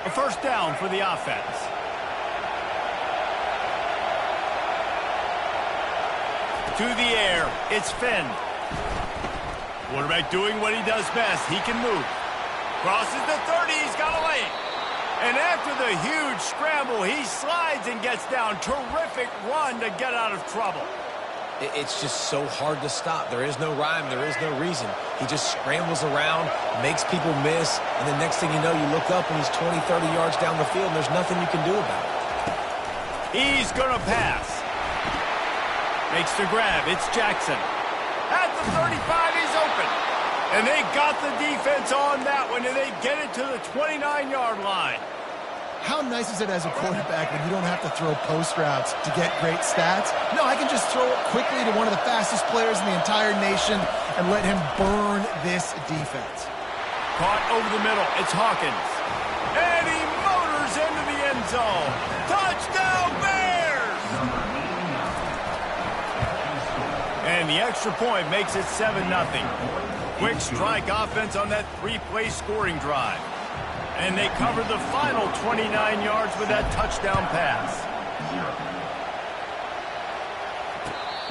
A first down for the offense. To the air, it's Finn. Quarterback doing what he does best. He can move. Crosses the 30, he's got a lane. And after the huge scramble, he slides and gets down. Terrific run to get out of trouble. It's just so hard to stop. There is no rhyme. There is no reason. He just scrambles around, makes people miss, and the next thing you know, you look up and he's 20, 30 yards down the field, and there's nothing you can do about it. He's going to pass. Makes the grab. It's Jackson. At the 35, he's open. And they got the defense on that one, and they get it to the 29-yard line. How nice is it as a quarterback when you don't have to throw post routes to get great stats? No, I can just throw it quickly to one of the fastest players in the entire nation and let him burn this defense. Caught over the middle. It's Hawkins. And he motors into the end zone. Touchdown, Bears! And the extra point makes it 7-0. Quick strike offense on that three-play scoring drive. And they cover the final 29 yards with that touchdown pass.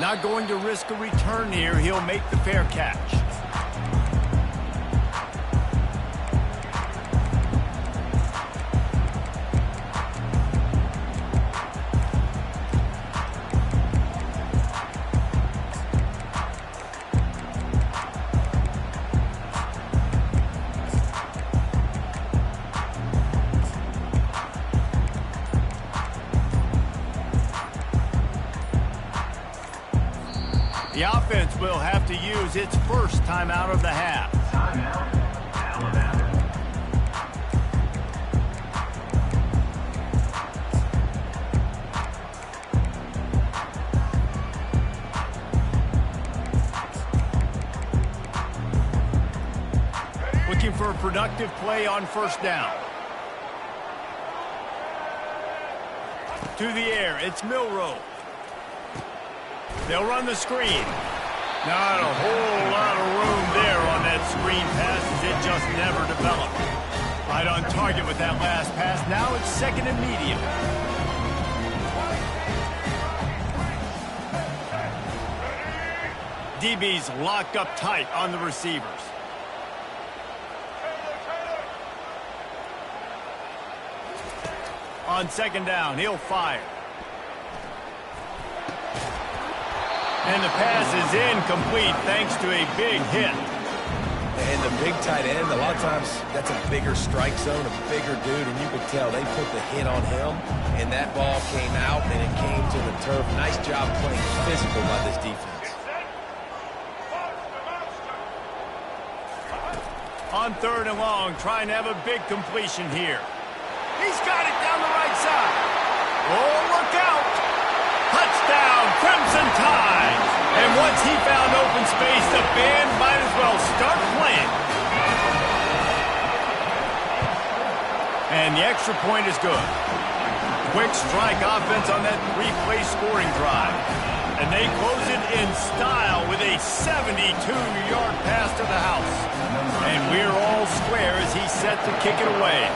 Not going to risk a return here. He'll make the fair catch. The offense will have to use its first timeout of the half. Looking for a productive play on first down. To the air, it's Milroe. They'll run the screen. Not a whole lot of room there on that screen pass as it just never developed. Right on target with that last pass. Now it's second and medium. DB's locked up tight on the receivers. On second down, he'll fire. And the pass is incomplete thanks to a big hit. And the big tight end, a lot of times that's a bigger strike zone, a bigger dude, and you could tell they put the hit on him, and that ball came out, and it came to the turf. Nice job playing physical by this defense. On third and long, trying to have a big completion here. He's got it down the right side. Oh, look out. Touchdown, Crimson Tide. And once he found open space, the band might as well start playing. And the extra point is good. Quick strike offense on that three-play scoring drive. And they close it in style with a 72-yard pass to the house. And we're all square as he's set to kick it away.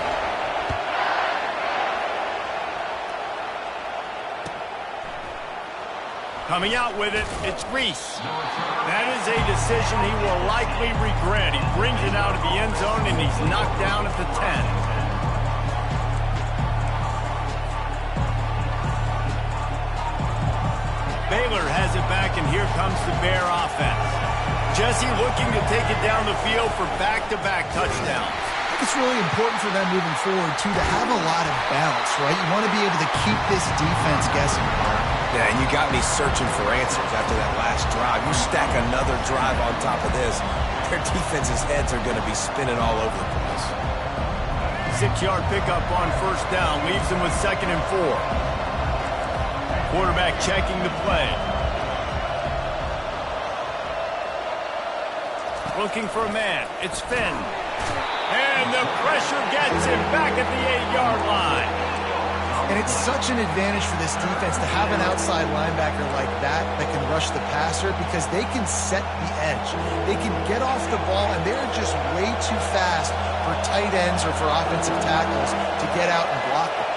Coming out with it, it's Reese. That is a decision he will likely regret. He brings it out of the end zone, and he's knocked down at the 10. Baylor has it back, and here comes the Bear offense. Jesse looking to take it down the field for back-to-back touchdowns. It's really important for them moving forward, too, to have a lot of balance, right? You want to be able to keep this defense guessing. Yeah, and you got me searching for answers after that last drive. You stack another drive on top of this, their defense's heads are going to be spinning all over the place. 6-yard pickup on first down leaves them with 2nd and 4. Quarterback checking the play. Looking for a man. It's Finn. And the pressure gets him back at the 8-yard line. And it's such an advantage for this defense to have an outside linebacker like that can rush the passer because they can set the edge. They can get off the ball, and they're just way too fast for tight ends or for offensive tackles to get out and block them.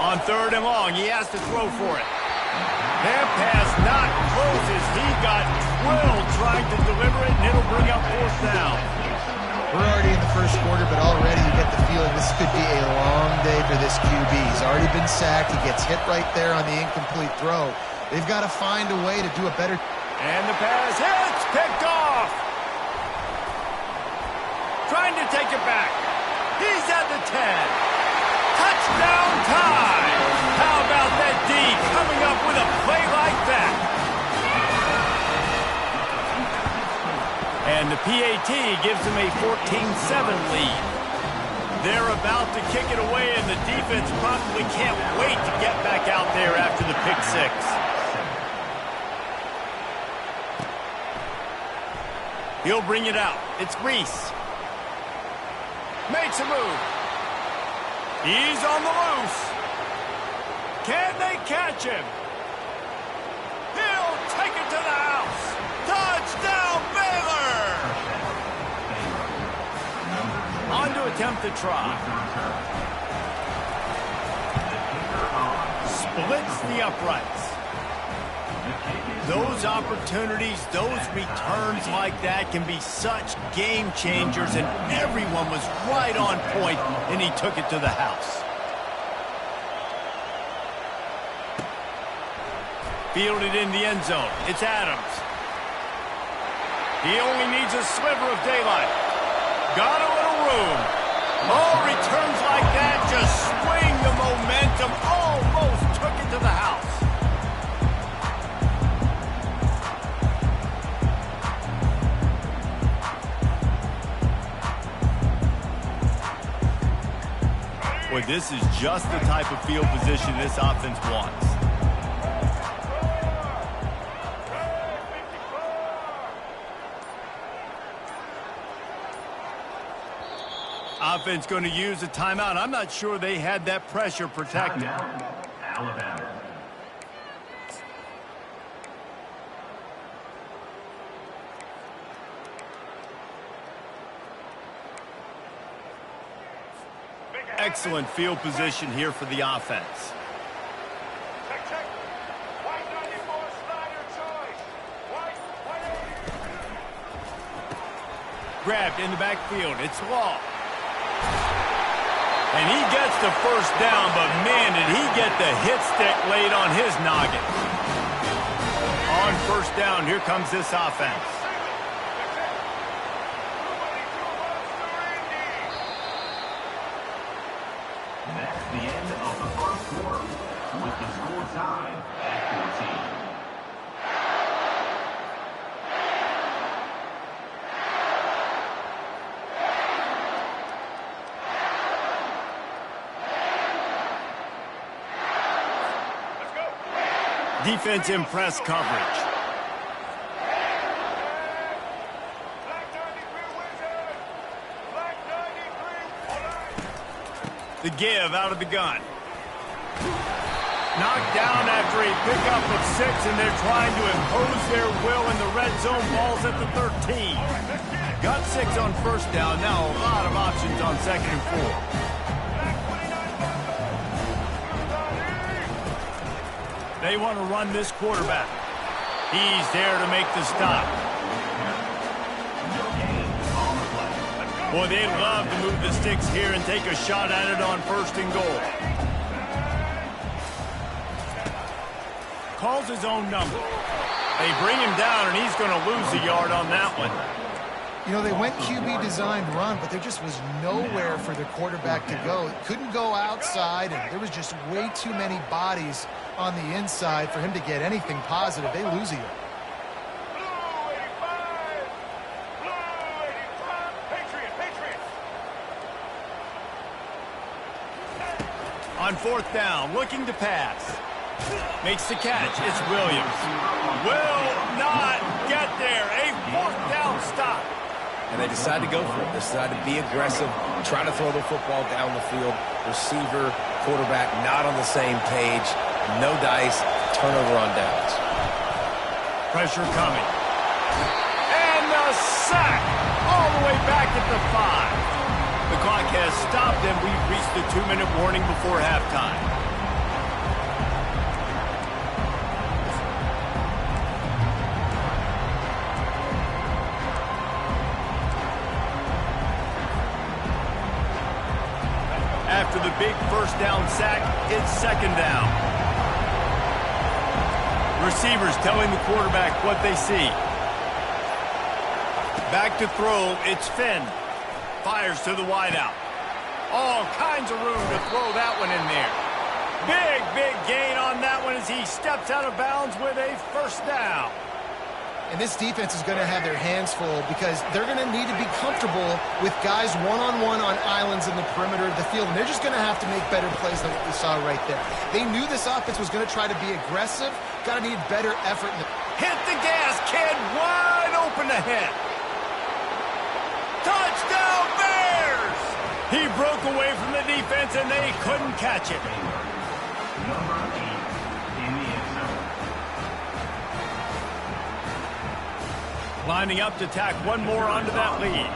On 3rd and long, he has to throw for it. That pass not closes. He got drilled trying to deliver it, and it'll bring up 4th down. We're already in the first quarter, but already you get the feeling this could be a long day for this QB. He's already been sacked. He gets hit right there on the incomplete throw. They've got to find a way to do a better... And the pass hits, picked off. Trying to take it back. He's at the 10. Touchdown time. How about that D coming up with a play like that? And the PAT gives them a 14-7 lead. They're about to kick it away, and the defense probably can't wait to get back out there after the pick 6. He'll bring it out. It's Reese. Makes a move. He's on the loose. Can they catch him? He'll take it to the house. Touchdown, Baylor! On to attempt to try. Splits the uprights. Those opportunities, those returns like that can be such game changers, and everyone was right on point, and he took it to the house. Fielded in the end zone. It's Adams. He only needs a sliver of daylight. Got a little room. Oh, returns like that just swing the momentum. Almost took it to the house. Boy, this is just the type of field position this offense wants. Offense going to use a timeout. I'm not sure they had that pressure protected. Alabama. Excellent field position here for the offense. Grabbed in the backfield. It's Law. And he gets the first down, but man, did he get the hit stick laid on his noggin. On first down, here comes this offense. That's the end of the first quarter, with the score tied at 14. Defense in press coverage. The give out of the gun. Knocked down after a pickup of 6, and they're trying to impose their will in the red zone. Ball's at the 13. Got 6 on first down. Now a lot of options on 2nd and 4. They want to run this quarterback. He's there to make the stop. Boy, they'd love to move the sticks here and take a shot at it on 1st and goal. Calls his own number. They bring him down, and he's going to lose a yard on that one. You know, they went QB designed run, but there just was nowhere for the quarterback to go. Couldn't go outside, and there was just way too many bodies on the inside for him to get anything positive. They lose a yard. On 4th down, looking to pass. Makes the catch. It's Williams. Will not get there. A 4th down stop. And they decide to go for it. They decide to be aggressive, try to throw the football down the field. Receiver quarterback not on the same page. No dice, turnover on downs. Pressure coming. And the sack all the way back at the 5. The clock has stopped, and we've reached the 2-minute warning before halftime. After the big first down sack, it's second down. Receivers telling the quarterback what they see. Back to throw, it's Finn. Fires to the wideout. All kinds of room to throw that one in there. Big gain on that one as he steps out of bounds with a first down. And this defense is going to have their hands full because they're going to need to be comfortable with guys one-on-one on islands in the perimeter of the field. And they're just going to have to make better plays than what we saw right there. They knew this offense was going to try to be aggressive. Got to need better effort. Hit the gas, kid. Wide open ahead. Touchdown, Bears! He broke away from the defense, and they couldn't catch it. Number 8 in the end zone. Lining up to tack one more onto that lead.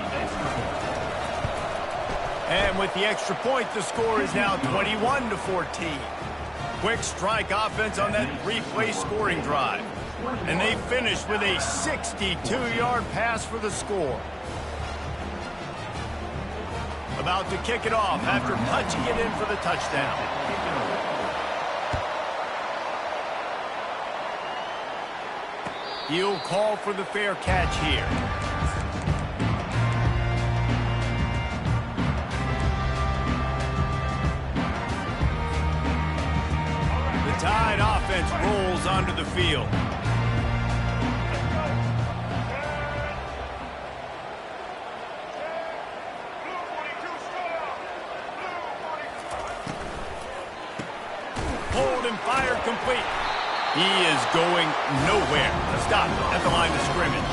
And with the extra point, the score is now 21-14. Quick strike offense on that three-play scoring drive. And they finished with a 62-yard pass for the score. About to kick it off after punching it in for the touchdown. He'll call for the fair catch here. The Tide offense rolls onto the field. Hold and fire complete. He is going nowhere. Stop at the line of scrimmage.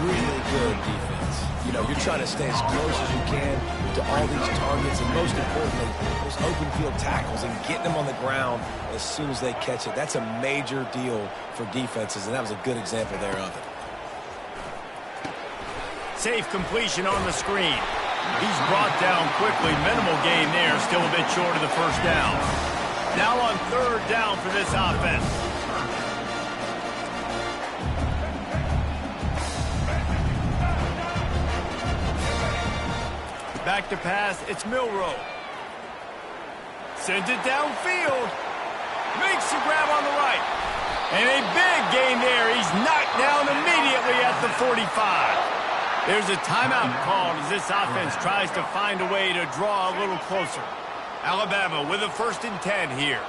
Really good defense. You know, you're trying to stay as close as you can to all these targets, and most importantly, those open field tackles and getting them on the ground as soon as they catch it. That's a major deal for defenses, and that was a good example there of it. Safe completion on the screen. He's brought down quickly. Minimal gain there, still a bit short of the first down. Now on third down for this offense. Back to pass, it's Milroe. Sends it downfield. Makes the grab on the right. And a big gain there. He's knocked down immediately at the 45. There's a timeout called as this offense tries to find a way to draw a little closer. Alabama with a 1st and 10 here.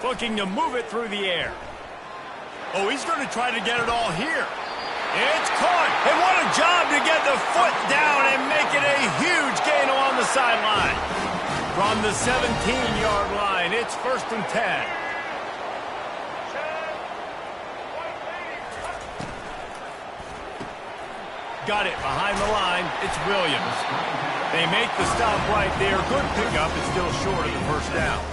Looking to move it through the air. Oh, he's going to try to get it all here. It's caught. And what a job to get the foot down and make it a huge gain along the sideline. From the 17-yard line, it's 1st and 10. Got it behind the line. It's Williams. They make the stop right there. Good pickup. It's still short of the first down.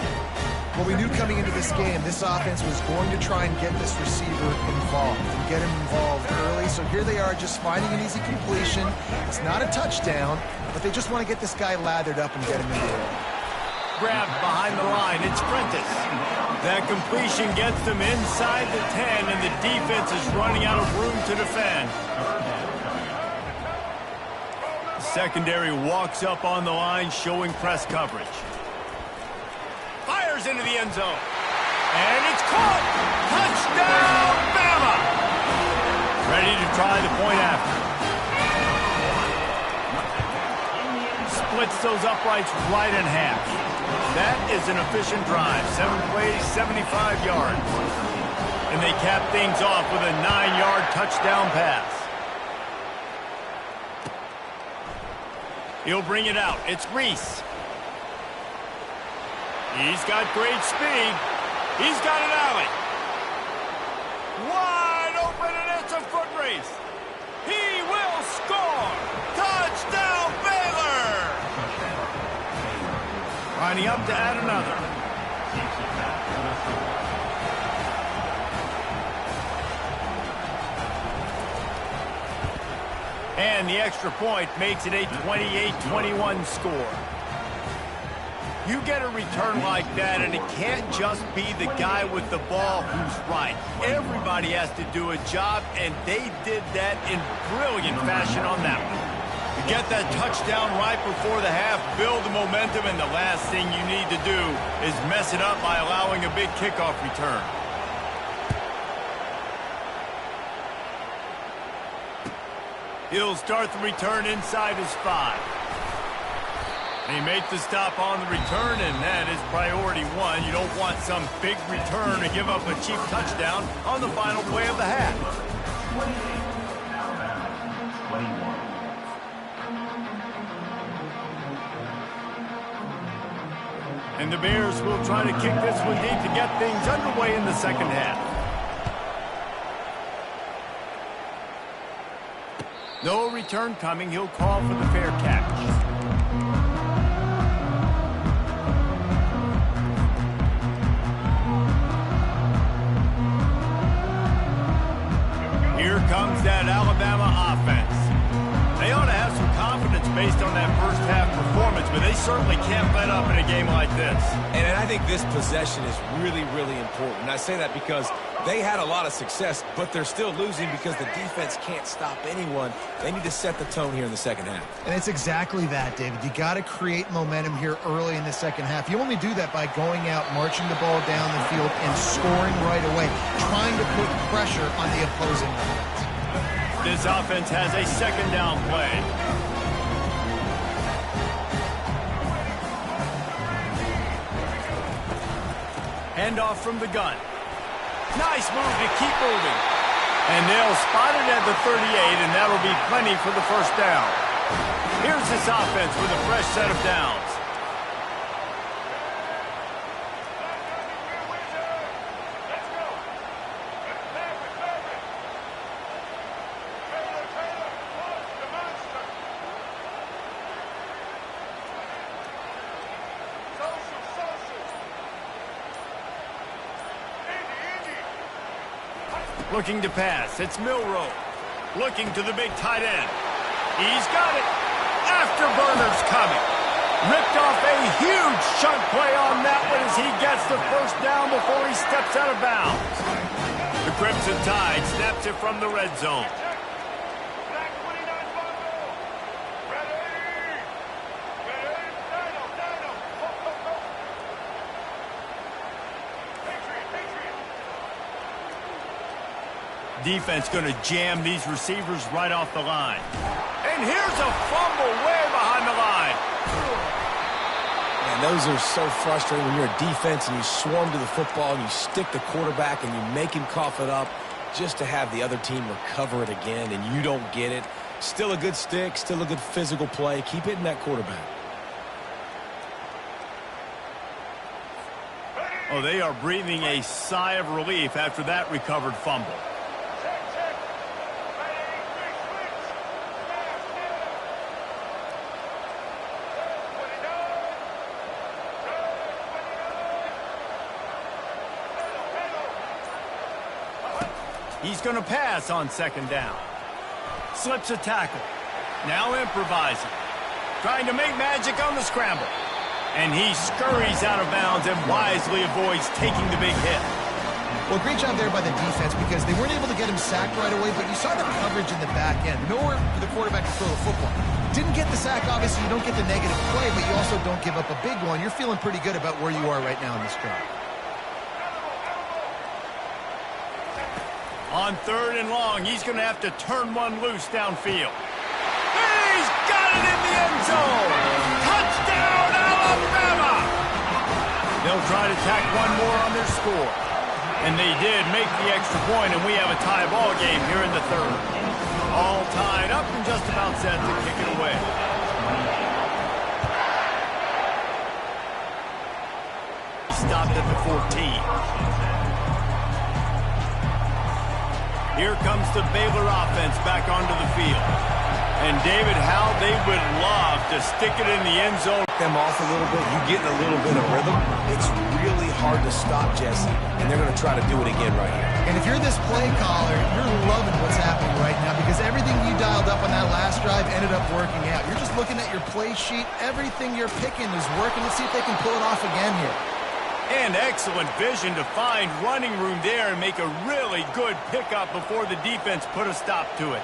Well, we knew coming into this game, this offense was going to try and get this receiver involved and get him involved early. So here they are just finding an easy completion. It's not a touchdown, but they just want to get this guy lathered up and get him in the air. Grab behind the line. It's Prentice. That completion gets them inside the 10, and the defense is running out of room to defend. Secondary walks up on the line, showing press coverage. Fires into the end zone. And it's caught. Touchdown, Bama. Ready to try the point after. Splits those uprights right in half. That is an efficient drive. 7 plays, 75 yards. And they cap things off with a 9-yard touchdown pass. He'll bring it out. It's Reese. He's got great speed. He's got an alley. Wide open, and it's a foot race. He will score. Touchdown, Baylor. Lining up to add another. And the extra point makes it a 28-21 score. You get a return like that, and it can't just be the guy with the ball who's right. Everybody has to do a job, and they did that in brilliant fashion on that one. You get that touchdown right before the half, build the momentum, and the last thing you need to do is mess it up by allowing a big kickoff return. He'll start the return inside his 5. He makes the stop on the return, and that is priority 1. You don't want some big return to give up a cheap touchdown on the final play of the half. 21. And the Bears will try to kick this one deep to get things underway in the second half. No return coming. He'll call for the fair catch. Here comes that Alabama offense. They ought to have some confidence based on that first half performance, but they certainly can't let up in a game like this. And I think this possession is really, really important. I say that because they had a lot of success, but they're still losing because the defense can't stop anyone. They need to set the tone here in the second half. And it's exactly that, David. You got to create momentum here early in the second half. You only do that by going out, marching the ball down the field, and scoring right away, trying to put pressure on the opposing offense. This offense has a second down play. Handoff from the gun. Nice move to keep moving. And they'll spot it at the 38, and that'll be plenty for the first down. Here's this offense with a fresh set of downs. Looking to pass. It's Milroe. Looking to the big tight end. He's got it. Afterburner's coming. Ripped off a huge chunk play on that one as he gets the first down before he steps out of bounds. The Crimson Tide snaps it from the red zone. Defense going to jam these receivers right off the line. And here's a fumble way behind the line. Man, those are so frustrating when you're a defense and you swarm to the football and you stick the quarterback and you make him cough it up just to have the other team recover it again and you don't get it. Still a good stick, still a good physical play. Keep hitting that quarterback. Oh, they are breathing a sigh of relief after that recovered fumble. He's going to pass on second down. Slips a tackle. Now improvising. Trying to make magic on the scramble. And he scurries out of bounds and wisely avoids taking the big hit. Well, great job there by the defense because they weren't able to get him sacked right away, but you saw the coverage in the back end. Nowhere for the quarterback to throw the football. Didn't get the sack, obviously. You don't get the negative play, but you also don't give up a big one. You're feeling pretty good about where you are right now in this drive. On third and long, he's going to have to turn one loose downfield. He's got it in the end zone! Touchdown, Alabama! They'll try to tack one more on their score. And they did make the extra point, and we have a tie ball game here in the third. All tied up and just about set to kick it away. stopped at the 14. Here comes the Baylor offense back onto the field. And David, how they would love to stick it in the end zone. Them off a little bit, you get in a little bit of rhythm. It's really hard to stop, Jesse, and they're going to try to do it again right here. And if you're this play caller, you're loving what's happening right now because everything you dialed up on that last drive ended up working out. You're just looking at your play sheet. Everything you're picking is working. Let's see if they can pull it off again here. And excellent vision to find running room there and make a really good pickup before the defense put a stop to it.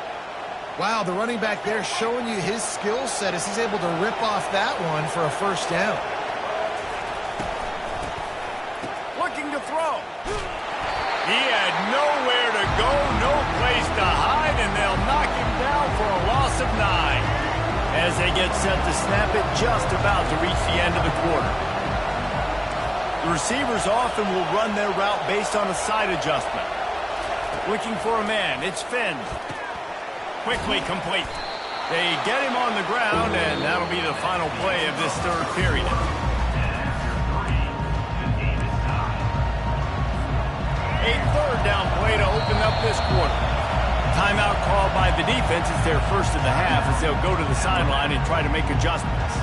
Wow, the running back there showing you his skill set as he's able to rip off that one for a first down. Looking to throw. He had nowhere to go, no place to hide, and they'll knock him down for a loss of 9. As they get set to snap it, just about to reach the end of the quarter. The receivers often will run their route based on a side adjustment. Looking for a man, it's Finn. Quickly complete. They get him on the ground, and that'll be the final play of this third period. A third down play to open up this quarter. Timeout called by the defense. It's their first of the half as they'll go to the sideline and try to make adjustments.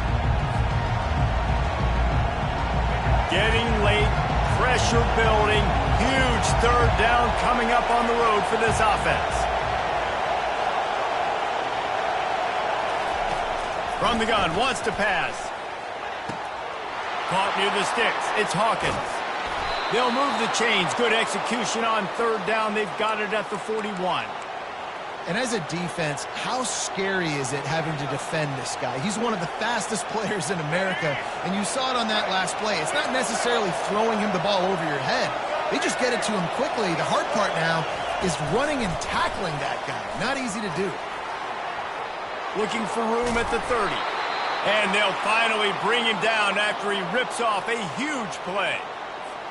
Getting late, pressure building, huge third down coming up on the road for this offense. From the gun, wants to pass. Caught near the sticks. It's Hawkins. They'll move the chains. Good execution on third down. They've got it at the 41. And as a defense, how scary is it having to defend this guy? He's one of the fastest players in America, and you saw it on that last play. It's not necessarily throwing him the ball over your head. They just get it to him quickly. The hard part now is running and tackling that guy. Not easy to do. Looking for room at the 30. And they'll finally bring him down after he rips off a huge play.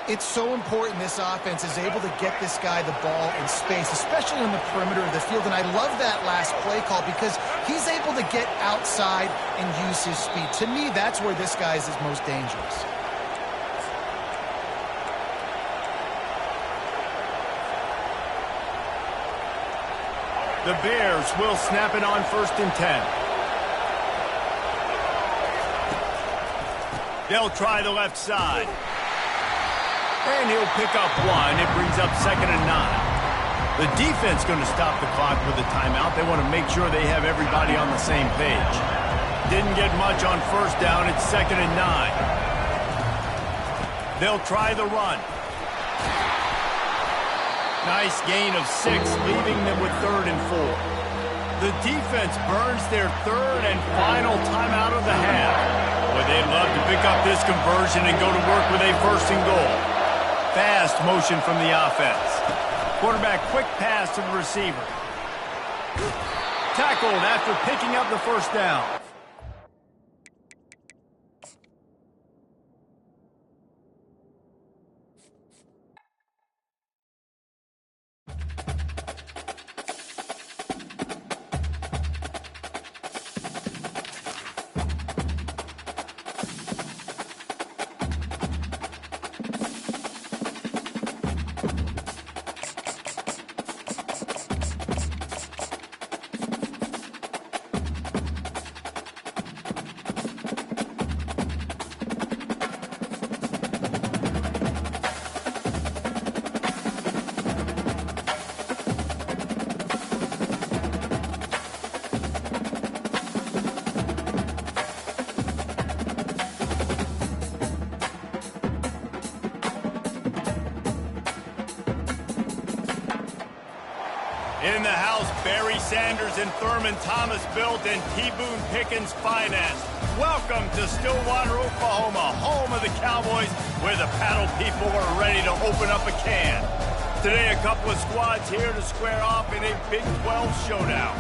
It's so important this offense is able to get this guy the ball in space, especially on the perimeter of the field. And I love that last play call because he's able to get outside and use his speed. To me, that's where this guy is his most dangerous. The Bears will snap it on 1st and 10. They'll try the left side. And he'll pick up 1. It brings up 2nd and 9. The defense going to stop the clock with a timeout. They want to make sure they have everybody on the same page. Didn't get much on 1st down. It's 2nd and 9. They'll try the run. Nice gain of 6, leaving them with 3rd and 4. The defense burns their 3rd and final timeout of the half. Boy, they'd love to pick up this conversion and go to work with a 1st and goal. Fast motion from the offense. Quarterback quick pass to the receiver. Tackled after picking up the 1st down. In the house, Barry Sanders and Thurman Thomas built and T. Boone Pickens financed. Welcome to Stillwater, Oklahoma, home of the Cowboys, where the paddle people are ready to open up a can. Today, a couple of squads here to square off in a Big 12 showdown.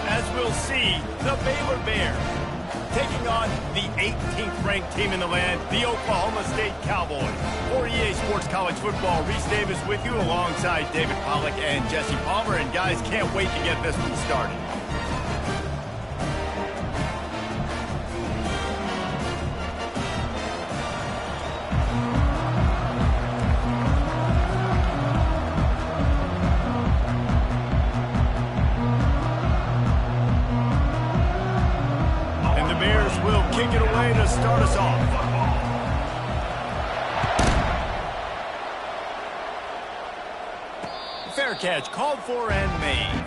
As we'll see, the Baylor Bears taking on the 18th ranked team in the land, the Oklahoma State Cowboys. For EA Sports College Football, Reese Davis with you alongside David Pollack and Jesse Palmer. And guys, can't wait to get this one started. start us off. Fair catch called for and made.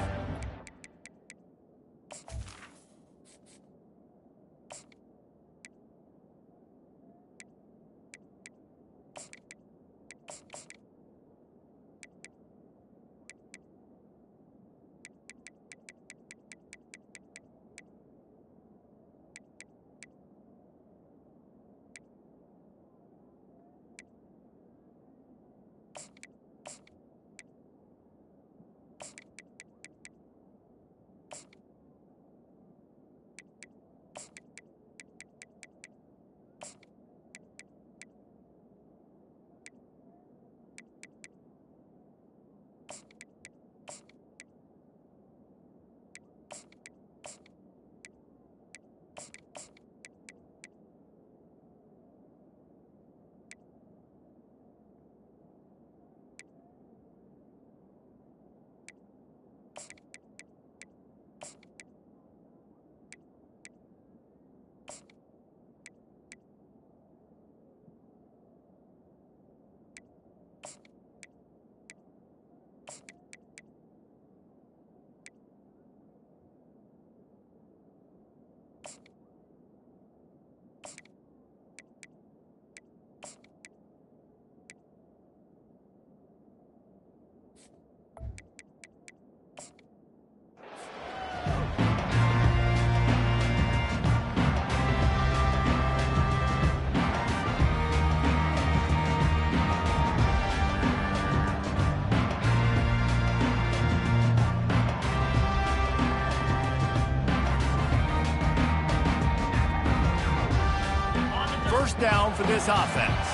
First down for this offense.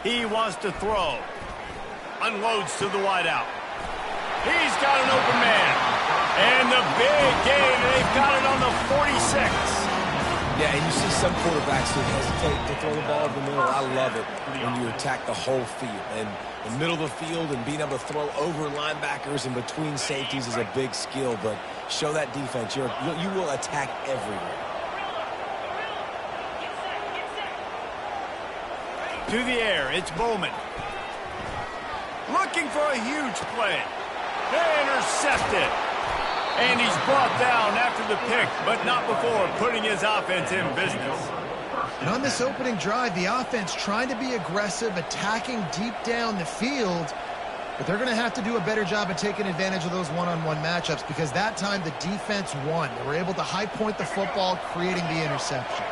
He wants to throw. Unloads to the wideout. He's got an open man. And the big gain. They've got it on the 46. Yeah, and you see some quarterbacks who hesitate to throw the ball in the middle. I love it when you attack the whole field. And the middle of the field and being able to throw over linebackers and between safeties is a big skill. But show that defense. You will attack everywhere. To the air, it's Bowman. Looking for a huge play. Intercepted. And he's brought down after the pick, but not before putting his offense in business. And on this opening drive, the offense trying to be aggressive, attacking deep down the field, but they're going to have to do a better job of taking advantage of those one-on-one matchups because that time the defense won. They were able to high point the football, creating the interception.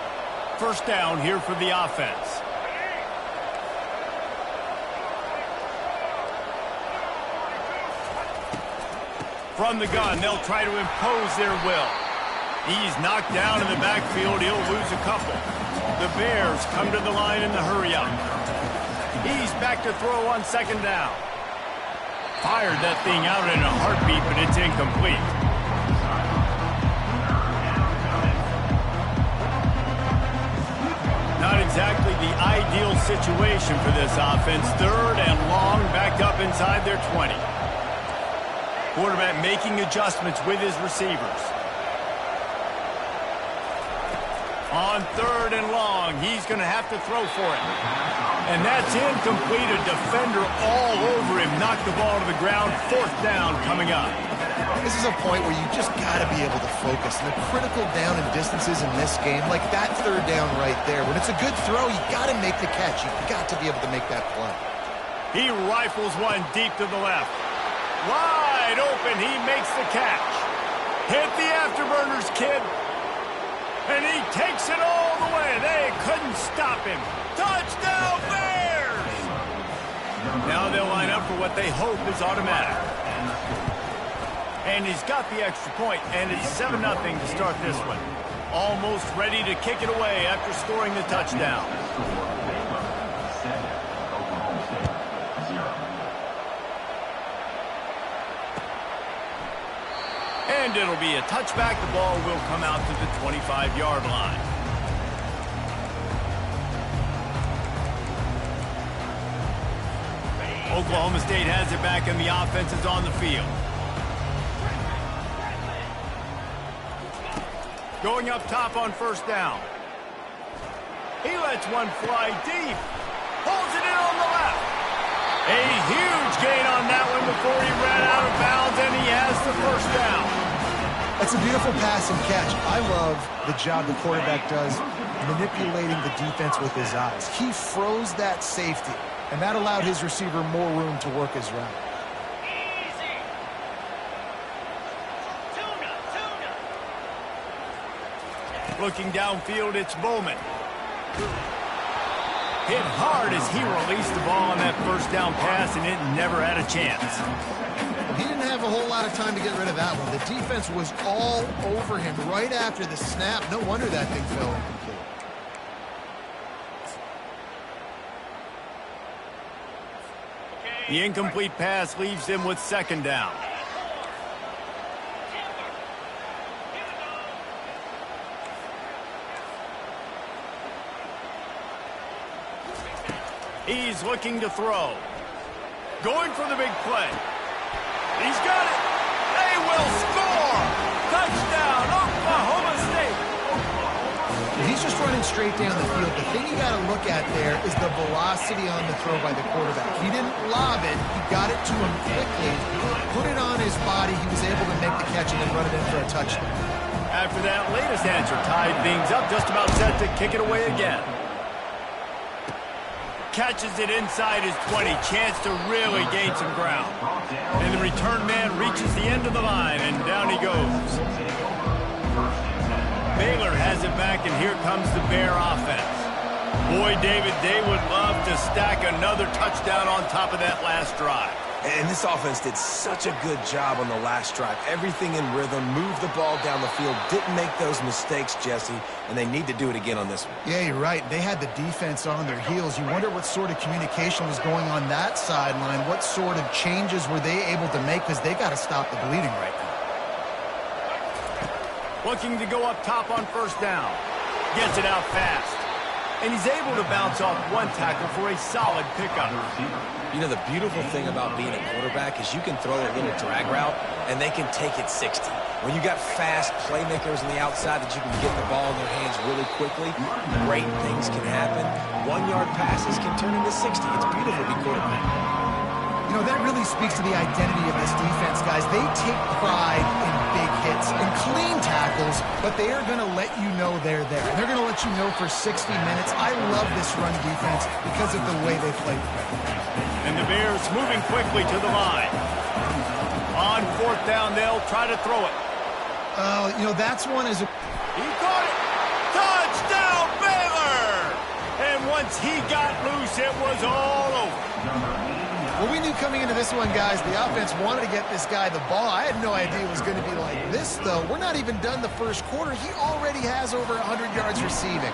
First down here for the offense. From the gun, they'll try to impose their will. He's knocked down in the backfield. He'll lose a couple. The Bears come to the line in the hurry-up. He's back to throw on second down. Fired that thing out in a heartbeat, but it's incomplete. Not exactly the ideal situation for this offense. Third and long, back up inside their 20. Quarterback making adjustments with his receivers. On third and long, he's going to have to throw for it. And that's incomplete. A defender all over him. Knocked the ball to the ground. Fourth down coming up. This is a point where you just got to be able to focus. And the critical down and distances in this game, like that third down right there, when it's a good throw, you got to make the catch. You've got to be able to make that play. He rifles one deep to the left. Wide open, he makes the catch. Hit the afterburners, kid. And he takes it all the way. They couldn't stop him. Touchdown, Bears! Now they'll line up for what they hope is automatic. And he's got the extra point, and it's 7-0 to start this one. Almost ready to kick it away after scoring the touchdown. And it'll be a touchback. The ball will come out to the 25-yard line. Oklahoma State has it back and the offense is on the field. Going up top on first down. He lets one fly deep. Holds it in on the left. A huge gain on that one before he ran out of bounds, and he has the first down. That's a beautiful pass and catch. I love the job the quarterback does manipulating the defense with his eyes. He froze that safety, and that allowed his receiver more room to work his route. Looking downfield, it's Bowman. Hit hard as he released the ball on that first down pass, and it never had a chance. He didn't have a whole lot of time to get rid of that one. The defense was all over him right after the snap. No wonder that thing fell incomplete. The incomplete pass leaves him with second down. He's looking to throw. Going for the big play. He's got it. They will score. Touchdown, Oklahoma State. He's just running straight down the field. The thing you got to look at there is the velocity on the throw by the quarterback. He didn't lob it. He got it to him quickly, put it on his body. He was able to make the catch and then run it in for a touchdown. After that latest answer tied things up, just about set to kick it away again. Catches it inside his 20. Chance to really gain some ground. And the return man reaches the end of the line, and down he goes. Baylor has it back, and here comes the Bear offense. Boy, David, they would love to stack another touchdown on top of that last drive. And this offense did such a good job on the last drive. Everything in rhythm, moved the ball down the field, didn't make those mistakes, Jesse, and they need to do it again on this one. Yeah, you're right. They had the defense on their heels. You wonder what sort of communication was going on that sideline. What sort of changes were they able to make, because they got to stop the bleeding right now. Looking to go up top on first down. Gets it out fast. And he's able to bounce off one tackle for a solid pickup. You know, the beautiful thing about being a quarterback is you can throw a little drag route, and they can take it 60. When you got fast playmakers on the outside that you can get the ball in their hands really quickly, great things can happen. 1-yard passes can turn into 60. It's beautiful to be quarterback. You know, that really speaks to the identity of this defense, guys. They take pride in big hits and clean tackles, but they are going to let you know they're there. They're going to let you know for 60 minutes. I love this run defense because of the way they play. And the Bears moving quickly to the line. On fourth down, they'll try to throw it. You know, that's one as a... He caught it. Touchdown, Baylor! And once he got loose, it was all over. Well, we knew coming into this one, guys, the offense wanted to get this guy the ball. I had no idea it was going to be like this, though. We're not even done the first quarter. He already has over 100 yards receiving.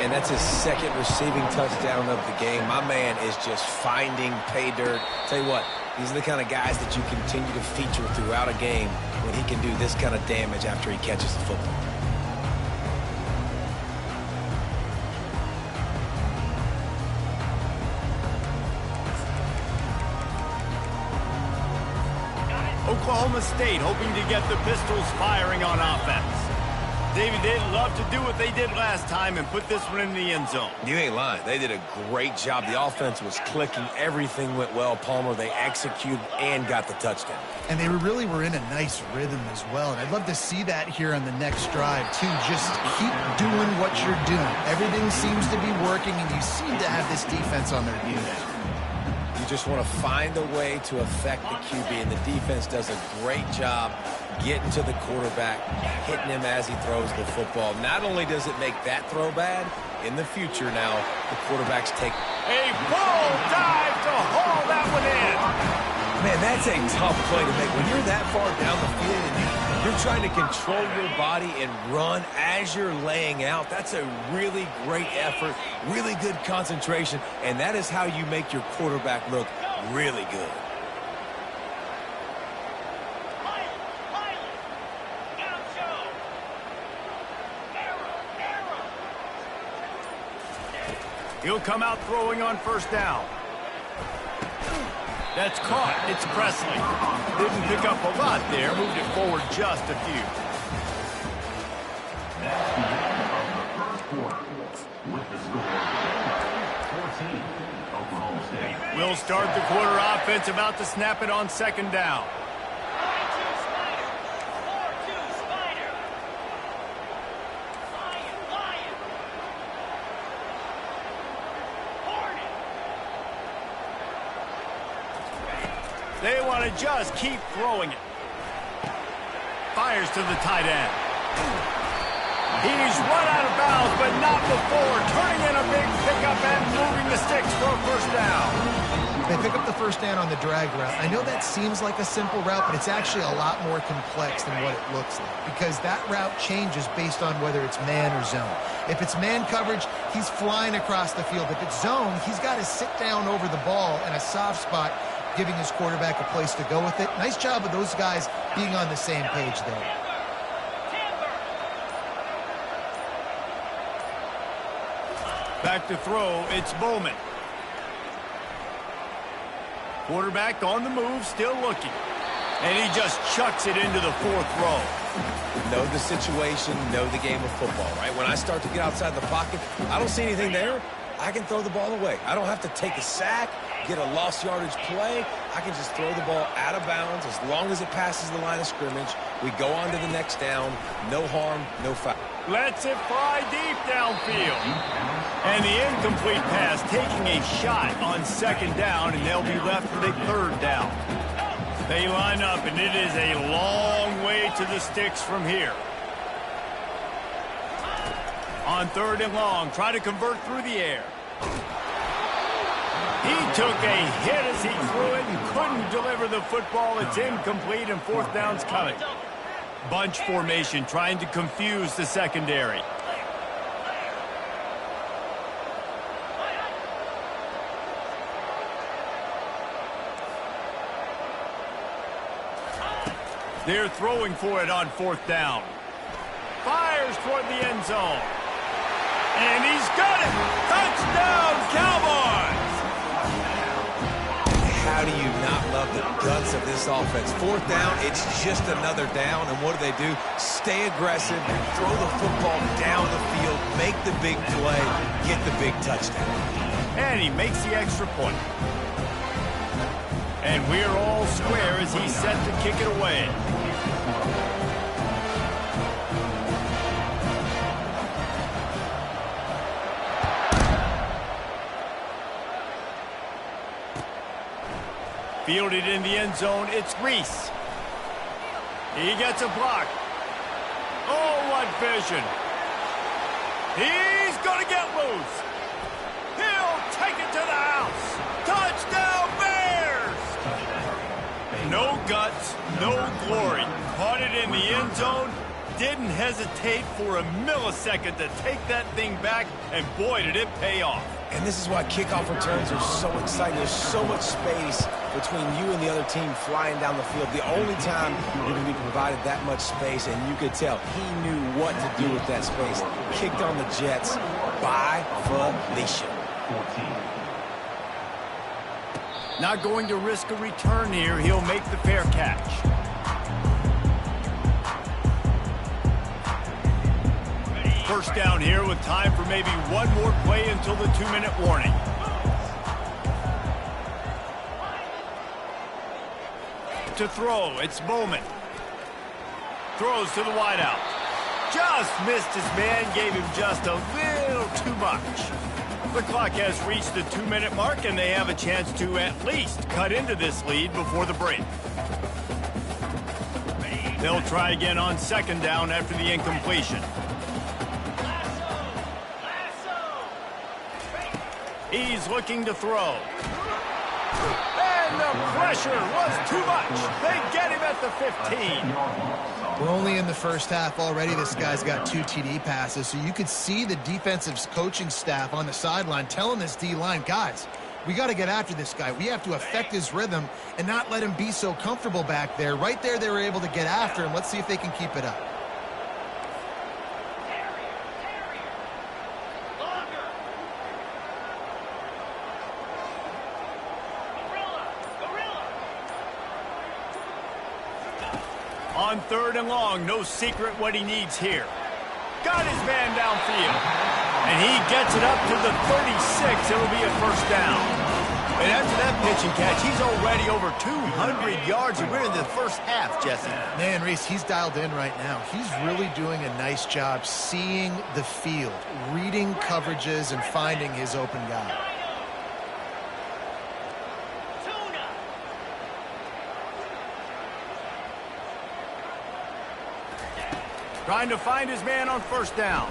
And that's his second receiving touchdown of the game. My man is just finding pay dirt. Tell you what, these are the kind of guys that you continue to feature throughout a game when he can do this kind of damage after he catches the football. Oklahoma State hoping to get the Pistols firing on offense. David, they'd love to do what they did last time and put this one in the end zone. You ain't lying. They did a great job. The offense was clicking. Everything went well, Palmer. They executed and got the touchdown. And they really were in a nice rhythm as well. And I'd love to see that here on the next drive, too. Just keep doing what you're doing. Everything seems to be working, and you seem to have this defense on their heels. You just want to find a way to affect the QB, and the defense does a great job getting to the quarterback, hitting him as he throws the football. Not only does it make that throw bad, in the future now, the quarterbacks take a full dive to haul that one in. Man, that's a tough play to make. When you're that far down the field and you're trying to control your body and run as you're laying out, that's a really great effort, really good concentration, and that is how you make your quarterback look really good. He'll come out throwing on first down. That's caught. It's Presley. Didn't pick up a lot there. Moved it forward just a few. That's the end of the first quarter. With the score 14, Oklahoma State. We'll start the quarter offense, about to snap it on second down. They want to just keep throwing it. Fires to the tight end. He's run out of bounds, but not before turning in a big pickup and moving the sticks for a first down. They pick up the first down on the drag route. I know that seems like a simple route, but it's actually a lot more complex than what it looks like, because that route changes based on whether it's man or zone. If it's man coverage, he's flying across the field. If it's zone, he's got to sit down over the ball in a soft spot, giving his quarterback a place to go with it. Nice job of those guys being on the same page there. Back to throw, it's Bowman. Quarterback on the move, still looking. And he just chucks it into the fourth row. Know the situation, know the game of football, right? When I start to get outside the pocket, I don't see anything there, I can throw the ball away. I don't have to take a sack, get a lost yardage play. I can just throw the ball out of bounds as long as it passes the line of scrimmage. We go on to the next down. No harm, no foul. Lets it fly deep downfield. And the incomplete pass taking a shot on second down, and they'll be left with a third down. They line up, and it is a long way to the sticks from here. On third and long, try to convert through the air. He took a hit as he threw it and couldn't deliver the football. It's incomplete, and fourth down's coming. Bunch formation, trying to confuse the secondary. They're throwing for it on fourth down. Fires toward the end zone. And he's got it! Touchdown, Cowboys! How do you not love the guts of this offense? Fourth down, it's just another down, and what do? Stay aggressive, throw the football down the field, make the big play, get the big touchdown. And he makes the extra point. And we're all square as he's set to kick it away. Fielded in the end zone, it's Reese. He gets a block. Oh, what vision. He's going to get loose. He'll take it to the house. Touchdown, Bears! No guts, no glory. Caught it in the end zone. Didn't hesitate for a millisecond to take that thing back, and boy, did it pay off. And this is why kickoff returns are so exciting. There's so much space between you and the other team flying down the field. The only time you're going to be provided that much space, and you could tell he knew what to do with that space. Kicked on the Jets by Felicia. 14. Not going to risk a return here. He'll make the fair catch. First down here with time for maybe one more play until the 2-minute warning. To throw, it's Bowman. Throws to the wideout. Just missed his man, gave him just a little too much. The clock has reached the 2-minute mark, and they have a chance to at least cut into this lead before the break. They'll try again on second down after the incompletion. He's looking to throw. And the pressure was too much. They get him at the 15. We're only in the first half already. This guy's got 2 TD passes, so you could see the defensive coaching staff on the sideline telling this D-line, guys, we got to get after this guy. We have to affect his rhythm and not let him be so comfortable back there. Right there, they were able to get after him. Let's see if they can keep it up. On 3rd and long, no secret what he needs here. Got his man downfield. And he gets it up to the 36. It'll be a first down. And after that pitch and catch, he's already over 200 yards, and we're in the first half, Jesse. Man, Reese, he's dialed in right now. He's really doing a nice job seeing the field, reading coverages, and finding his open guy. Trying to find his man on first down.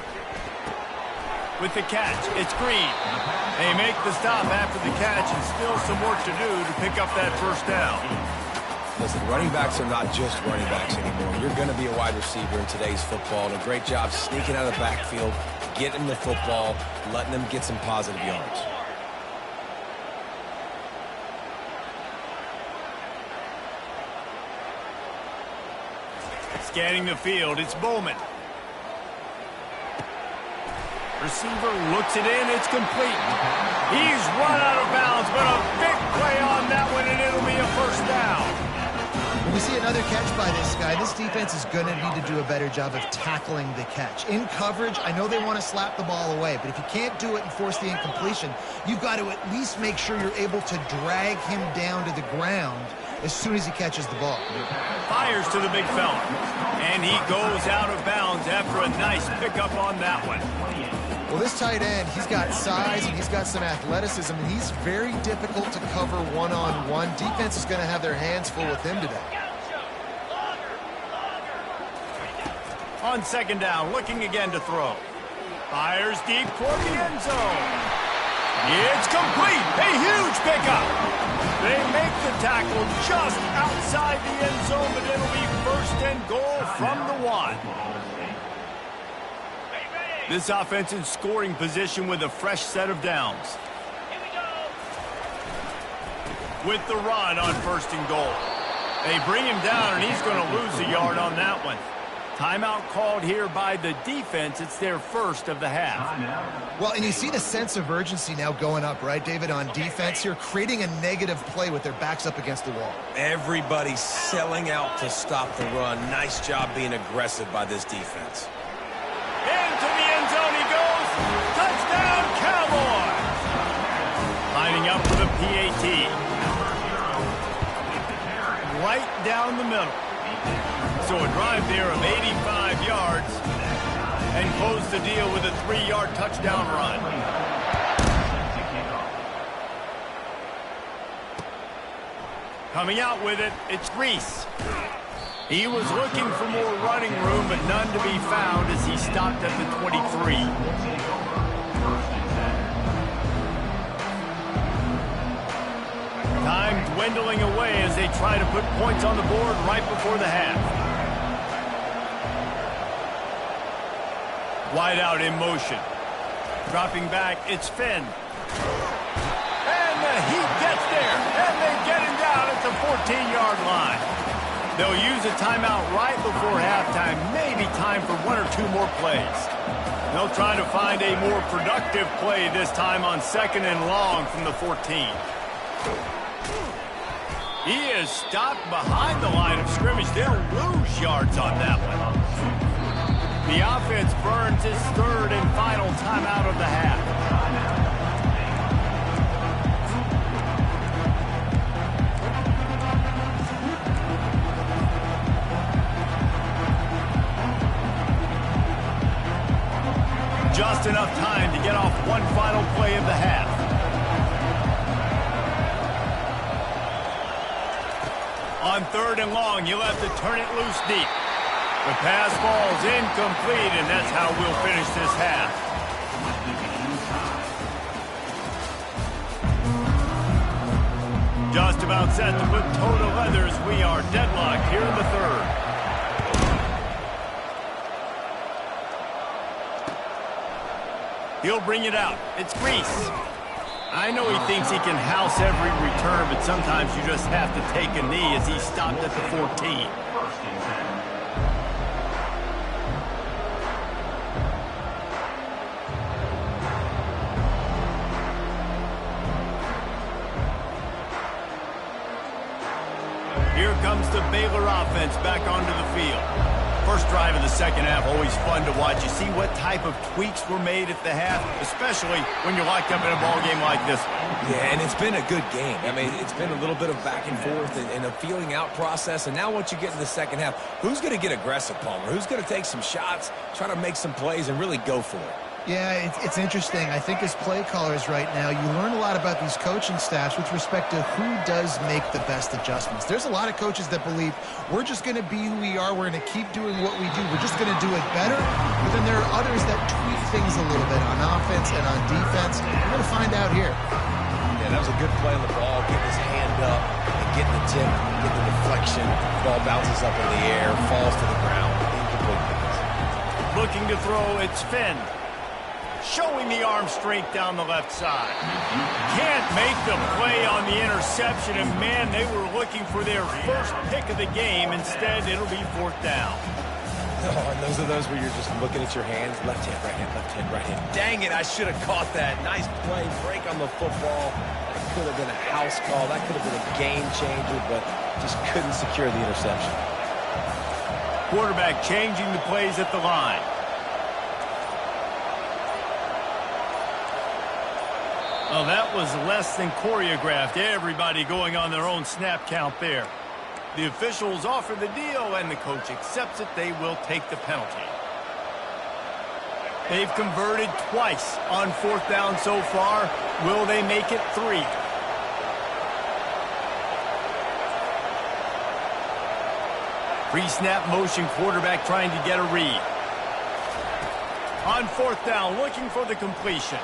With the catch, it's Green. They make the stop after the catch, and still some work to do to pick up that first down. Listen, running backs are not just running backs anymore. You're going to be a wide receiver in today's football, and a great job sneaking out of the backfield, getting the football, letting them get some positive yards. Scanning the field, it's Bowman. Receiver looks it in, it's complete. He's run out of bounds, but a big play on that one, and it'll be a first down. When we see another catch by this guy, this defense is going to need to do a better job of tackling the catch. In coverage, I know they want to slap the ball away, but if you can't do it and force the incompletion, you've got to at least make sure you're able to drag him down to the ground as soon as he catches the ball. Fires to the big fella, and he goes out of bounds after a nice pickup on that one. Well, this tight end, he's got size and he's got some athleticism, and he's very difficult to cover one-on-one. Defense is going to have their hands full with him today. On 2nd down, looking again to throw. Fires deep toward the end zone. It's complete. A huge pickup. They make the tackle just outside the end zone, but it'll be 1st and goal from the 1. This offense in scoring position with a fresh set of downs. With the run on 1st and goal. They bring him down, and he's going to lose a yard on that one. Timeout called here by the defense. It's their first of the half. Well, and you see the sense of urgency now going up, right, David, on defense here, creating a negative play with their backs up against the wall. Everybody's selling out to stop the run. Nice job being aggressive by this defense. Into the end zone he goes. Touchdown, Cowboys! Lining up for the PAT. Right down the middle. So a drive there of 85 yards and close the deal with a 3-yard touchdown run. Coming out with it, it's Reese. He was looking for more running room, but none to be found as he stopped at the 23. Time dwindling away as they try to put points on the board right before the half. Wide out in motion. Dropping back, it's Finn. And the Heat gets there, and they get him down at the 14-yard line. They'll use a timeout right before halftime, maybe time for 1 or 2 more plays. They'll try to find a more productive play this time on 2nd and long from the 14. He is stopped behind the line of scrimmage. They'll lose yards on that one. The offense burns its 3rd and final timeout of the half. Just enough time to get off one final play of the half. On 3rd and long, you'll have to turn it loose deep. The pass falls incomplete, and that's how we'll finish this half. Just about set to put toe to leather as we are deadlocked here in the 3rd. He'll bring it out. It's Reese. I know he thinks he can house every return, but sometimes you just have to take a knee as he stopped at the 14. Here comes the Baylor offense back onto the field. First drive of the second half, always fun to watch. You see what type of tweaks were made at the half, especially when you're locked up in a ball game like this one. Yeah, and it's been a good game. I mean, it's been a little bit of back and forth and a feeling out process. And now once you get in the second half, who's going to get aggressive, Palmer? Who's going to take some shots, try to make some plays, and really go for it? Yeah, it's interesting. I think as play callers right now, you learn a lot about these coaching staffs with respect to who does make the best adjustments. There's a lot of coaches that believe we're just going to be who we are. We're going to keep doing what we do. We're just going to do it better. But then there are others that tweak things a little bit on offense and on defense. We're going to find out here. Yeah, that was a good play on the ball, getting his hand up and getting the tip, getting the deflection. Ball bounces up in the air, falls to the ground. Incomplete pass. Looking to throw, it's Finn. Showing the arm strength down the left side. Can't make the play on the interception, and man, they were looking for their first pick of the game. Instead, it'll be fourth down. Oh, and those are those where you're just looking at your hands. Left hand, right hand, left hand, right hand. Dang it, I should have caught that. Nice play, break on the football. That could have been a house call. That could have been a game changer, but just couldn't secure the interception. Quarterback changing the plays at the line. Well, that was less than choreographed. Everybody going on their own snap count there. The officials offer the deal, and the coach accepts it. They will take the penalty. They've converted twice on fourth down so far. Will they make it 3? Pre-snap motion, quarterback trying to get a read. On fourth down, looking for the completion.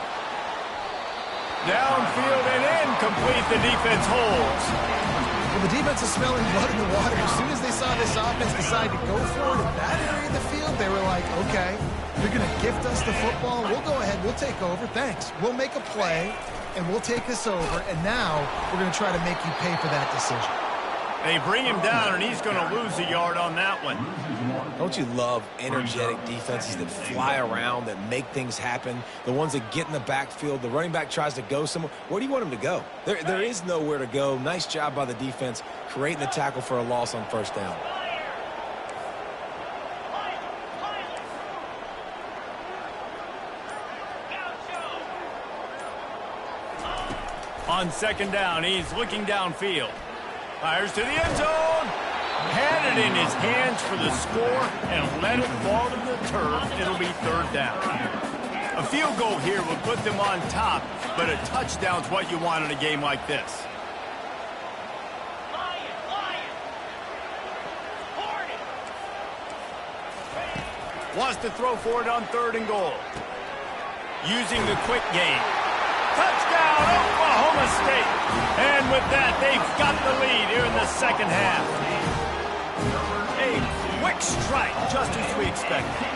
Downfield and incomplete. The defense holds. Well, the defense is smelling blood in the water. As soon as they saw this offense decide to go for it in that area of the field, they were like, okay, you're going to gift us the football. We'll go ahead. We'll take over. Thanks. We'll make a play, and we'll take this over. And now we're going to try to make you pay for that decision. They bring him down, and he's going to lose a yard on that one. Don't you love energetic defenses that fly around, that make things happen? The ones that get in the backfield, the running back tries to go somewhere. Where do you want him to go? There is nowhere to go. Nice job by the defense creating the tackle for a loss on first down. On second down, he's looking downfield. Fires to the end zone. Had it in his hands for the score and let it fall to the turf. It'll be third down. A field goal here would put them on top, but a touchdown's what you want in a game like this. Wants to throw for it on third and goal. Using the quick game. Touchdown, Oklahoma State. And with that, they've got the lead here in the second half. A quick strike, just as we expected.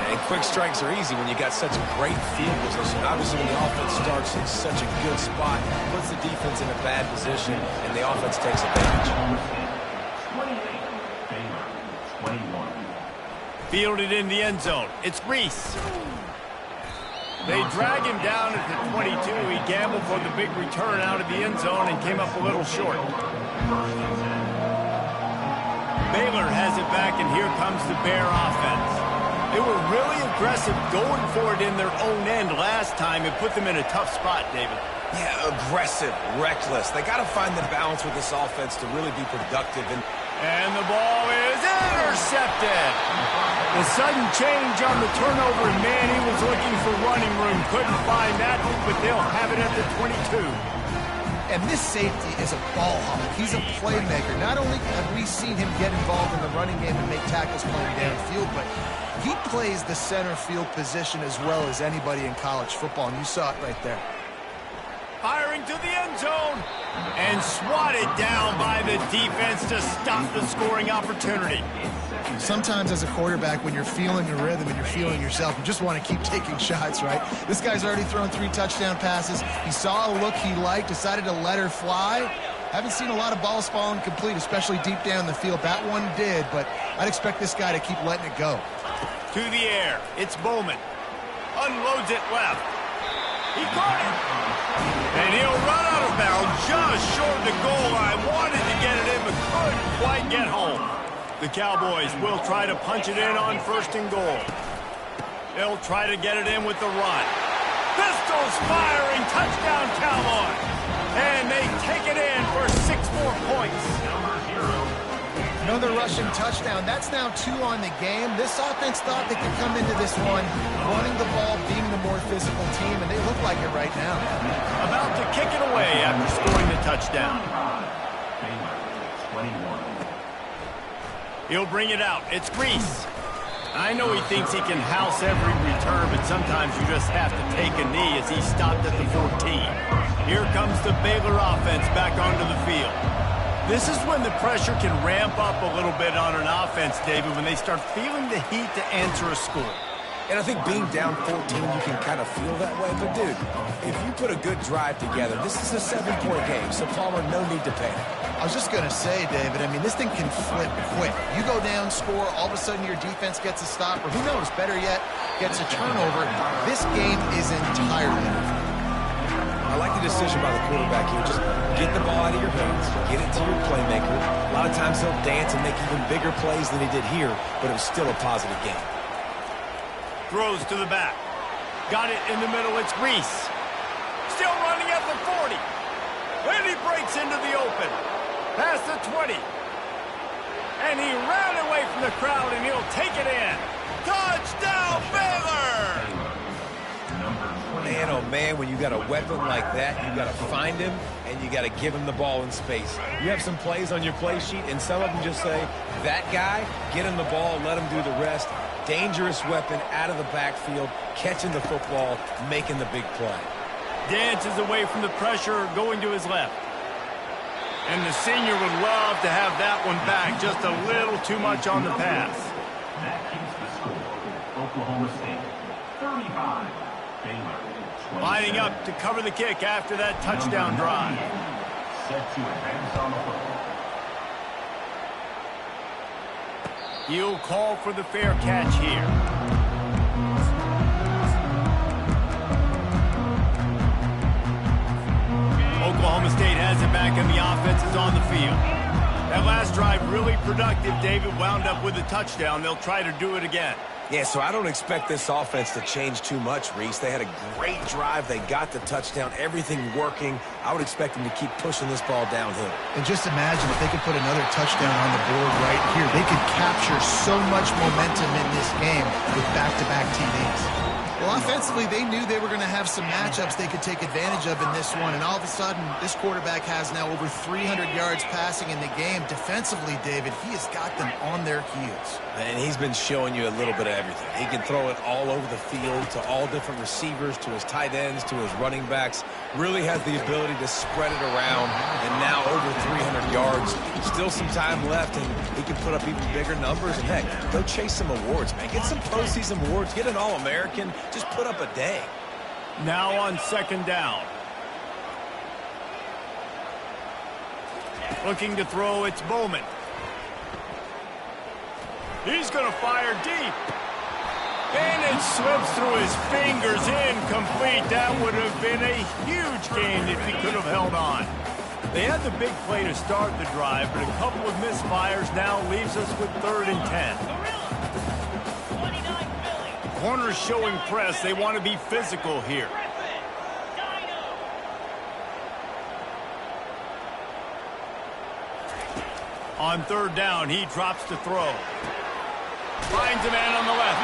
And quick strikes are easy when you got such a great field position. Obviously, when the offense starts in such a good spot, puts the defense in a bad position, and the offense takes advantage. 21. Fielded in the end zone. It's Reese. They drag him down at the 22. He gambled for the big return out of the end zone and came up a little short. Baylor has it back, and here comes the Bear offense. They were really aggressive going for it in their own end last time. It put them in a tough spot, David. Yeah, aggressive, reckless. They got to find the balance with this offense to really be productive. And the ball is intercepted. The sudden change on the turnover, and man, he was looking for running room. Couldn't find that, but they'll have it at the 22. And this safety is a ball hawk. He's a playmaker. Not only have we seen him get involved in the running game and make tackles playing downfield, but he plays the center field position as well as anybody in college football, and you saw it right there. Firing to the end zone and swatted down by the defense to stop the scoring opportunity. Sometimes as a quarterback, when you're feeling the rhythm and you're feeling yourself, you just want to keep taking shots, right? This guy's already thrown 3 touchdown passes. He saw a look he liked, decided to let her fly. Haven't seen a lot of balls falling complete, especially deep down the field. That one did, but I'd expect this guy to keep letting it go. To the air, it's Bowman. Unloads it left. He caught it. And he'll run out of bounds just short of the goal line. Wanted to get it in, but couldn't quite get home. The Cowboys will try to punch it in on 1st and goal. They'll try to get it in with the run. Pistols firing, touchdown Cowboys. And they take it in for 6 more points. Another rushing touchdown. That's now 2 on the game. This offense thought they could come into this one running the ball, being the more physical team, and they look like it right now. About to kick it away after scoring the touchdown. He'll bring it out. It's Grease. I know he thinks he can house every return, but sometimes you just have to take a knee as he stopped at the 14. Here comes the Baylor offense back onto the field. This is when the pressure can ramp up a little bit on an offense, David, when they start feeling the heat to answer a score. And I think being down 14, you can kind of feel that way. But, dude, if you put a good drive together, this is a 7-point game, so Palmer, no need to panic. I was just going to say, David, I mean, this thing can flip quick. You go down, score, all of a sudden your defense gets a stop, or who knows, better yet, gets a turnover. This game is entirely over. I like the decision by the quarterback here. Just get the ball out of your hands, get it to your playmaker. A lot of times he'll dance and make even bigger plays than he did here, but it was still a positive game. Throws to the back. Got it in the middle. It's Grease. Still running at the 40. And he breaks into the open. Past the 20. And he ran away from the crowd, and he'll take it in. Touchdown, Baylor! Man, oh man, when you got a weapon like that, you got to find him, and you got to give him the ball in space. You have some plays on your play sheet, and some of them just say, that guy, get him the ball, let him do the rest. Dangerous weapon out of the backfield, catching the football, making the big play. Dances away from the pressure, going to his left. And the senior would love to have that one back, just a little too much on the pass. That keeps the score. Oklahoma State, 35. Baylor, 27. Lining up to cover the kick after that touchdown drive. Set to advance on the football. He'll call for the fair catch here. Oklahoma State has it back, and the offense is on the field. That last drive really productive. David wound up with a touchdown. They'll try to do it again. Yeah, so I don't expect this offense to change too much, Reese. They had a great drive. They got the touchdown. Everything working. I would expect them to keep pushing this ball downhill. And just imagine if they could put another touchdown on the board right here. They could capture so much momentum in this game with back-to-back TDs. Well, offensively, they knew they were going to have some matchups they could take advantage of in this one, and all of a sudden, this quarterback has now over 300 yards passing in the game. Defensively, David, he has got them on their heels. And he's been showing you a little bit of everything. He can throw it all over the field to all different receivers, to his tight ends, to his running backs. Really has the ability to spread it around, and now over 300 yards. Still some time left, and he can put up even bigger numbers. And, heck, go chase some awards, man. Get some postseason awards. Get an All-American. Just put up a day. Now on 2nd down. Looking to throw, it's Bowman. He's going to fire deep. And it slips through his fingers, incomplete. That would have been a huge gain if he could have held on. They had the big play to start the drive, but a couple of misfires now leaves us with 3rd and 10. Corners showing press. They want to be physical here. On 3rd down, he drops to throw. Finds a man on the left.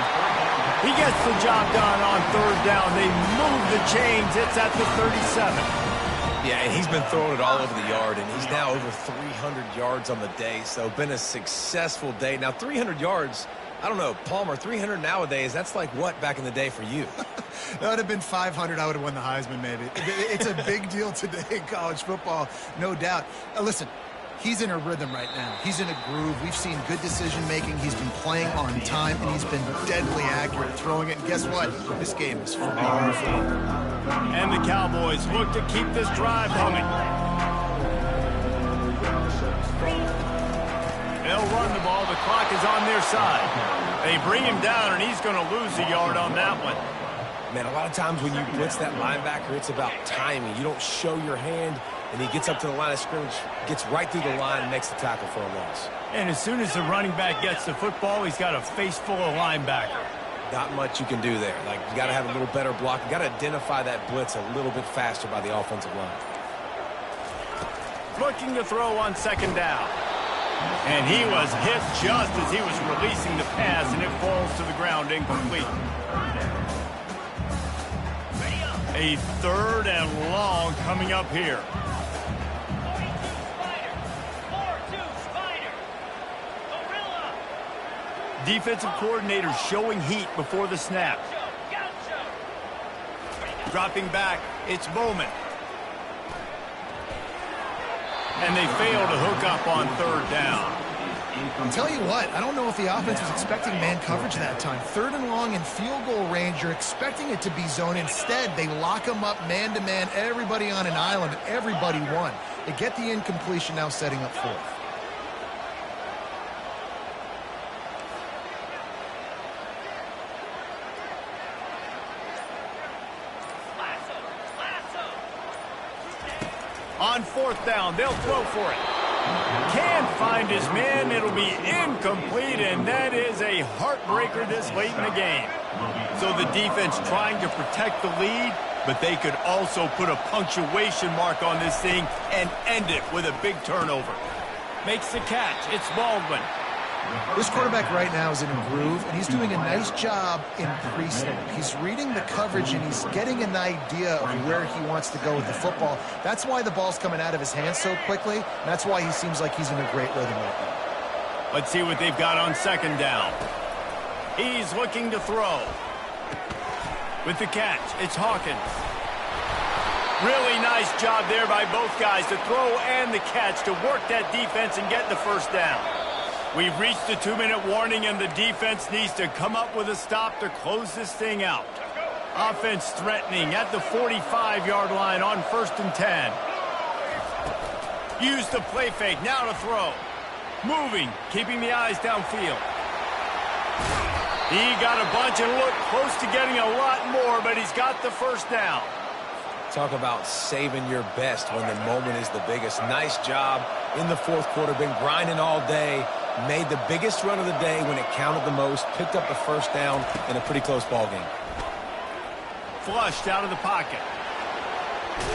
He gets the job done on 3rd down. They move the chains. It's at the 37. Yeah, and he's been throwing it all over the yard, and he's now over 300 yards on the day, so been a successful day. Now, 300 yards, I don't know, Palmer, 300 nowadays, that's like what back in the day for you? That would have been 500. I would have won the Heisman, maybe. It's a big deal today in college football, no doubt. Listen, he's in a rhythm right now. He's in a groove. We've seen good decision-making. He's been playing on time, and he's been deadly accurate throwing it. And guess what? This game is for me. And the Cowboys look to keep this drive humming. They'll run the ball. The clock is on their side. They bring him down, and he's going to lose a yard on that one. Man, a lot of times when you blitz that linebacker, it's about timing. You don't show your hand. and he gets up to the line of scrimmage, gets right through the line, and makes the tackle for a loss. And as soon as the running back gets the football, he's got a face full of linebacker. Not much you can do there. Like, you got to have a little better block. You got to identify that blitz a little bit faster by the offensive line. Looking to throw on second down. And he was hit just as he was releasing the pass, and it falls to the ground incomplete. A 3rd and long coming up here. Defensive coordinator showing heat before the snap. Dropping back, it's Bowman. And they fail to hook up on 3rd down. I'll tell you what, I don't know if the offense was expecting man coverage that time. 3rd and long in field goal range, you're expecting it to be zone. Instead, they lock them up man-to-man, everybody on an island, and everybody won. They get the incompletion, now setting up 4th. On 4th down, they'll throw for it. Can't find his man. It'll be incomplete, and that is a heartbreaker this late in the game. So the defense trying to protect the lead, but they could also put a punctuation mark on this thing and end it with a big turnover. Makes the catch. It's Baldwin. This quarterback right now is in a groove, and he's doing a nice job in pre-snap. He's reading the coverage, and he's getting an idea of where he wants to go with the football. That's why the ball's coming out of his hands so quickly, and that's why he seems like he's in a great rhythm right now. Let's see what they've got on 2nd down. He's looking to throw. With the catch, it's Hawkins. Really nice job there by both guys to throw and the catch to work that defense and get the 1st down. We've reached the 2-minute warning, and the defense needs to come up with a stop to close this thing out. Offense threatening at the 45-yard line on 1st and 10. Use the play fake, now to throw. Moving, keeping the eyes downfield. He got a bunch and looked close to getting a lot more, but he's got the 1st down. Talk about saving your best when the moment is the biggest. Nice job in the 4th quarter. Been grinding all day. Made the biggest run of the day when it counted the most. Picked up the 1st down in a pretty close ball game. Flushed out of the pocket.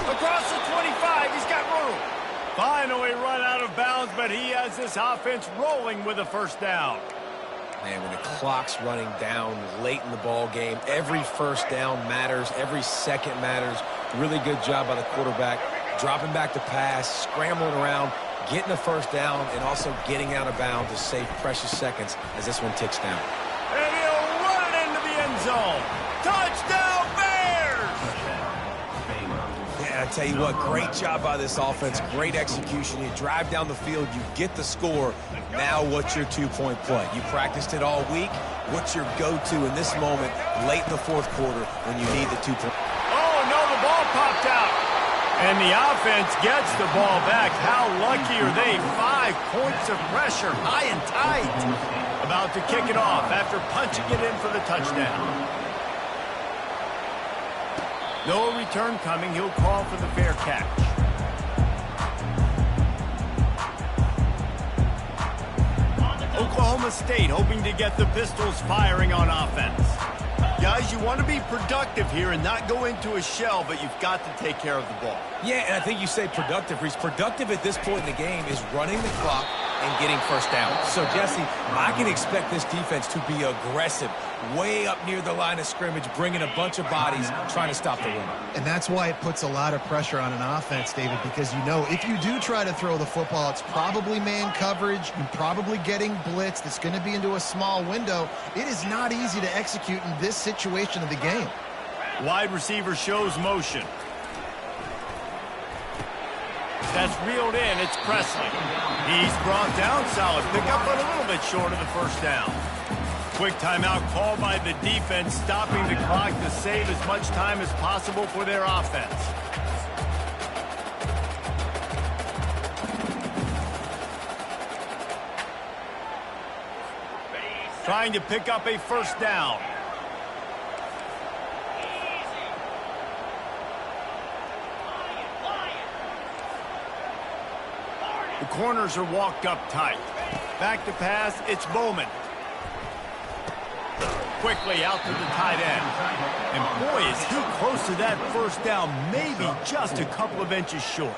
Across the 25, he's got room. Finally run out of bounds, but he has this offense rolling with a 1st down. Man, when the clock's running down late in the ball game, every 1st down matters. Every second matters. Really good job by the quarterback. Dropping back to pass, scrambling around, getting a 1st down, and also getting out of bounds to save precious seconds as this one ticks down. And he'll run it into the end zone. Touchdown, Bears! Yeah, I tell you what, great job by this offense. Great execution. You drive down the field, you get the score. Now what's your 2-point play? You practiced it all week. What's your go-to in this moment late in the 4th quarter when you need the 2-point? Oh, no, the ball popped out. And the offense gets the ball back. How lucky are they? 5 points of pressure, high and tight. About to kick it off after punching it in for the touchdown. No return coming. He'll call for the fair catch. Oklahoma State hoping to get the Pistols firing on offense. Guys, you want to be productive here and not go into a shell, but you've got to take care of the ball. Yeah, and I think you say productive, Reese. Productive at this point in the game is running the clock and getting 1st down. So, Jesse, I can expect this defense to be aggressive, way up near the line of scrimmage, bringing a bunch of bodies, trying to stop the run. And that's why it puts a lot of pressure on an offense, David, because you know if you do try to throw the football, it's probably man coverage. You're probably getting blitzed. It's going to be into a small window. It is not easy to execute in this situation of the game. Wide receiver shows motion. That's reeled in. It's Presley. He's brought down. Solid pickup, but a little bit short of the 1st down. Quick timeout called by the defense, stopping the clock to save as much time as possible for their offense. Trying to pick up a 1st down. The corners are walked up tight. Back to pass, it's Bowman. Quickly out to the tight end. And boy, is he close to that first down, maybe just a couple of inches short.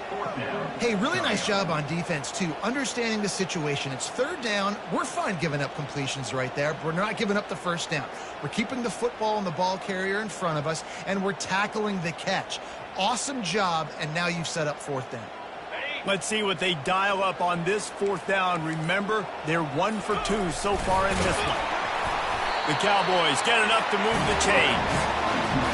Hey, really nice job on defense, too, understanding the situation. It's third down. We're fine giving up completions right there, but we're not giving up the first down. We're keeping the football and the ball carrier in front of us, and we're tackling the catch. Awesome job, and now you've set up fourth down. Let's see what they dial up on this fourth down. Remember, they're 1 for 2 so far in this one. The Cowboys get enough to move the chains.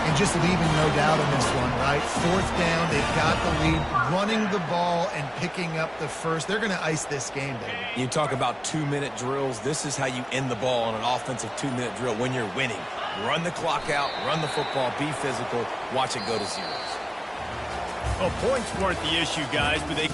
And just leaving no doubt in this one, right? Fourth down, they've got the lead, running the ball and picking up the first. They're going to ice this game, David. You talk about 2-minute drills. This is how you end the ball on an offensive 2-minute drill when you're winning. Run the clock out, run the football, be physical, watch it go to zeros. Well, points weren't the issue, guys, but they...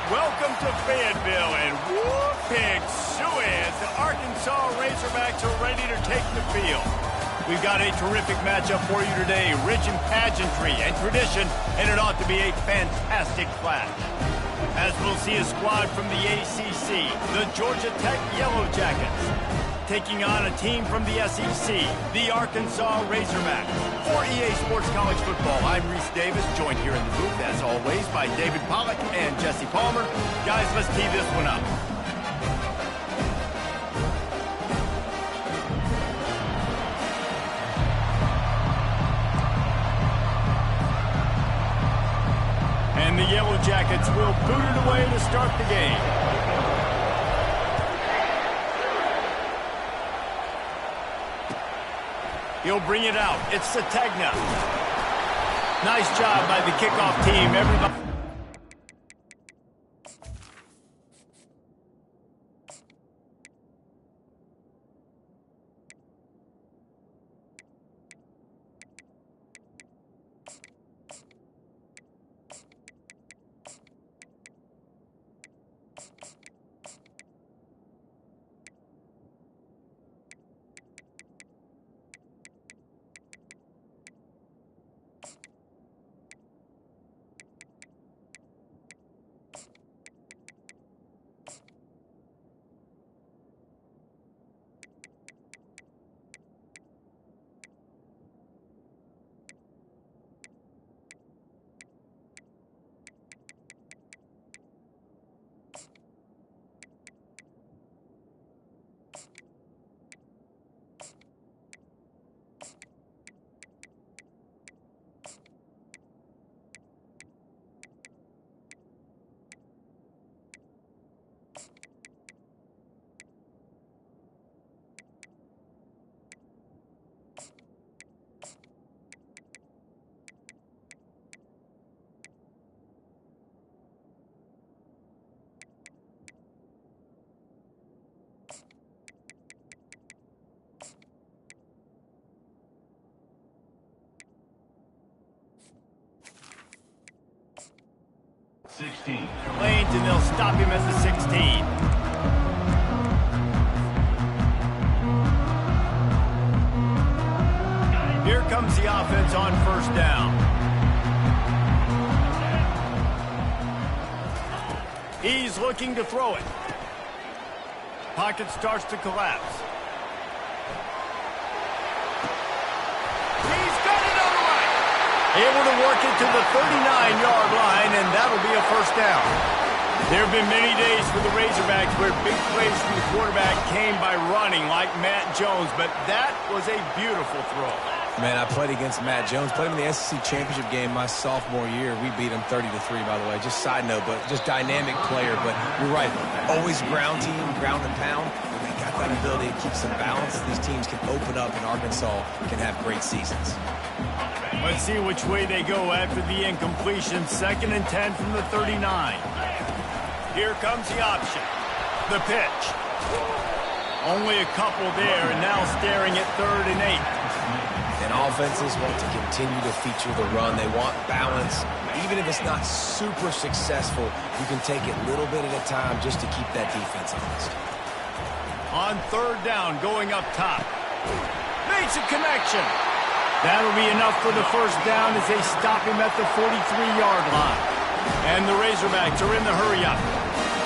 Welcome to Fayetteville, and whoop-pig suez. The Arkansas Razorbacks are ready to take the field. We've got a terrific matchup for you today, rich in pageantry and tradition, and it ought to be a fantastic clash. As we'll see a squad from the ACC, the Georgia Tech Yellow Jackets, taking on a team from the SEC, the Arkansas Razorbacks. For EA Sports College Football, I'm Reese Davis, joined here in the booth, as always, by David Pollack and Jesse Palmer. Guys, let's tee this one up. And the Yellow Jackets will boot it away to start the game. He'll bring it out. It's Sategna. Nice job by the kickoff team. Everybody. Lanes, and they'll stop him at the 16. Here comes the offense on first down. He's looking to throw it. Pocket starts to collapse. Able to work it to the 39-yard line, and that'll be a first down. There have been many days for the Razorbacks where big plays from the quarterback came by running like Matt Jones, but that was a beautiful throw. Man, I played against Matt Jones. Played him in the SEC championship game my sophomore year. We beat him 30-3, by the way. Just side note, but just dynamic player. But you're right. Always ground team, ground and pound. And they got that ability to keep some balance. These teams can open up, and Arkansas can have great seasons. Let's see which way they go after the incompletion. 2nd and 10 from the 39. Here comes the option. The pitch. Only a couple there, and now staring at 3rd and 8. And offenses want to continue to feature the run. They want balance. Even if it's not super successful, you can take it little bit at a time just to keep that defense honest. On 3rd down, going up top. Makes a connection. That'll be enough for the first down as they stop him at the 43-yard line. And the Razorbacks are in the hurry-up.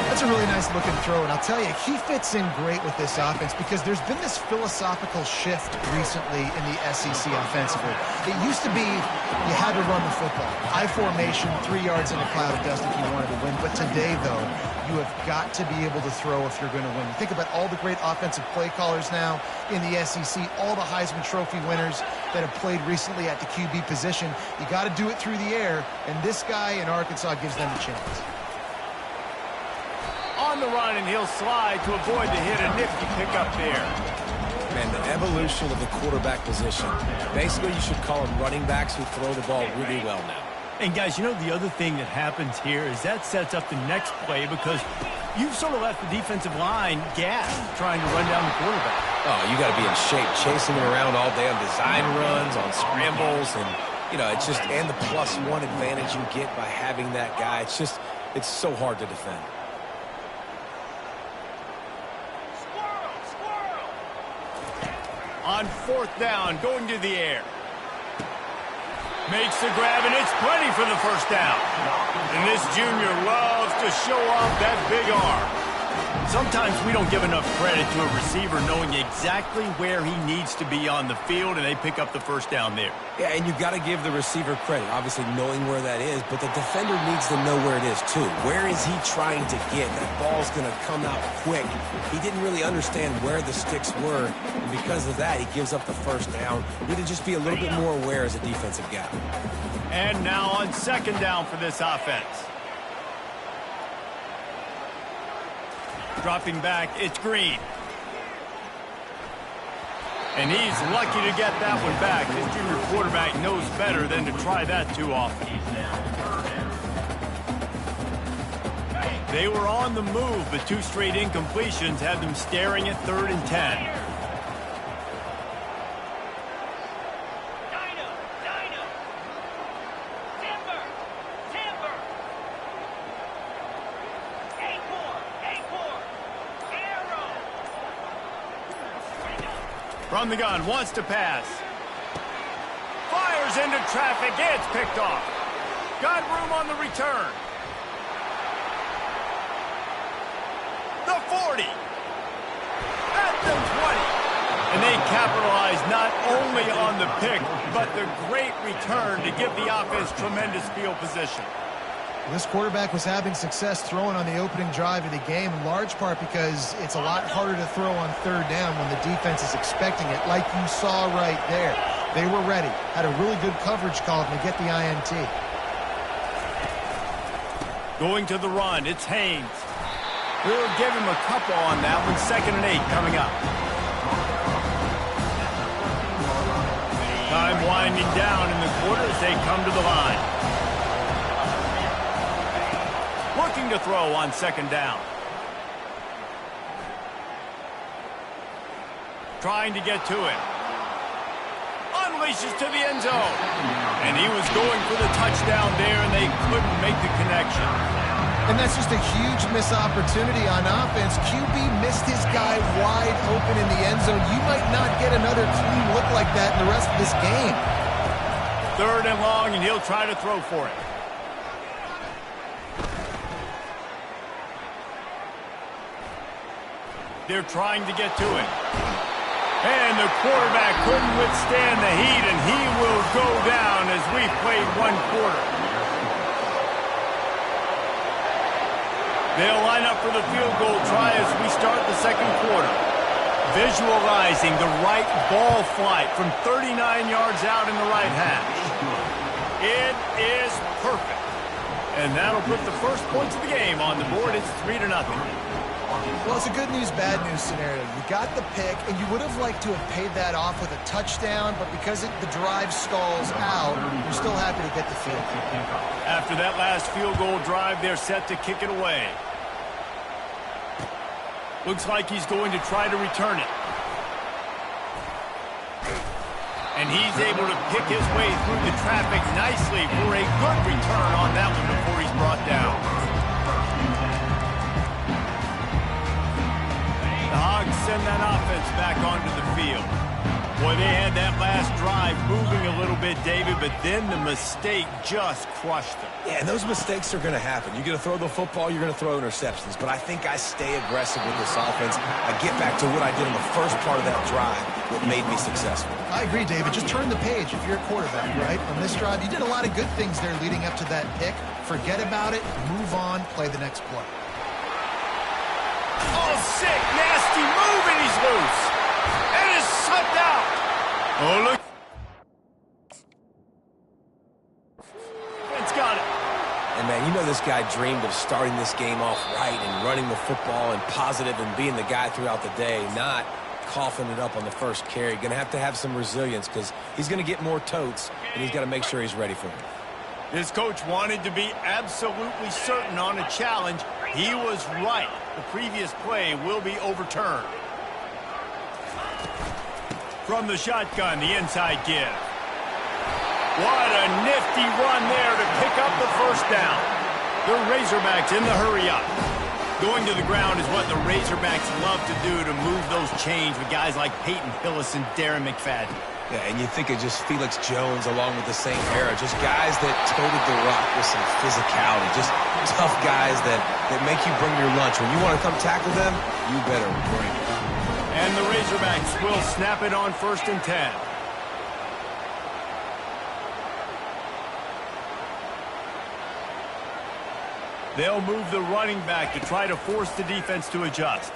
That's a really nice looking throw, and I'll tell you, he fits in great with this offense because there's been this philosophical shift recently in the SEC offensively. It used to be you had to run the football. I formation, 3 yards in a cloud of dust if you wanted to win. But today, though, you have got to be able to throw if you're going to win. You think about all the great offensive play callers now in the SEC, all the Heisman Trophy winners that have played recently at the QB position. You got to do it through the air, and this guy in Arkansas gives them a chance. On the run, and he'll slide to avoid the hit. A nifty pickup there. Man, the evolution of the quarterback position. Basically, you should call them running backs who throw the ball really well now. And, guys, you know the other thing that happens here is that sets up the next play because you've sort of left the defensive line gassed trying to run down the quarterback. Oh, you got to be in shape, chasing him around all day on design runs, on scrambles, and, you know, it's just, and the +1 advantage you get by having that guy. It's just, it's so hard to defend. On 4th down, going to the air. Makes the grab, and it's plenty for the first down. And this junior loves to show off that big arm. Sometimes we don't give enough credit to a receiver knowing exactly where he needs to be on the field, and they pick up the first down there. Yeah, and you've got to give the receiver credit, obviously knowing where that is, but the defender needs to know where it is too. Where is he trying to get? That ball's going to come out quick. He didn't really understand where the sticks were, and because of that, he gives up the first down. Need to just be a little bit more aware as a defensive guy. And now on 2nd down for this offense. Dropping back, it's Green. And he's lucky to get that one back. This junior quarterback knows better than to try that too often. They were on the move, but 2 straight incompletions had them staring at 3rd and 10. From the gun, wants to pass. Fires into traffic, it's picked off. Got room on the return. The 40. At the 20. And they capitalize not only on the pick, but the great return to give the offense tremendous field position. This quarterback was having success throwing on the opening drive of the game, in large part because it's a lot harder to throw on 3rd down when the defense is expecting it, like you saw right there. They were ready, had a really good coverage call to get the INT. Going to the run, it's Haynes. We'll give him a couple on that one. 2nd and 8 coming up. Time winding down in the quarter as they come to the line. Looking to throw on 2nd down. Trying to get to it. Unleashes to the end zone. And he was going for the touchdown there, and they couldn't make the connection. And that's just a huge missed opportunity on offense. QB missed his guy wide open in the end zone. You might not get another clean look like that in the rest of this game. 3rd and long, and he'll try to throw for it. They're trying to get to it. And the quarterback couldn't withstand the heat, and he will go down as we played one quarter. They'll line up for the field goal try as we start the second quarter. Visualizing the right ball flight from 39 yards out in the right hash. It is perfect. And that'll put the first points of the game on the board. It's 3-0. Well, it's a good news, bad news scenario. You got the pick, and you would have liked to have paid that off with a touchdown, but because the drive stalls out, you're still happy to get the field. After that last field goal drive, they're set to kick it away. Looks like he's going to try to return it. And he's able to pick his way through the traffic nicely for a good return on that one before he's brought down. The Hogs send that offense back onto the field. Boy, they had that last drive moving a little bit, David, but then the mistake just crushed them. Yeah, and those mistakes are going to happen. You're going to throw the football, you're going to throw interceptions. But I think I stay aggressive with this offense. I get back to what I did in the first part of that drive, what made me successful. I agree, David. Just turn the page if you're a quarterback, right? On this drive, you did a lot of good things there leading up to that pick. Forget about it, move on, play the next play. Oh, sick, nasty move, and he's loose. And is sucked out. Oh, look. It's got it. And, man, you know this guy dreamed of starting this game off right and running the football and positive and being the guy throughout the day, not coughing it up on the first carry. Going to have some resilience because he's going to get more totes, and he's got to make sure he's ready for it. This coach wanted to be absolutely certain on a challenge. He was right. The previous play will be overturned. From the shotgun, the inside give. What a nifty run there to pick up the first down. The Razorbacks in the hurry-up. Going to the ground is what the Razorbacks love to do to move those chains with guys like Peyton Hillis and Darren McFadden. Yeah, and you think of just Felix Jones along with the same era. Just guys that toted the rock with some physicality. Just tough guys that make you bring your lunch. When you want to come tackle them, you better bring it. And the Razorbacks will snap it on 1st and 10. They'll move the running back to try to force the defense to adjust.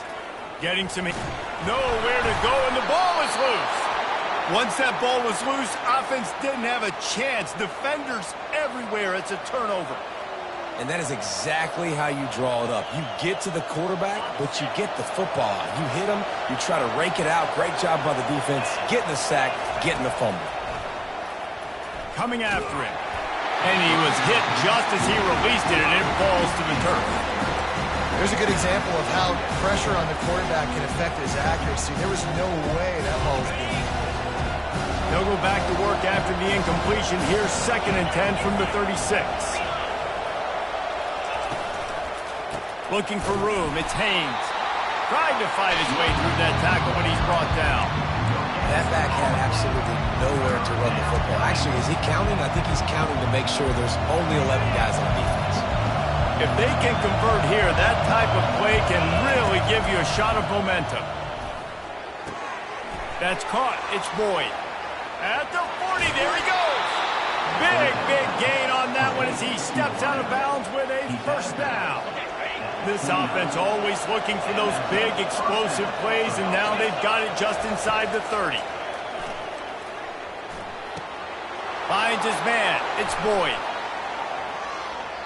Getting some... Nowhere to go, and the ball is loose. Once that ball was loose, offense didn't have a chance. Defenders everywhere. It's a turnover. And that is exactly how you draw it up. You get to the quarterback, but you get the football out. You hit him, you try to rake it out. Great job by the defense. Getting the sack, getting the fumble. Coming after it. And he was hit just as he released it, and it falls to the turf. There's a good example of how pressure on the quarterback can affect his accuracy. There was no way that ball was being hit. They'll go back to work after the incompletion. Here's 2nd and 10 from the 36. Looking for room. It's Haynes. Trying to fight his way through that tackle when he's brought down. That back had absolutely nowhere to run the football. Actually, is he counting? I think he's counting to make sure there's only 11 guys on defense. If they can convert here, that type of play can really give you a shot of momentum. That's caught. It's Boyd. At the 40, there he goes. Big gain on that one as he steps out of bounds with a first down. This offense always looking for those big, explosive plays, and now they've got it just inside the 30. Finds his man. It's Boyd.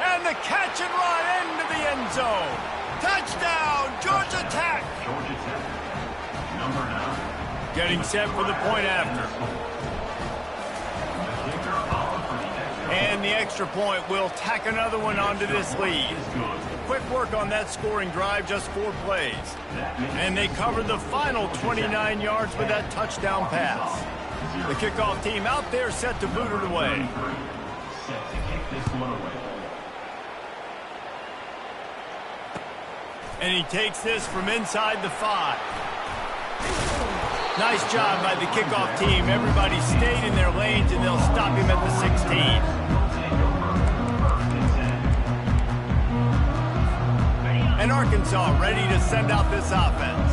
And the catch and run into the end zone. Touchdown, Georgia Tech. Georgia Tech, number 9. Getting set for the point after. And the extra point will tack another one onto this lead. Quick work on that scoring drive, just 4 plays. And they covered the final 29 yards with that touchdown pass. The kickoff team out there set to boot it away. Set to kick this one away. And he takes this from inside the 5. Nice job by the kickoff team. Everybody stayed in their lanes, and they'll stop him at the 16. And Arkansas ready to send out this offense.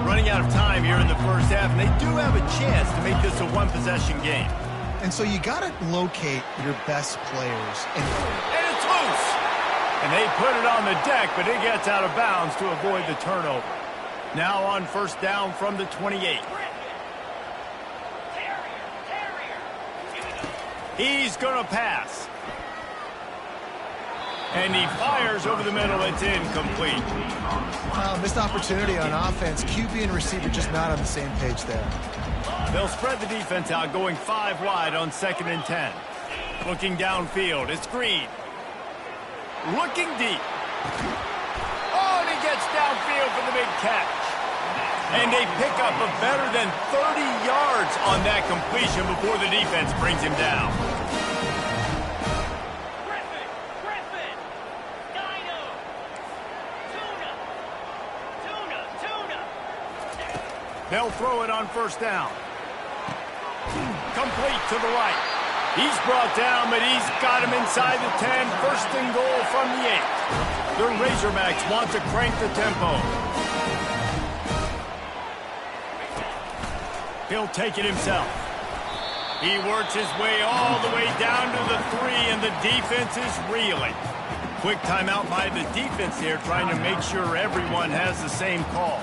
running out of time here in the first half, and they do have a chance to make this a one-possession game. And so you got to locate your best players. And it's loose. And they put it on the deck, but it gets out of bounds to avoid the turnover. Now on first down from the 28. He's going to pass. And he fires over the middle. It's incomplete. Missed opportunity on offense. QB and receiver just not on the same page there. They'll spread the defense out, going 5 wide on 2nd and 10. Looking downfield. It's Green. Looking deep. Oh, and he gets downfield for the big catch. And they pick up a better than 30 yards on that completion before the defense brings him down. They'll throw it on first down. Complete to the right. He's brought down, but he's got him inside the 10. First and goal from the 8. The Razorbacks want to crank the tempo. He'll take it himself. He works his way all the way down to the 3, and the defense is reeling. Quick timeout by the defense here, trying to make sure everyone has the same call.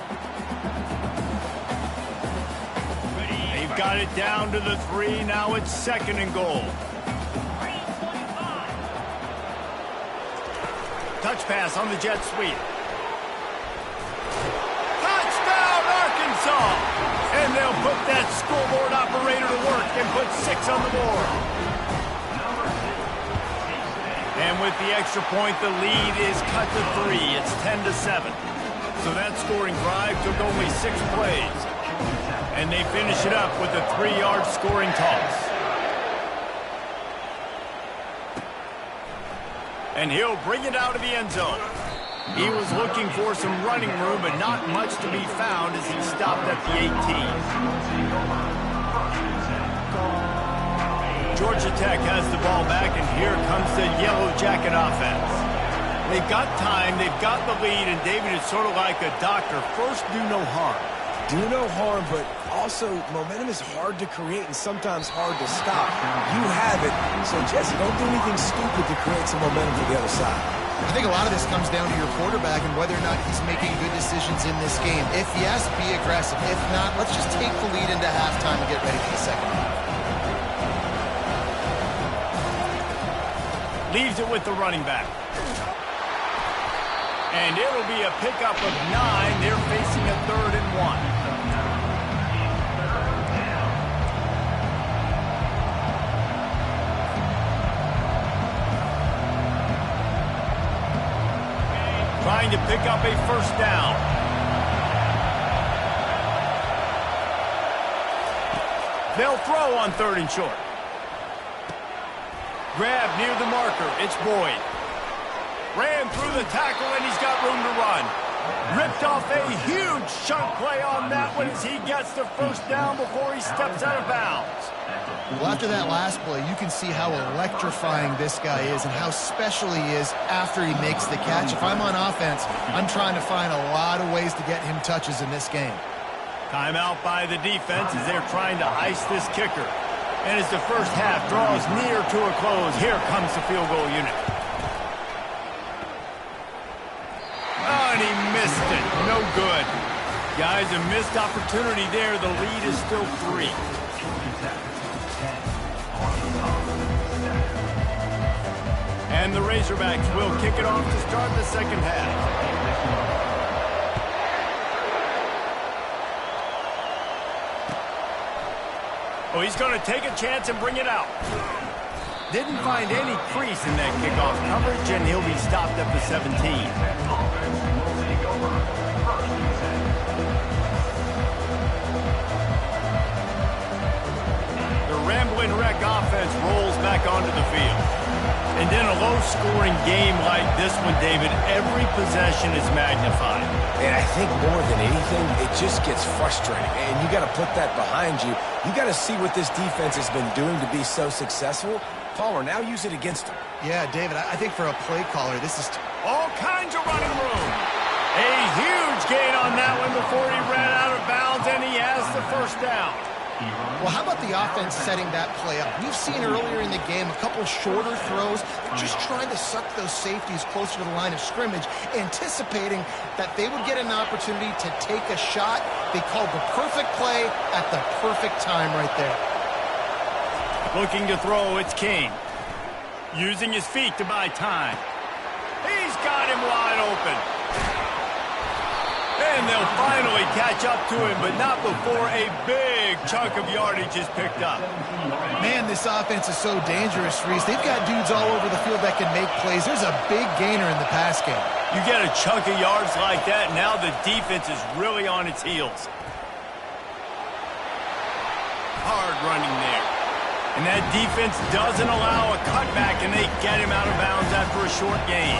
They've got it down to the 3. Now it's 2nd and goal. Touch pass on the jet sweep. Touchdown, Arkansas! And they'll put that scoreboard operator to work and put 6 on the board. And with the extra point, the lead is cut to 3. It's 10-7. So that scoring drive took only 6 plays. And they finish it up with a 3-yard scoring toss. And he'll bring it out of the end zone. He was looking for some running room, but not much to be found as he stopped at the 18. Georgia Tech has the ball back, and here comes the Yellow Jacket offense. They've got time, they've got the lead, and David is sort of like a doctor. First, do no harm. Do no harm, but also momentum is hard to create and sometimes hard to stop. You have it, so Jesse, don't do anything stupid to create some momentum for the other side. I think a lot of this comes down to your quarterback and whether or not he's making good decisions in this game. If yes, be aggressive. If not, let's just take the lead into halftime and get ready for the second half. Leaves it with the running back. And it'll be a pickup of 9. They're facing a 3rd and 1. Trying to pick up a first down. They'll throw on 3rd and short. Grab near the marker. It's Boyd. Ran through the tackle, and he's got room to run. Ripped off a huge chunk play on that one as he gets the first down before he steps out of bounds. Well, after that last play, you can see how electrifying this guy is and how special he is after he makes the catch. If I'm on offense, I'm trying to find a lot of ways to get him touches in this game. Timeout by the defense as they're trying to ice this kicker. And as the first half draws near to a close, here comes the field goal unit. Oh, and he missed it. No good. Guys, a missed opportunity there. The lead is still 3. And the Razorbacks will kick it off to start the second half. Oh, he's going to take a chance and bring it out. Didn't find any crease in that kickoff coverage, and he'll be stopped at the 17. The Ramblin' Wreck offense rolls back onto the field. And in a low-scoring game like this one, David, every possession is magnified. And I think more than anything, it just gets frustrating. And you got to put that behind you. You got to see what this defense has been doing to be so successful. Palmer, now use it against them. Yeah, David, I think for a play caller, this is... All kinds of running room. A huge gain on that one before he ran out of bounds, and he has the first down. Well, how about the offense setting that play up? We've seen earlier in the game a couple shorter throws, just trying to suck those safeties closer to the line of scrimmage, anticipating that they would get an opportunity to take a shot. They called the perfect play at the perfect time right there. Looking to throw, it's King. Using his feet to buy time. He's got him wide open. And they'll finally catch up to him, but not before a big chunk of yardage is picked up. Man, this offense is so dangerous, Reese. They've got dudes all over the field that can make plays. There's a big gainer in the pass game. You get a chunk of yards like that, now the defense is really on its heels. Hard running there. And that defense doesn't allow a cutback, and they get him out of bounds after a short gain.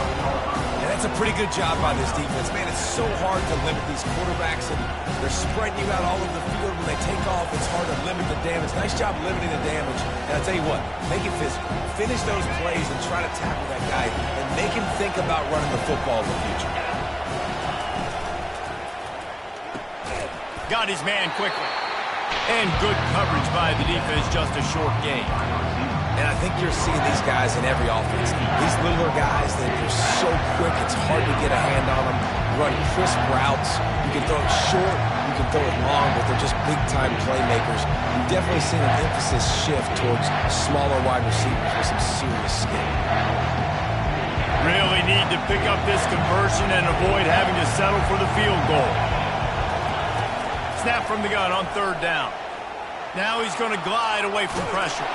And that's a pretty good job by this defense. Man, it's so hard to limit these quarterbacks, and they're spreading you out all over the field. When they take off, it's hard to limit the damage. Nice job limiting the damage. And I'll tell you what, make it physical. Finish those plays and try to tackle that guy, and make him think about running the football in the future. Got his man quickly. And good coverage by the defense, just a short gain. And I think you're seeing these guys in every offense. These littler guys, they're so quick, it's hard to get a hand on them. Run crisp routes. You can throw it short, you can throw it long, but they're just big-time playmakers. You've definitely seen an emphasis shift towards smaller wide receivers with some serious skill. Really need to pick up this conversion and avoid having to settle for the field goal. Snap from the gun on third down. Now he's going to glide away from pressure.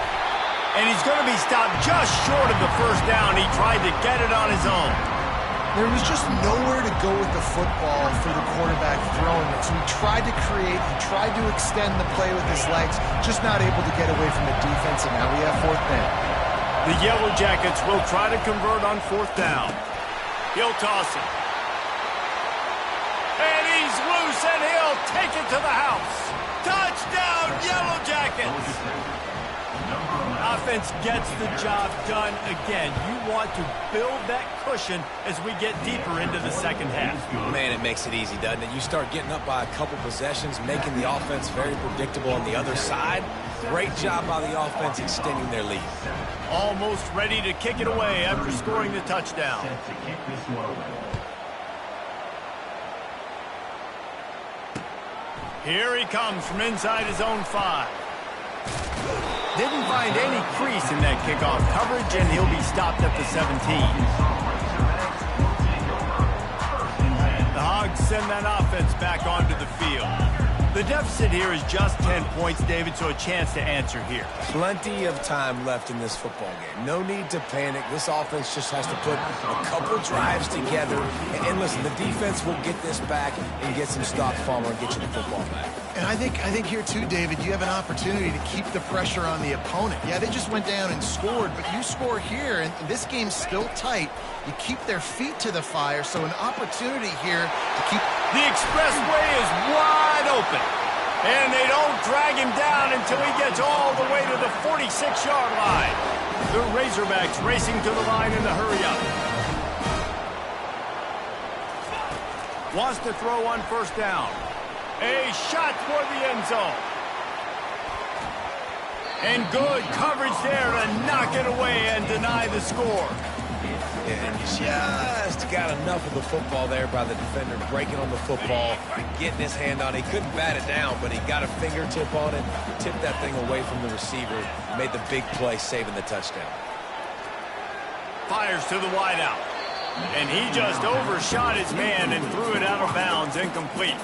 And he's going to be stopped just short of the first down. He tried to get it on his own. There was just nowhere to go with the football for the quarterback throwing it. So he tried to create, he tried to extend the play with his legs, just not able to get away from the defense, and now we have fourth down. The Yellow Jackets will try to convert on fourth down. He'll toss it. And he's loose, and he'll take it to the house. Touchdown, Yellow Jackets! Offense gets the job done again. You want to build that cushion as we get deeper into the second half. Man, it makes it easy, doesn't it? You start getting up by a couple possessions, making the offense very predictable on the other side. Great job by the offense extending their lead. Almost ready to kick it away after scoring the touchdown. Here he comes from inside his own 5. Didn't find any crease in that kickoff coverage, and he'll be stopped at the 17. The Hogs send that offense back onto the field. The deficit here is just 10 points, David, so a chance to answer here. Plenty of time left in this football game. No need to panic. This offense just has to put a couple drives together. And listen, the defense will get this back and get some stops, Palmer, and get you the football back. And I think here too, David, you have an opportunity to keep the pressure on the opponent. Yeah, they just went down and scored, but you score here, and this game's still tight. You keep their feet to the fire, so an opportunity here to keep... The expressway is wide open, and they don't drag him down until he gets all the way to the 46-yard line. The Razorbacks racing to the line in the hurry-up. Wants to throw on first down. A shot toward the end zone. And good coverage there to knock it away and deny the score. And just got enough of the football there by the defender, breaking on the football, getting his hand on it. He couldn't bat it down, but he got a fingertip on it, tipped that thing away from the receiver, made the big play, saving the touchdown. Fires to the wideout. And he just overshot his man and threw it out of bounds, incomplete.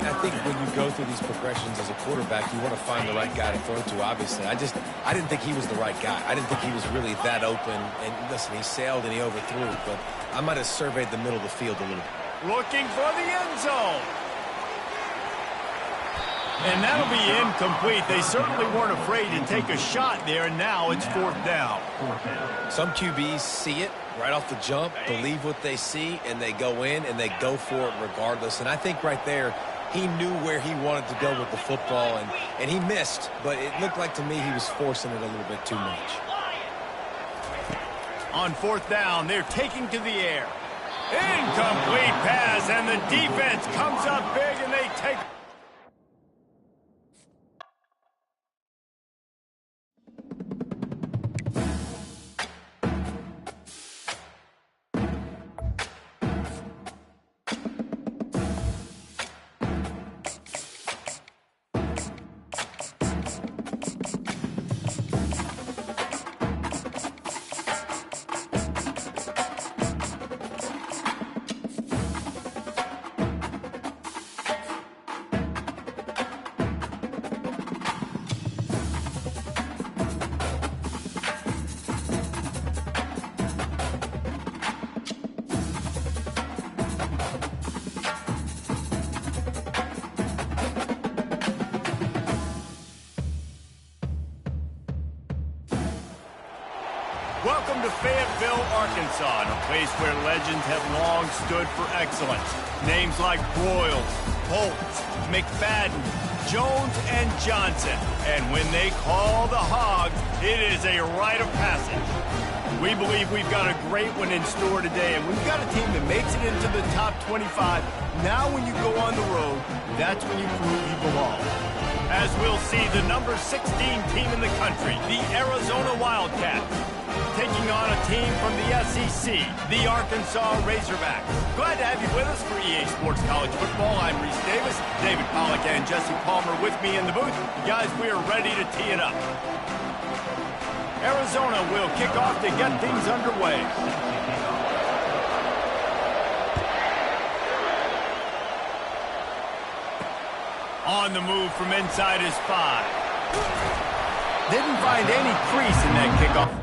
I think when you go through these progressions as a quarterback, you want to find the right guy to throw to, obviously. I didn't think he was the right guy. I didn't think he was really that open. And listen, he sailed and he overthrew, but I might have surveyed the middle of the field a little bit. Looking for the end zone. And that'll be incomplete. They certainly weren't afraid to take a shot there, and now it's fourth down. Some QBs see it right off the jump, believe what they see, and they go in and they go for it regardless. And I think right there, he knew where he wanted to go with the football, and he missed, but it looked like to me he was forcing it a little bit too much. On fourth down, they're taking to the air. Incomplete pass, and the defense comes up big, and they take... Welcome to Fayetteville, Arkansas, a place where legends have long stood for excellence. Names like Broyles, Holtz, McFadden, Jones, and Johnson. And when they call the Hogs, it is a rite of passage. We believe we've got a great one in store today, and we've got a team that makes it into the top 25. Now when you go on the road, that's when you prove you belong. As we'll see, the number 16 team in the country, the Arizona Wildcats, taking on a team from the SEC, the Arkansas Razorbacks. Glad to have you with us for EA Sports College Football. I'm Reese Davis, David Pollack and Jesse Palmer with me in the booth. Guys, we are ready to tee it up. Arizona will kick off to get things underway. On the move from inside his 5. Didn't find any crease in that kickoff.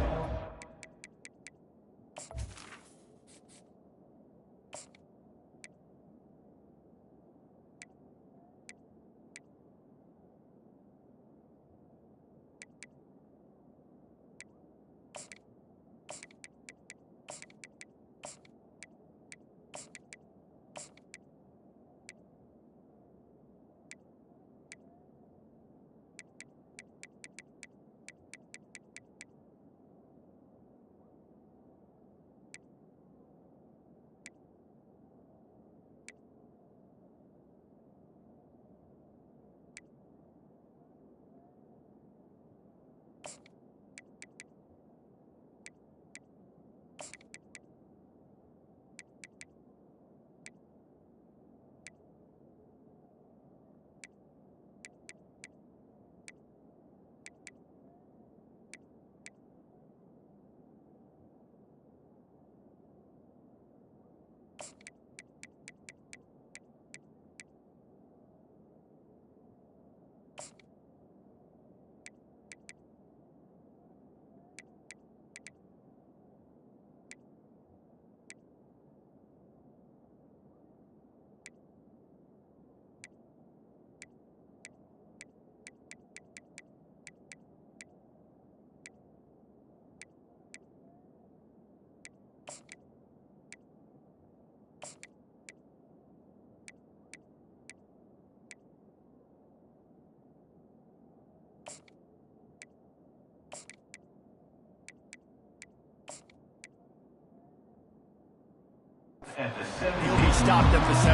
He'll be stopped at the 17.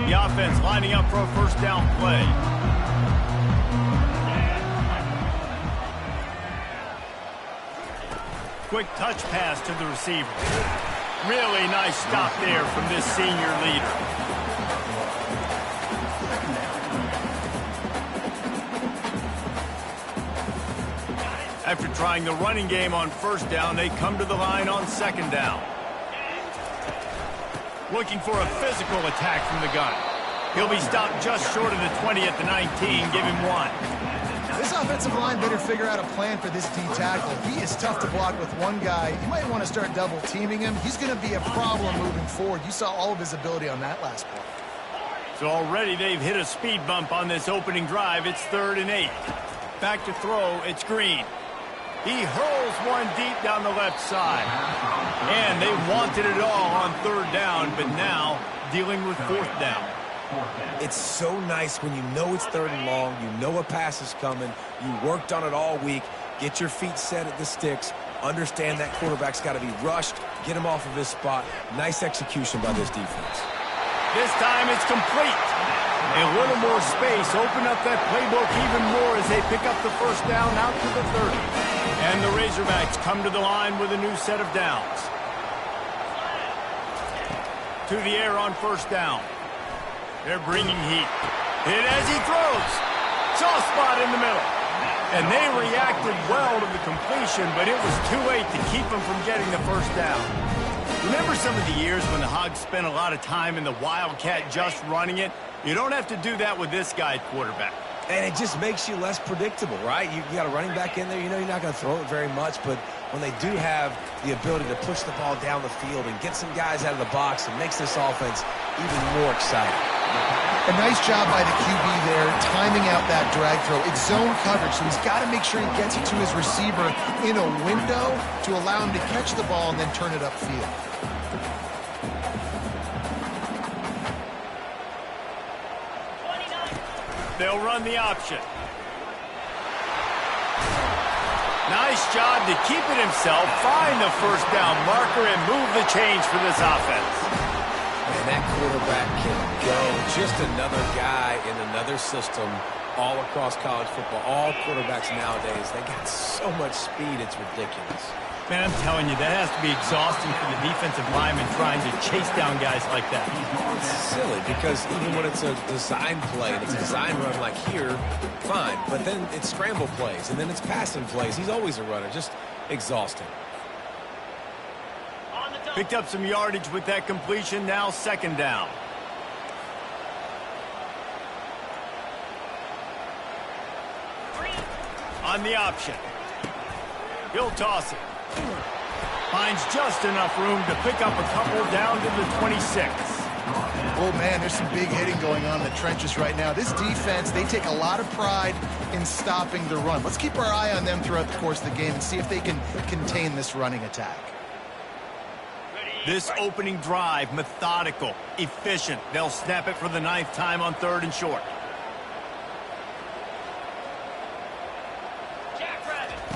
The offense lining up for a first down play. Quick touch pass to the receiver. Really nice stop there from this senior leader. After trying the running game on first down, they come to the line on second down. Looking for a physical attack from the gun. He'll be stopped just short of the 20 at the 19. Give him 1. This offensive line better figure out a plan for this D tackle. He is tough to block with one guy. You might want to start double teaming him. He's going to be a problem moving forward. You saw all of his ability on that last play. So already they've hit a speed bump on this opening drive. It's 3rd and 8. Back to throw, it's Green. He hurls one deep down the left side. And they wanted it all on third down, but now dealing with fourth down. It's so nice when you know it's third and long, you know a pass is coming, you worked on it all week, get your feet set at the sticks, understand that quarterback's got to be rushed, get him off of his spot. Nice execution by this defense. This time it's complete. A little more space, open up that playbook even more as they pick up the first down out to the 30. And the Razorbacks come to the line with a new set of downs. To the air on first down. They're bringing heat. Hit as he throws. Soft spot in the middle. And they reacted well to the completion, but it was too late to keep them from getting the first down. Remember some of the years when the Hogs spent a lot of time in the Wildcat just running it? You don't have to do that with this guy at quarterback. And it just makes you less predictable, right? You got a running back in there. You know you're not going to throw it very much, but when they do have the ability to push the ball down the field and get some guys out of the box, it makes this offense even more exciting. A nice job by the QB there, timing out that drag throw. It's zone coverage, so he's got to make sure he gets it to his receiver in a window to allow him to catch the ball and then turn it upfield. They'll run the option. Nice job to keep it himself, find the first down marker, and move the chains for this offense. And that quarterback can go. Just another guy in another system all across college football. All quarterbacks nowadays, they got so much speed, it's ridiculous. Man, I'm telling you, that has to be exhausting for the defensive lineman trying to chase down guys like that. It's silly because even when it's a design play and it's a design run like here, fine. But then it's scramble plays and then it's passing plays. He's always a runner. Just exhausting. Picked up some yardage with that completion. Now second down. On the option. He'll toss it. Finds just enough room to pick up a couple down to the 26. Oh, man, there's some big hitting going on in the trenches right now. This defense, they take a lot of pride in stopping the run. Let's keep our eye on them throughout the course of the game and see if they can contain this running attack. This opening drive, methodical, efficient. They'll snap it for the 9th time on 3rd and short.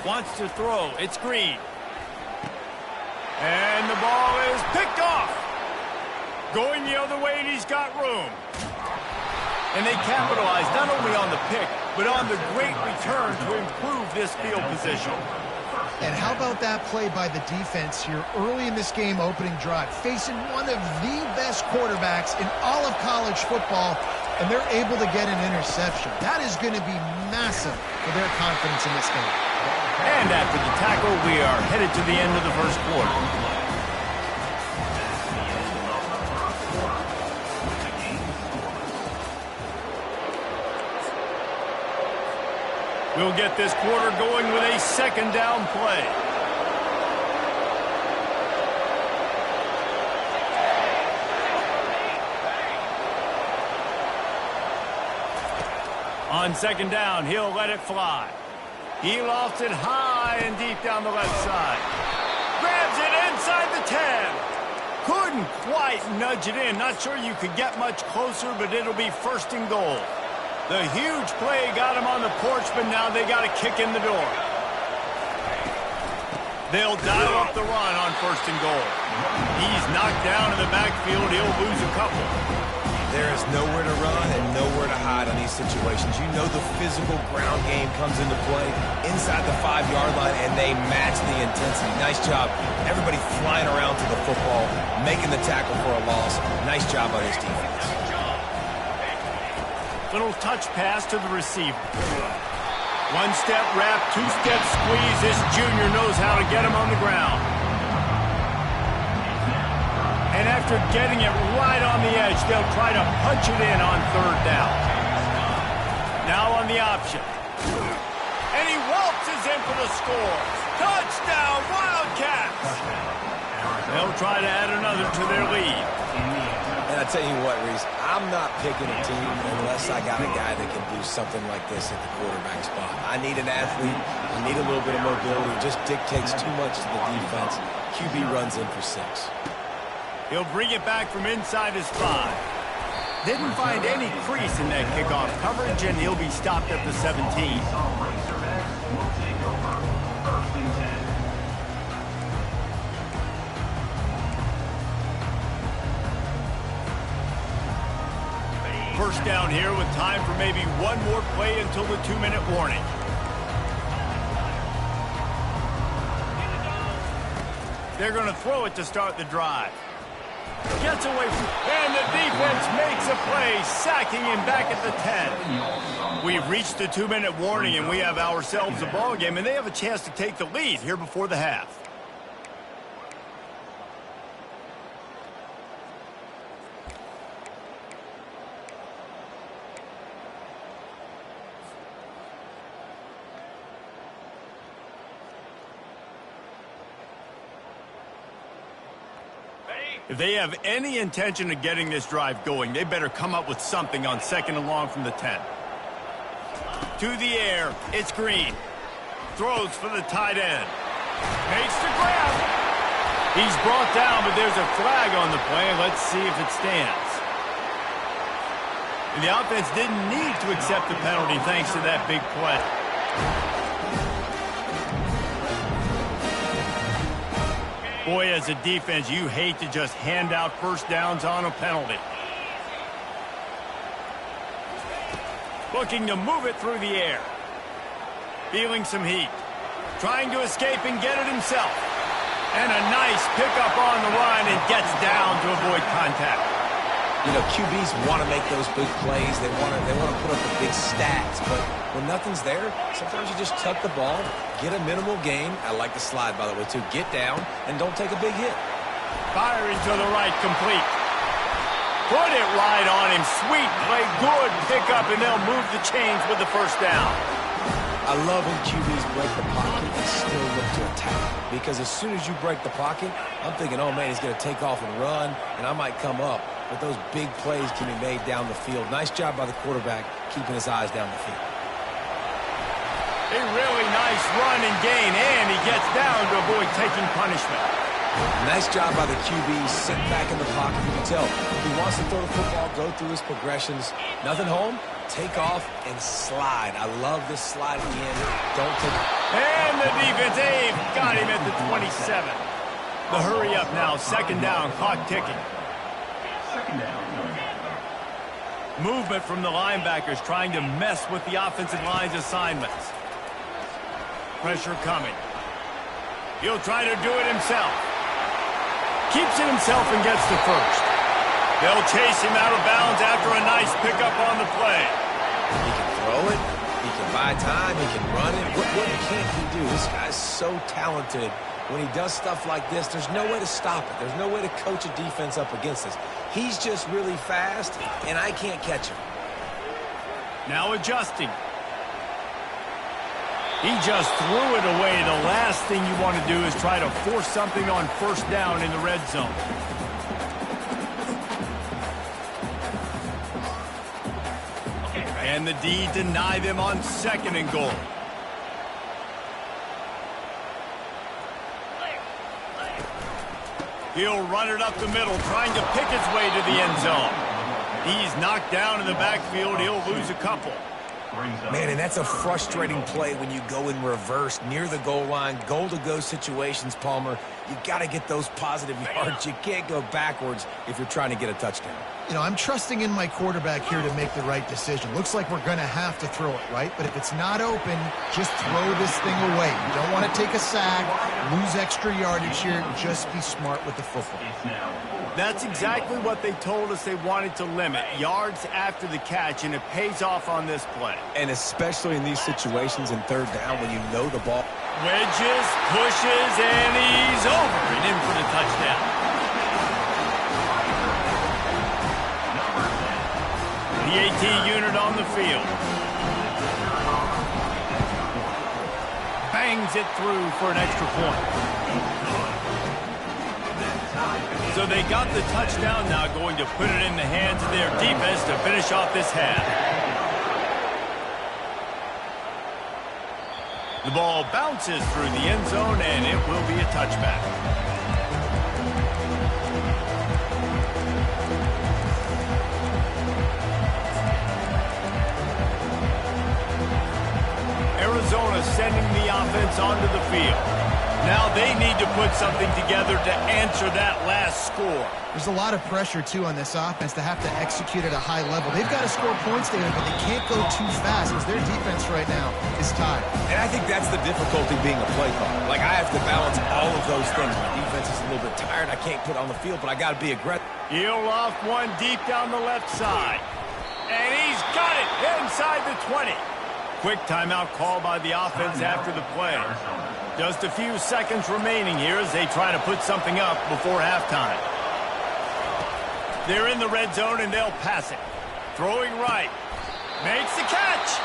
Wants to throw. It's Green. And the ball is picked off. Going the other way, and he's got room. And they capitalize not only on the pick, but on the great return to improve this field position. And how about that play by the defense here early in this game opening drive, facing one of the best quarterbacks in all of college football, and they're able to get an interception. That is going to be massive for their confidence in this game. And after the tackle, we are headed to the end of the first quarter. We'll get this quarter going with a second down play. On second down, he'll let it fly. He lofts it high and deep down the left side. Grabs it inside the 10. Couldn't quite nudge it in. Not sure you could get much closer, but it'll be 1st and goal. The huge play got him on the porch, but now they got a kick in the door. They'll dial up the run on 1st and goal. He's knocked down in the backfield. He'll lose a couple. There is nowhere to run and nowhere to hide on these situations. You know the physical ground game comes into play inside the 5-yard line, and they match the intensity. Nice job. Everybody flying around to the football, making the tackle for a loss. Nice job by this defense. Little touch pass to the receiver. 1-step wrap, 2-step squeeze. This junior knows how to get him on the ground. And after getting it right on the edge, they'll try to punch it in on 3rd down. Now on the option. And he waltzes in for the score. Touchdown, Wildcats! They'll try to add another to their lead. And I tell you what, Reese, I'm not picking a team unless I got a guy that can do something like this at the quarterback spot. I need an athlete. I need a little bit of mobility. It just dictates too much to the defense. QB runs in for 6. He'll bring it back from inside his 5. Didn't find any crease in that kickoff coverage, and he'll be stopped at the 17. First down here with time for maybe one more play until the 2-minute warning. They're going to throw it to start the drive. Gets away from, and the defense makes a play, sacking him back at the 10. We've reached the 2-minute warning, and we have ourselves a ball game, and they have a chance to take the lead here before the half. If they have any intention of getting this drive going, they better come up with something on 2nd and long from the 10. To the air, it's Green. Throws for the tight end. Makes the grab. He's brought down, but there's a flag on the play. Let's see if it stands. And the offense didn't need to accept the penalty thanks to that big play. Boy, as a defense, you hate to just hand out first downs on a penalty. Looking to move it through the air. Feeling some heat. Trying to escape and get it himself. And a nice pickup on the line and gets down to avoid contact. You know, QBs want to make those big plays. They want to put up the big stats. But when nothing's there, sometimes you just tuck the ball, get a minimal gain. I like the slide, by the way, too. Get down and don't take a big hit. Firing to the right, complete. Put it right on him. Sweet play, good pickup, and they'll move the chains with the first down. I love when QBs break the pocket and still look to attack. Because as soon as you break the pocket, I'm thinking, oh, man, he's going to take off and run, and I might come up. But those big plays can be made down the field. Nice job by the quarterback keeping his eyes down the field. A really nice run and gain, and he gets down to avoid taking punishment. Nice job by the QB, sitting back in the pocket. You can tell he wants to throw the football, go through his progressions. Nothing home, take off and slide. I love this slide at the end. Don't take it. And the defense, got him at the 27. The hurry up now, 2nd down, clock ticking. Movement from the linebackers trying to mess with the offensive line's assignments. Pressure coming. He'll try to do it himself. Keeps it himself and gets to first. They'll chase him out of bounds after a nice pickup on the play. He can throw it. He can buy time. He can run it. What can't he do? This guy's so talented. When he does stuff like this, there's no way to stop it. There's no way to coach a defense up against this. He's just really fast, and I can't catch him. Now adjusting. He just threw it away. The last thing you want to do is try to force something on 1st down in the red zone. And the D deny them on 2nd and goal. He'll run it up the middle, trying to pick his way to the end zone. He's knocked down in the backfield. He'll lose a couple. Man, and that's a frustrating play when you go in reverse near the goal line, goal-to-go situations, Palmer. You got to get those positive yards. You can't go backwards if you're trying to get a touchdown. You know, I'm trusting in my quarterback here to make the right decision. Looks like we're going to have to throw it, right? But if it's not open, just throw this thing away. You don't want to take a sack, lose extra yardage here. Just be smart with the football. That's exactly what they told us they wanted to limit. Yards after the catch, and it pays off on this play. And especially in these situations in 3rd down when you know the ball. Wedges, pushes, and he's over and in for the touchdown. The AT unit on the field. Bangs it through for an extra point. So they They got the touchdown, now going to put it in the hands of their defense to finish off this half. The ball bounces through the end zone, and it will be a touchback. Arizona sending the offense onto the field. Now they need to put something together to answer that last score. There's a lot of pressure, too, on this offense to have to execute at a high level. They've got to score points, David, but they can't go too fast because their defense right now is tired. And I think that's the difficulty being a play caller. Like, I have to balance all of those things. My defense is a little bit tired. I can't put on the field, but I got to be aggressive. He'll off one deep down the left side. And he's got it inside the 20. Quick timeout call by the offense after the play. Just a few seconds remaining here as they try to put something up before halftime. They're in the red zone and they'll pass it. Throwing right. Makes the catch.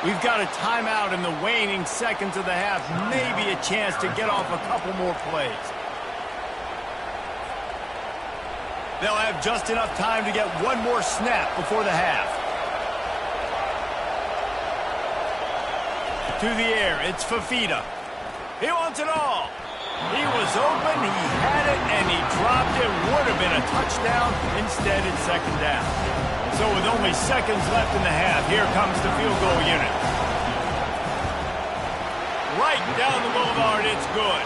We've got a timeout in the waning seconds of the half. Maybe a chance to get off a couple more plays. They'll have just enough time to get one more snap before the half. To the air, it's Fafita. He wants it all. He was open, he had it, and he dropped it. Would have been a touchdown. Instead, it's second down. So with only seconds left in the half, here comes the field goal unit. Right down the boulevard, it's good.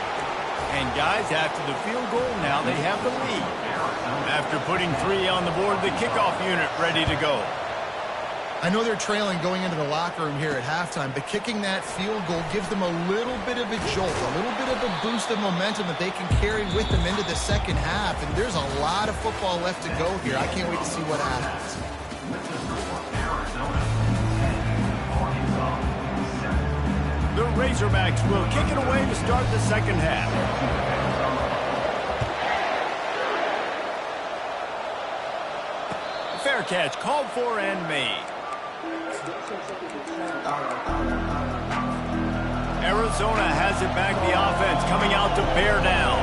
And guys, after the field goal, now they have the lead. After putting 3 on the board, the kickoff unit ready to go. I know they're trailing going into the locker room here at halftime, but kicking that field goal gives them a little bit of a jolt, a little bit of a boost of momentum that they can carry with them into the second half. And there's a lot of football left to go here. I can't wait to see what happens. The Razorbacks will kick it away to start the second half. Fair catch called for and made. Arizona has it back, the offense coming out to bear down.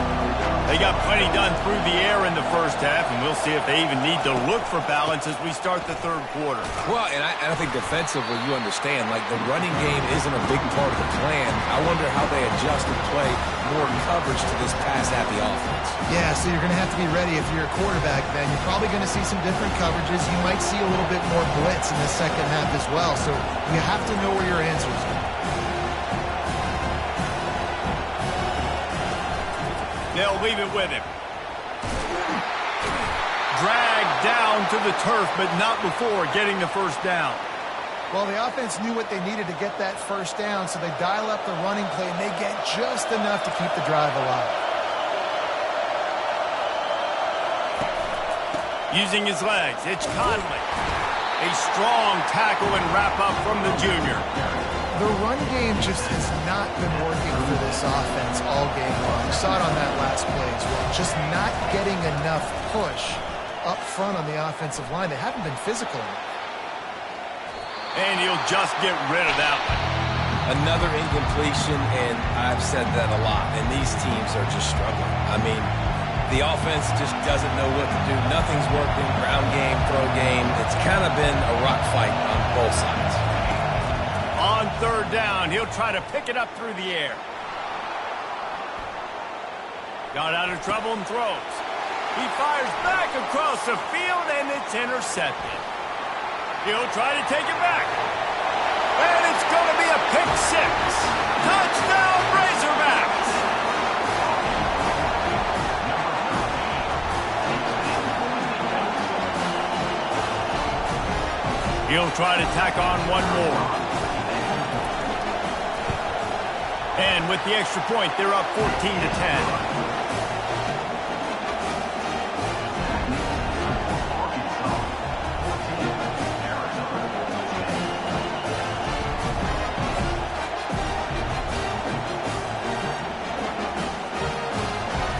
They got plenty done through the air in the first half, and we'll see if they even need to look for balance as we start the third quarter. Well, and I think defensively, you understand, like the running game isn't a big part of the plan. I wonder how they adjust and play more coverage to this pass-happy offense. Yeah, so you're going to have to be ready if you're a quarterback, Ben. You're probably going to see some different coverages. You might see a little bit more blitz in the second half as well, so you have to know where your answers are. They'll leave it with him. Dragged down to the turf, but not before getting the first down. Well, the offense knew what they needed to get that first down, so they dial up the running play, and they get just enough to keep the drive alive. Using his legs, it's Conley. A strong tackle and wrap-up from the junior. The run game just has not been working for this offense all game long. You saw it on that last play as well. Just not getting enough push up front on the offensive line. They haven't been physical enough. And he'll just get rid of that one. Another incompletion, and I've said that a lot, and these teams are just struggling. I mean, the offense just doesn't know what to do. Nothing's working. Ground game, throw game. It's kind of been a rock fight on both sides. On third down, he'll try to pick it up through the air. Got out of trouble and throws. He fires back across the field, and it's intercepted. He'll try to take it back. And it's going to be a pick six. Touchdown, Razorbacks! He'll try to tack on one more. And with the extra point, they're up 14-10.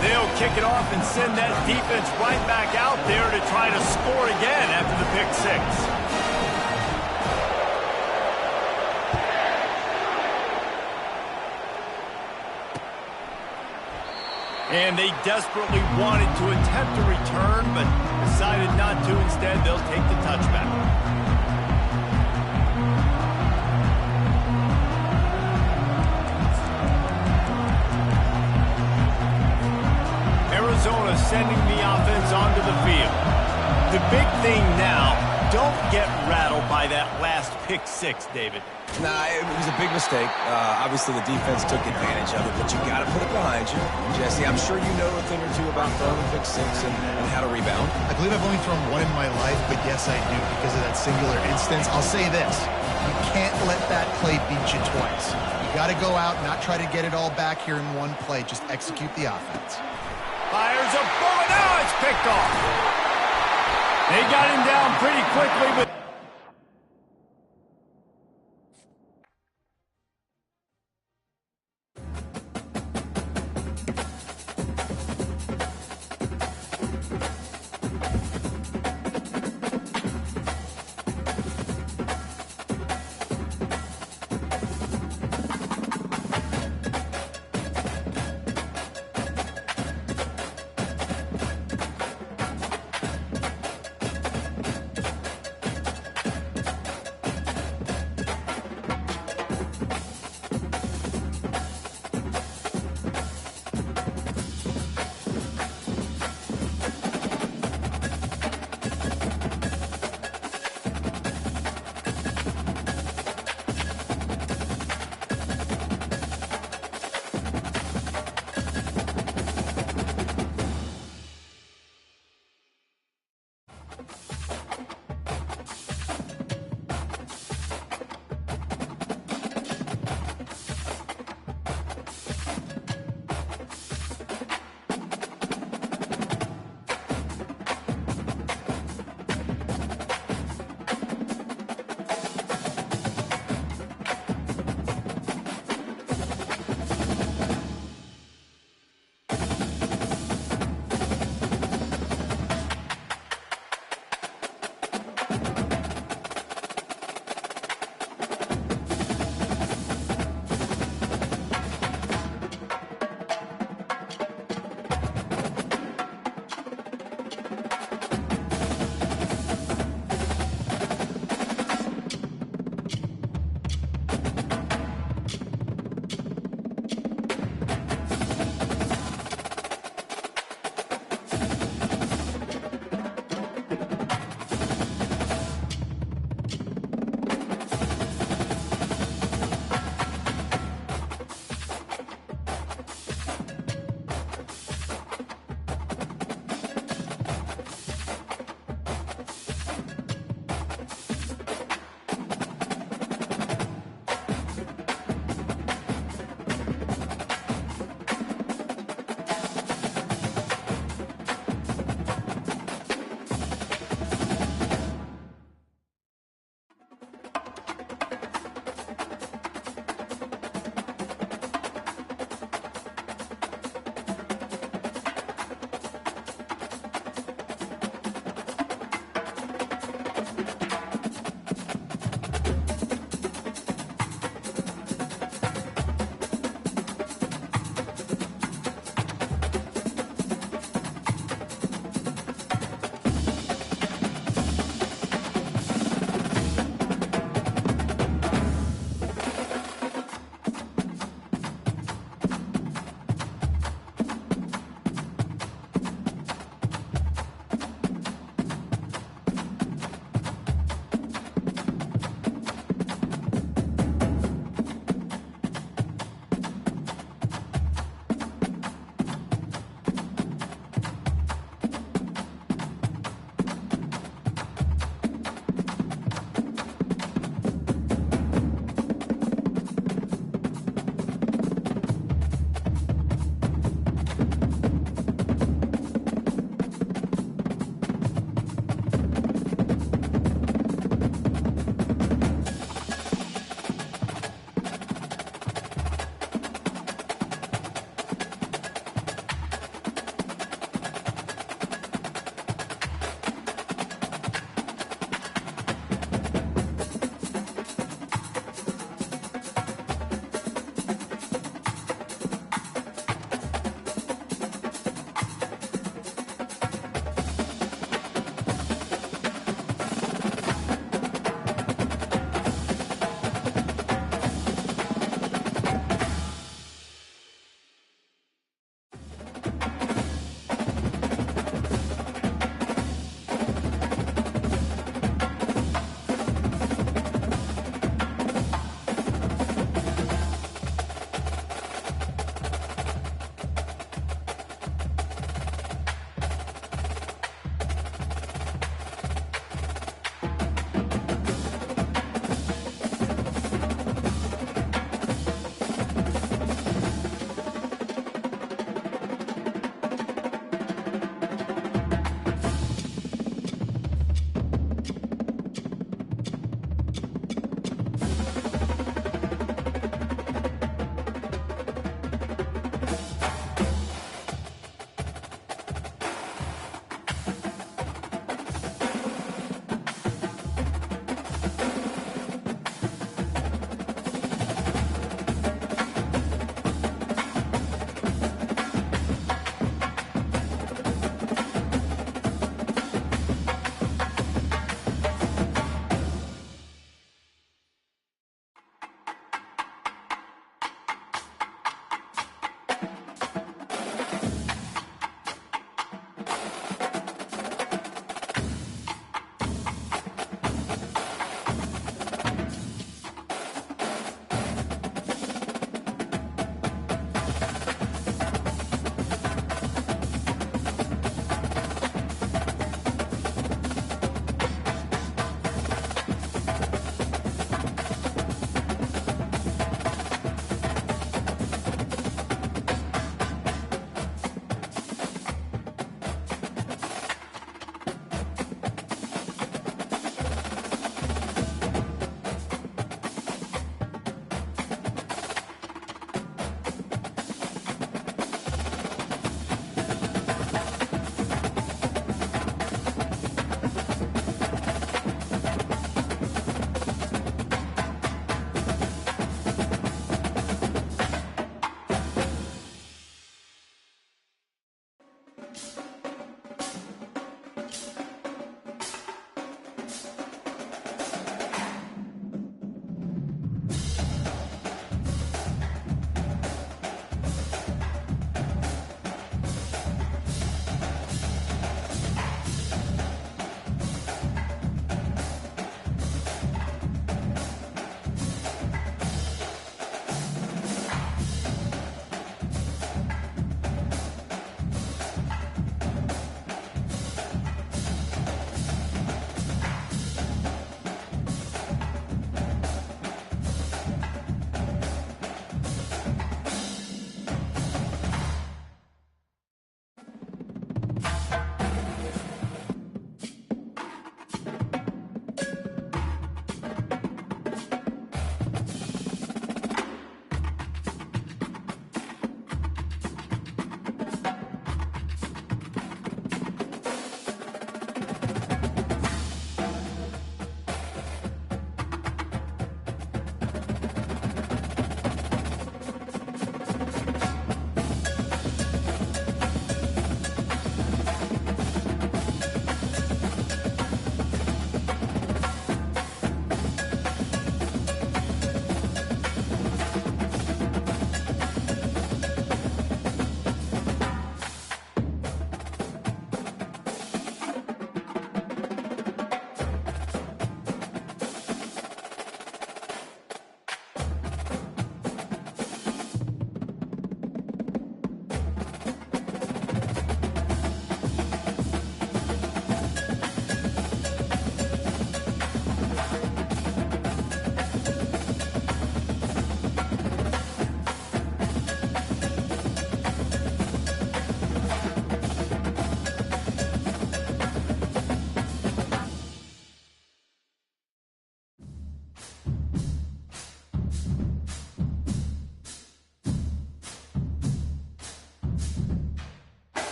They'll kick it off and send that defense right back out there to try to score again after the pick six. And they desperately wanted to attempt a return, but decided not to. Instead, they'll take the touchback. Arizona sending the offense onto the field. The big thing now, don't get rattled by that last pick six, David. Nah, it was a big mistake. Obviously, the defense took advantage of it, but you got to put it behind you. Jesse, I'm sure you know a thing or two about throwing a pick six and how to rebound. I believe I've only thrown one in my life, but yes, I do because of that singular instance. I'll say this. You can't let that play beat you twice. You got to go out, not try to get it all back here in one play. Just execute the offense. Fires a bullet. Now it's picked off. They got him down pretty quickly, but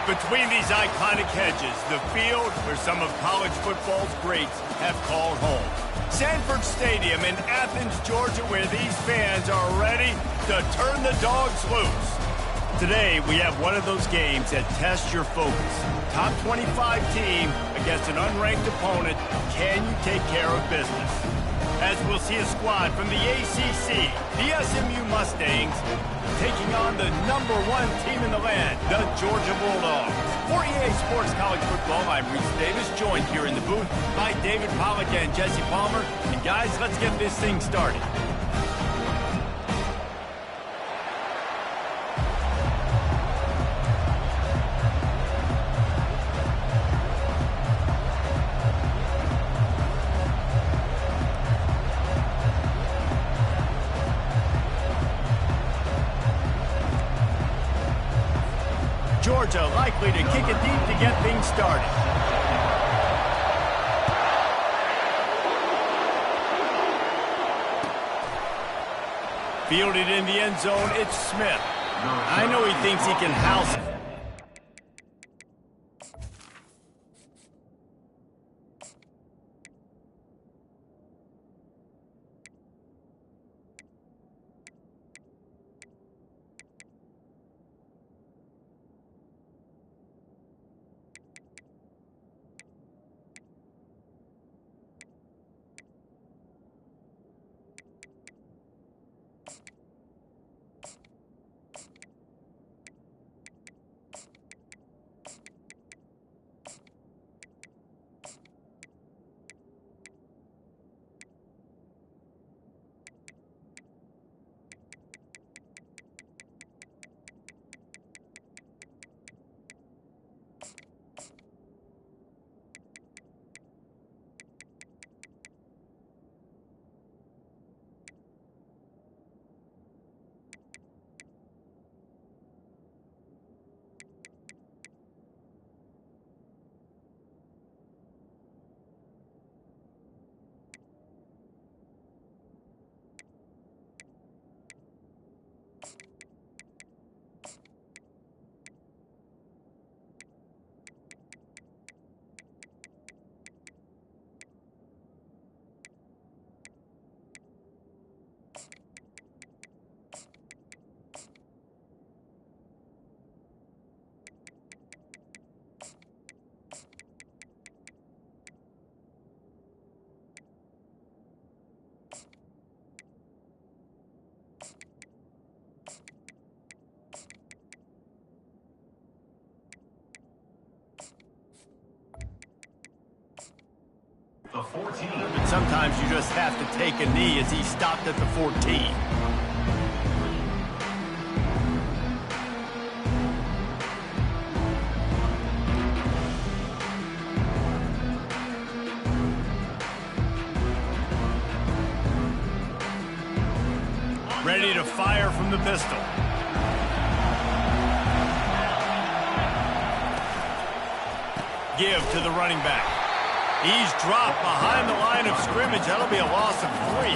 Between these iconic hedges, the field where some of college football's greats have called home. Sanford Stadium in Athens, Georgia, where these fans are ready to turn the dogs loose. Today, we have one of those games that tests your focus. Top 25 team against an unranked opponent. Can you take care of business? As we'll see a squad from the ACC, the SMU Mustangs, taking on the #1 team in the land, the Georgia Bulldogs. For EA Sports College Football, I'm Reese Davis, joined here in the booth by David Pollack and Jesse Palmer. And guys, let's get this thing started. Georgia likely to kick it deep to get things started. Fielded in the end zone, it's Smith. I know he thinks he can house it. sometimes you just have to take a knee as he stopped at the 14. Ready to fire from the pistol. Give to the running back. He's dropped behind the line of scrimmage. That'll be a loss of 3.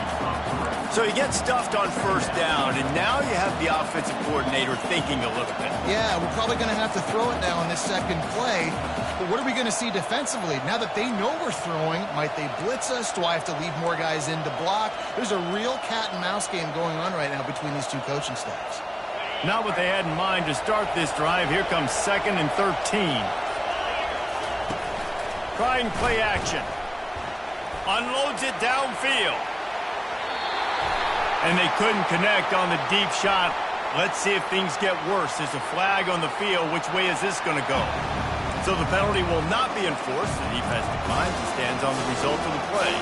So he gets stuffed on first down, and now you have the offensive coordinator thinking a little bit. Yeah, we're probably going to have to throw it now on this second play. But what are we going to see defensively? Now that they know we're throwing, might they blitz us? Do I have to leave more guys in to block? There's a real cat and mouse game going on right now between these two coaching staffs. Not what they had in mind to start this drive. Here comes 2nd and 13. Trying play action. Unloads it downfield. And they couldn't connect on the deep shot. Let's see if things get worse. There's a flag on the field. Which way is this going to go? So the penalty will not be enforced. The defense declines and stands on the result of the play.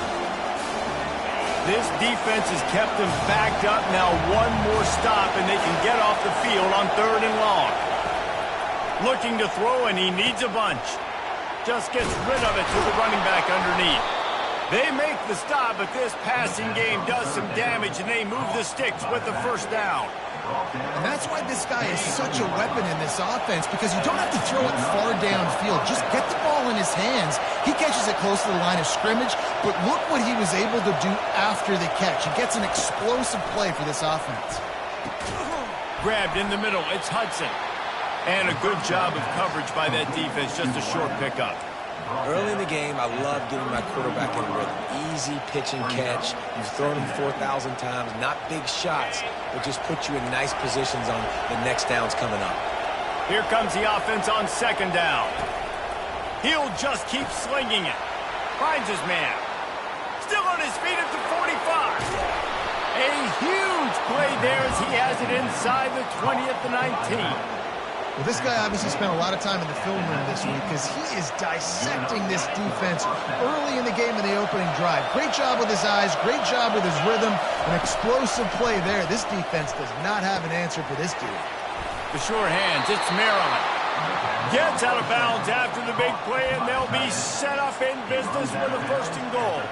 This defense has kept them backed up. Now one more stop and they can get off the field on 3rd and long. Looking to throw, and he needs a bunch. Just gets rid of it to the running back underneath. They make the stop, but this passing game does some damage, and they move the sticks with the first down. And that's why this guy is such a weapon in this offense, because you don't have to throw it far downfield. Just get the ball in his hands. He catches it close to the line of scrimmage, but look what he was able to do after the catch. He gets an explosive play for this offense. Grabbed in the middle. It's Hudson. And a good job of coverage by that defense. Just a short pickup. Early in the game, I love getting my quarterback in rhythm. Easy pitch and catch. You've thrown him 4,000 times. Not big shots, but just put you in nice positions on the next downs coming up. Here comes the offense on 2nd down. He'll just keep slinging it. Finds his man. Still on his feet at the 45. A huge play there as he has it inside the 20 at the 19. Well, this guy obviously spent a lot of time in the film room this week because he is dissecting this defense early in the game in the opening drive. Great job with his eyes, great job with his rhythm, an explosive play there. This defense does not have an answer for this dude. The sure hands, it's Maryland. Gets out of bounds after the big play, and they'll be set up in business for the 1st and goal.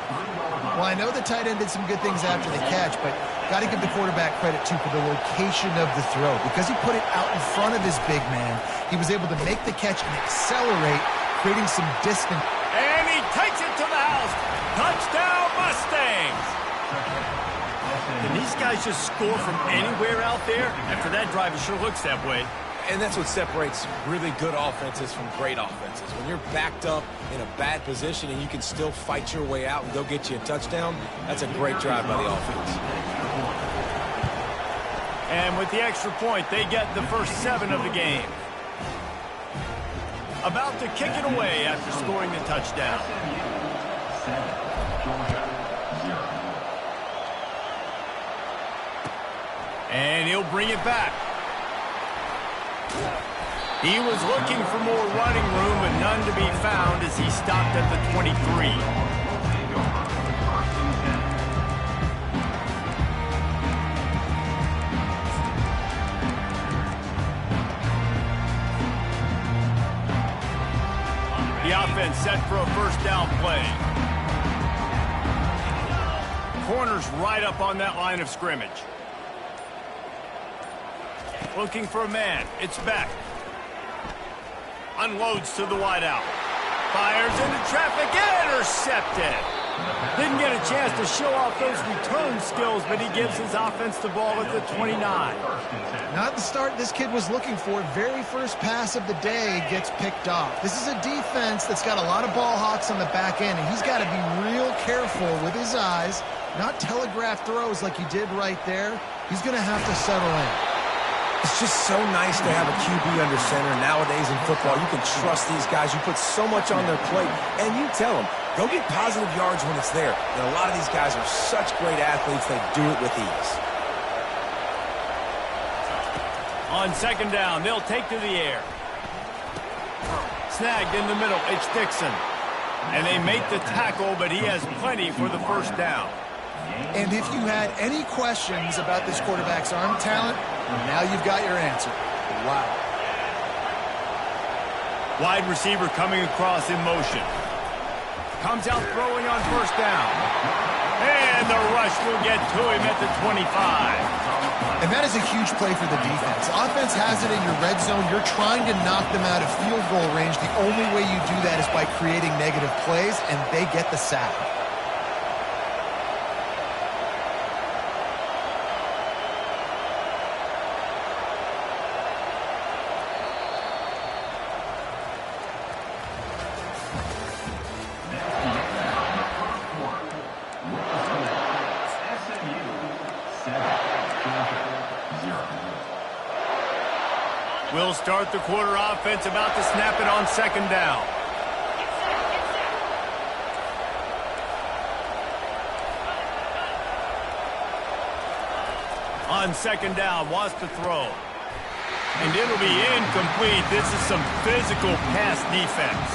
Well, I know the tight end did some good things after the catch, but got to give the quarterback credit, too, for the location of the throw. Because he put it out in front of his big man, he was able to make the catch and accelerate, creating some distance. And he takes it to the house. Touchdown, Mustangs! Can these guys just score from anywhere out there? After that drive, it sure looks that way. And that's what separates really good offenses from great offenses. When you're backed up in a bad position and you can still fight your way out and go get you a touchdown, that's a great drive by the offense. And with the extra point, they get the first 7 of the game. About to kick it away after scoring the touchdown. And he'll bring it back. He was looking for more running room, but none to be found as he stopped at the 23. The offense set for a first down play. Corners right up on that line of scrimmage. Looking for a man. It's Beck. Unloads to the wideout. Fires into traffic. Intercepted. Didn't get a chance to show off those return skills, but he gives his offense the ball at the 29. Not the start this kid was looking for. Very first pass of the day gets picked off. This is a defense that's got a lot of ball hawks on the back end, and he's got to be real careful with his eyes, not telegraph throws like he did right there. He's going to have to settle in. It's just so nice to have a QB under center. Nowadays in football, you can trust these guys. You put so much on their plate, and you tell them, go get positive yards when it's there. And a lot of these guys are such great athletes, they do it with ease. On 2nd down, they'll take to the air. Snagged in the middle, it's Dixon. And they make the tackle, but he has plenty for the first down. And if you had any questions about this quarterback's arm talent, now you've got your answer. Wow. Wide receiver coming across in motion. Comes out throwing on first down. And the rush will get to him at the 25. And that is a huge play for the defense. Offense has it in your red zone. You're trying to knock them out of field goal range. The only way you do that is by creating negative plays, and they get the sack. We'll start the quarter offense, about to snap it on second down. On second down, wants to throw. And it'll be incomplete. This is some physical pass defense.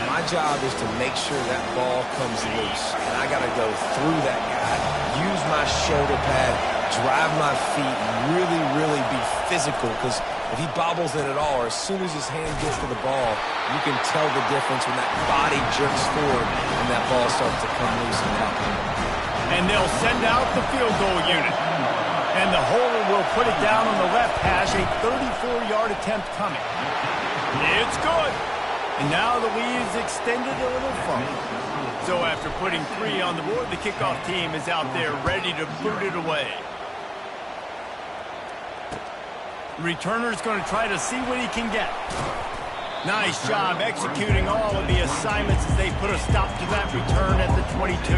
My job is to make sure that ball comes loose, and I got to go through that guy, use my shoulder pad, drive my feet, and really be physical, because if he bobbles it at all, or as soon as his hand gets to the ball, you can tell the difference when that body jerks forward and that ball starts to come loose and pop. And they'll send out the field goal unit. And the holder will put it down on the left hash, a 34-yard attempt coming. It's good. And now the lead is extended a little further. So after putting 3 on the board, the kickoff team is out there ready to boot it away. The returner's going to try to see what he can get. Nice job executing all of the assignments as they put a stop to that return at the 22.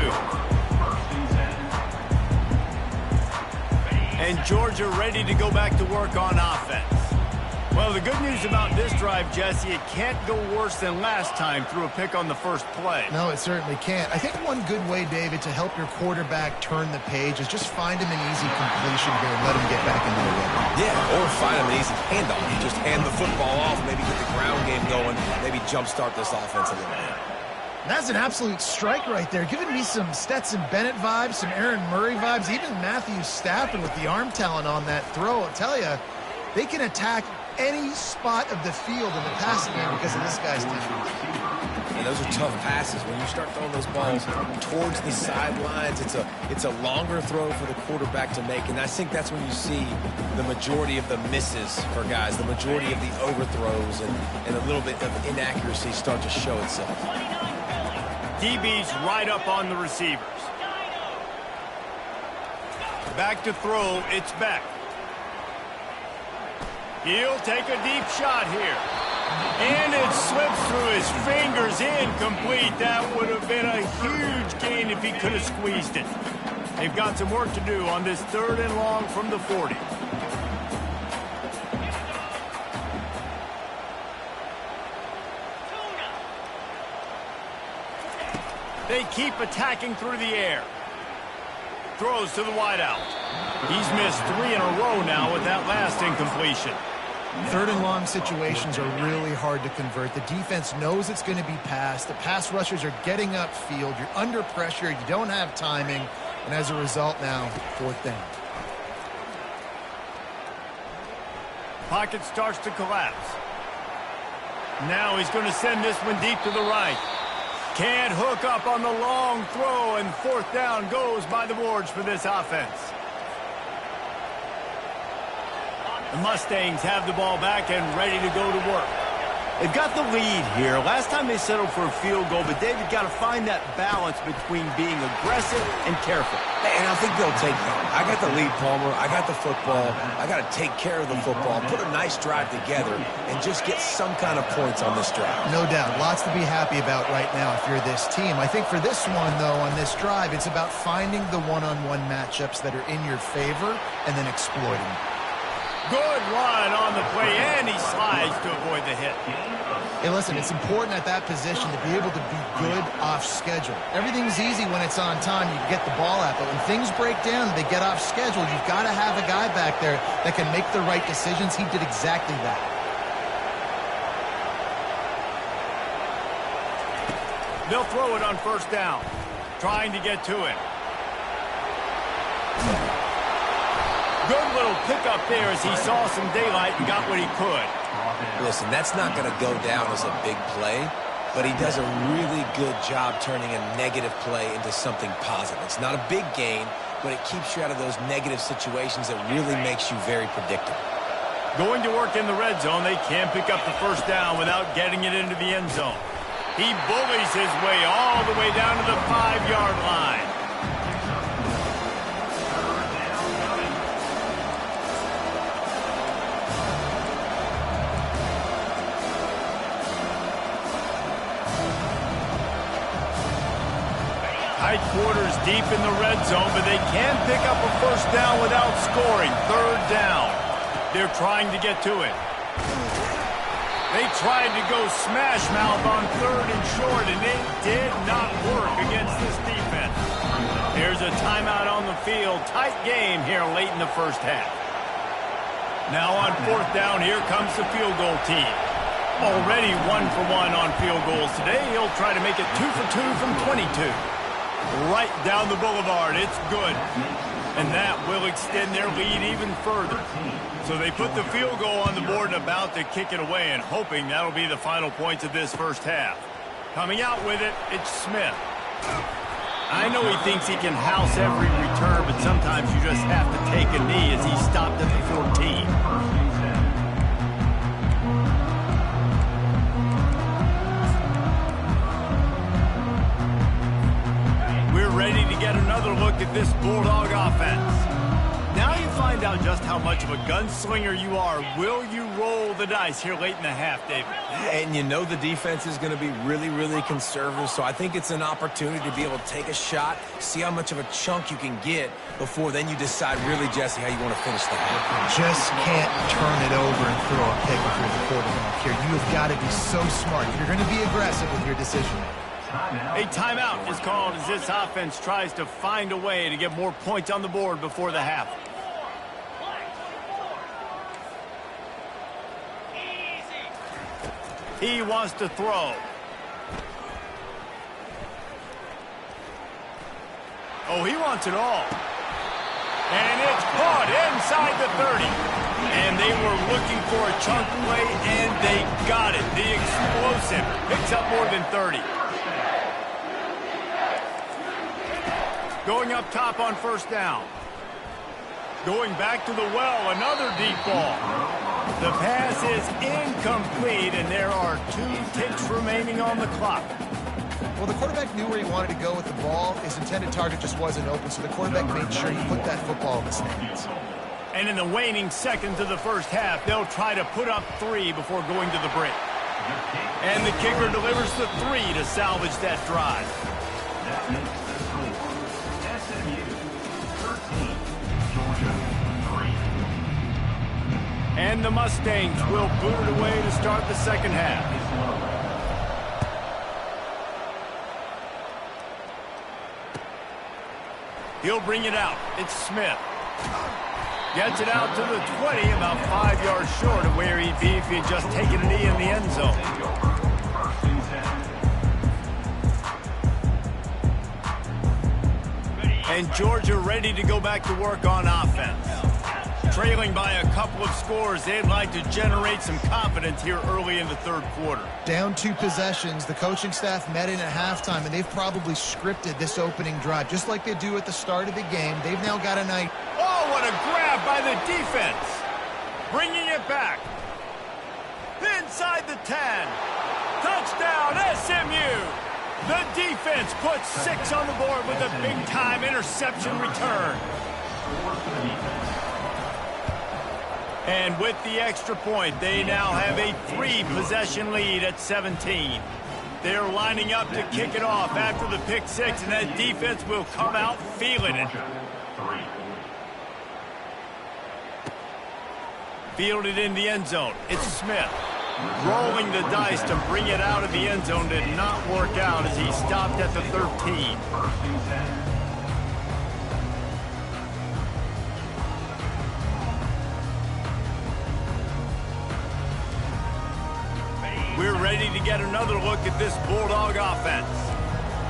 And Georgia ready to go back to work on offense. Well, the good news about this drive, Jesse, it can't go worse than last time through a pick on the first play. No, it certainly can't. I think one good way, David, to help your quarterback turn the page is just find him an easy completion here and let him get back into the rhythm. Yeah, or find him an easy handoff. You just hand the football off, maybe get the ground game going, maybe jumpstart this offense a little bit. That's an absolute strike right there, giving me some Stetson Bennett vibes, some Aaron Murray vibes, even Matthew Stafford with the arm talent on that throw. I'll tell you, they can attack any spot of the field in the passing game because of this guy's defense. And those are tough passes. When you start throwing those balls towards the sidelines, it's a longer throw for the quarterback to make. And I think that's when you see the majority of the misses for guys, the majority of the overthrows and a little bit of inaccuracy start to show itself. DB's right up on the receivers. Back to throw, it's Beck. He'll take a deep shot here. And it slips through his fingers, incomplete. That would have been a huge gain if he could have squeezed it. They've got some work to do on this 3rd and long from the 40. They keep attacking through the air. Throws to the wideout. He's missed 3 in a row now with that last incompletion. 3rd and long situations are really hard to convert. The defense knows it's going to be passed. The pass rushers are getting upfield. You're under pressure. You don't have timing. And as a result now, 4th down. Pocket starts to collapse. Now he's going to send this one deep to the right. Can't hook up on the long throw, and 4th down goes by the boards for this offense. The Mustangs have the ball back and ready to go to work. They've got the lead here. Last time they settled for a field goal, but David got to find that balance between being aggressive and careful. And I think they'll take that. I got the lead, Palmer. I got the football. I got to take care of the football, put a nice drive together, and just get some kind of points on this drive. No doubt. Lots to be happy about right now if you're this team. I think for this one, though, on this drive, it's about finding the one-on-one matchups that are in your favor and then exploiting them. Good run on the play, and he slides to avoid the hit. Hey, listen, it's important at that position to be able to be good off schedule. Everything's easy when it's on time. You get the ball out, but when things break down and they get off schedule, you've got to have a guy back there that can make the right decisions. He did exactly that. They'll throw it on first down, trying to get to it. Good little pickup there as he saw some daylight and got what he could. Listen, that's not going to go down as a big play, but he does a really good job turning a negative play into something positive. It's not a big gain, but it keeps you out of those negative situations that really makes you very predictable. Going to work in the red zone, they can't pick up the first down without getting it into the end zone. He bullies his way all the way down to the 5-yard line. Tight quarters deep in the red zone, but they can pick up a first down without scoring. Third down. They're trying to get to it. They tried to go smash mouth on third and short, and it did not work against this defense. There's a timeout on the field. Tight game here late in the first half. Now on fourth down, here comes the field goal team. Already 1 for 1 on field goals today. He'll try to make it 2 for 2 from 22. Right down the boulevard. It's good. And that will extend their lead even further. So they put the field goal on the board and about to kick it away, and hoping that'll be the final points of this first half. Coming out with it, it's Smith. I know he thinks he can house every return, but sometimes you just have to take a knee as he stopped at the 14. Ready to get another look at this Bulldog offense. Now you find out just how much of a gunslinger you are. Will you roll the dice here late in the half, David? And you know the defense is going to be really, really conservative, so I think it's an opportunity to be able to take a shot, see how much of a chunk you can get before then you decide really, Jesse, how you want to finish the half. Just can't turn it over and throw a pick if you're the quarterback here. You have got to be so smart. You're going to be aggressive with your decision. A timeout is called as this offense tries to find a way to get more points on the board before the half. He wants to throw. Oh, he wants it all. And it's caught inside the 30. And they were looking for a chunk play, and they got it. The explosive picks up more than 30. Going up top on first down. Going back to the well, another deep ball. The pass is incomplete, and there are 2 ticks remaining on the clock. Well, the quarterback knew where he wanted to go with the ball. His intended target just wasn't open, so the quarterback made sure he put that football in the stands. And in the waning seconds of the first half, they'll try to put up 3 before going to the break. And the kicker delivers the 3 to salvage that drive. That makes the score SMU 13, Georgia 3. And the Mustangs will boot it away to start the second half. He'll bring it out. It's Smith. Gets it out to the 20, about 5 yards short of where he'd be if he had just taken a knee in the end zone. And Georgia ready to go back to work on offense. Trailing by a couple of scores, they'd like to generate some confidence here early in the third quarter. Down 2 possessions, the coaching staff met in at halftime, and they've probably scripted this opening drive, just like they do at the start of the game. They've now got a night. Oh, what a grab by the defense. Bringing it back. Inside the 10. Touchdown, SMU. The defense puts 6 on the board with a big-time interception return. And with the extra point, they now have a 3-possession lead at 17. They're lining up to kick it off after the pick 6, and that defense will come out feeling it. Fielded in the end zone. It's Smith. Rolling the dice to bring it out of the end zone did not work out as he stopped at the 13. We're ready to get another look at this Bulldog offense.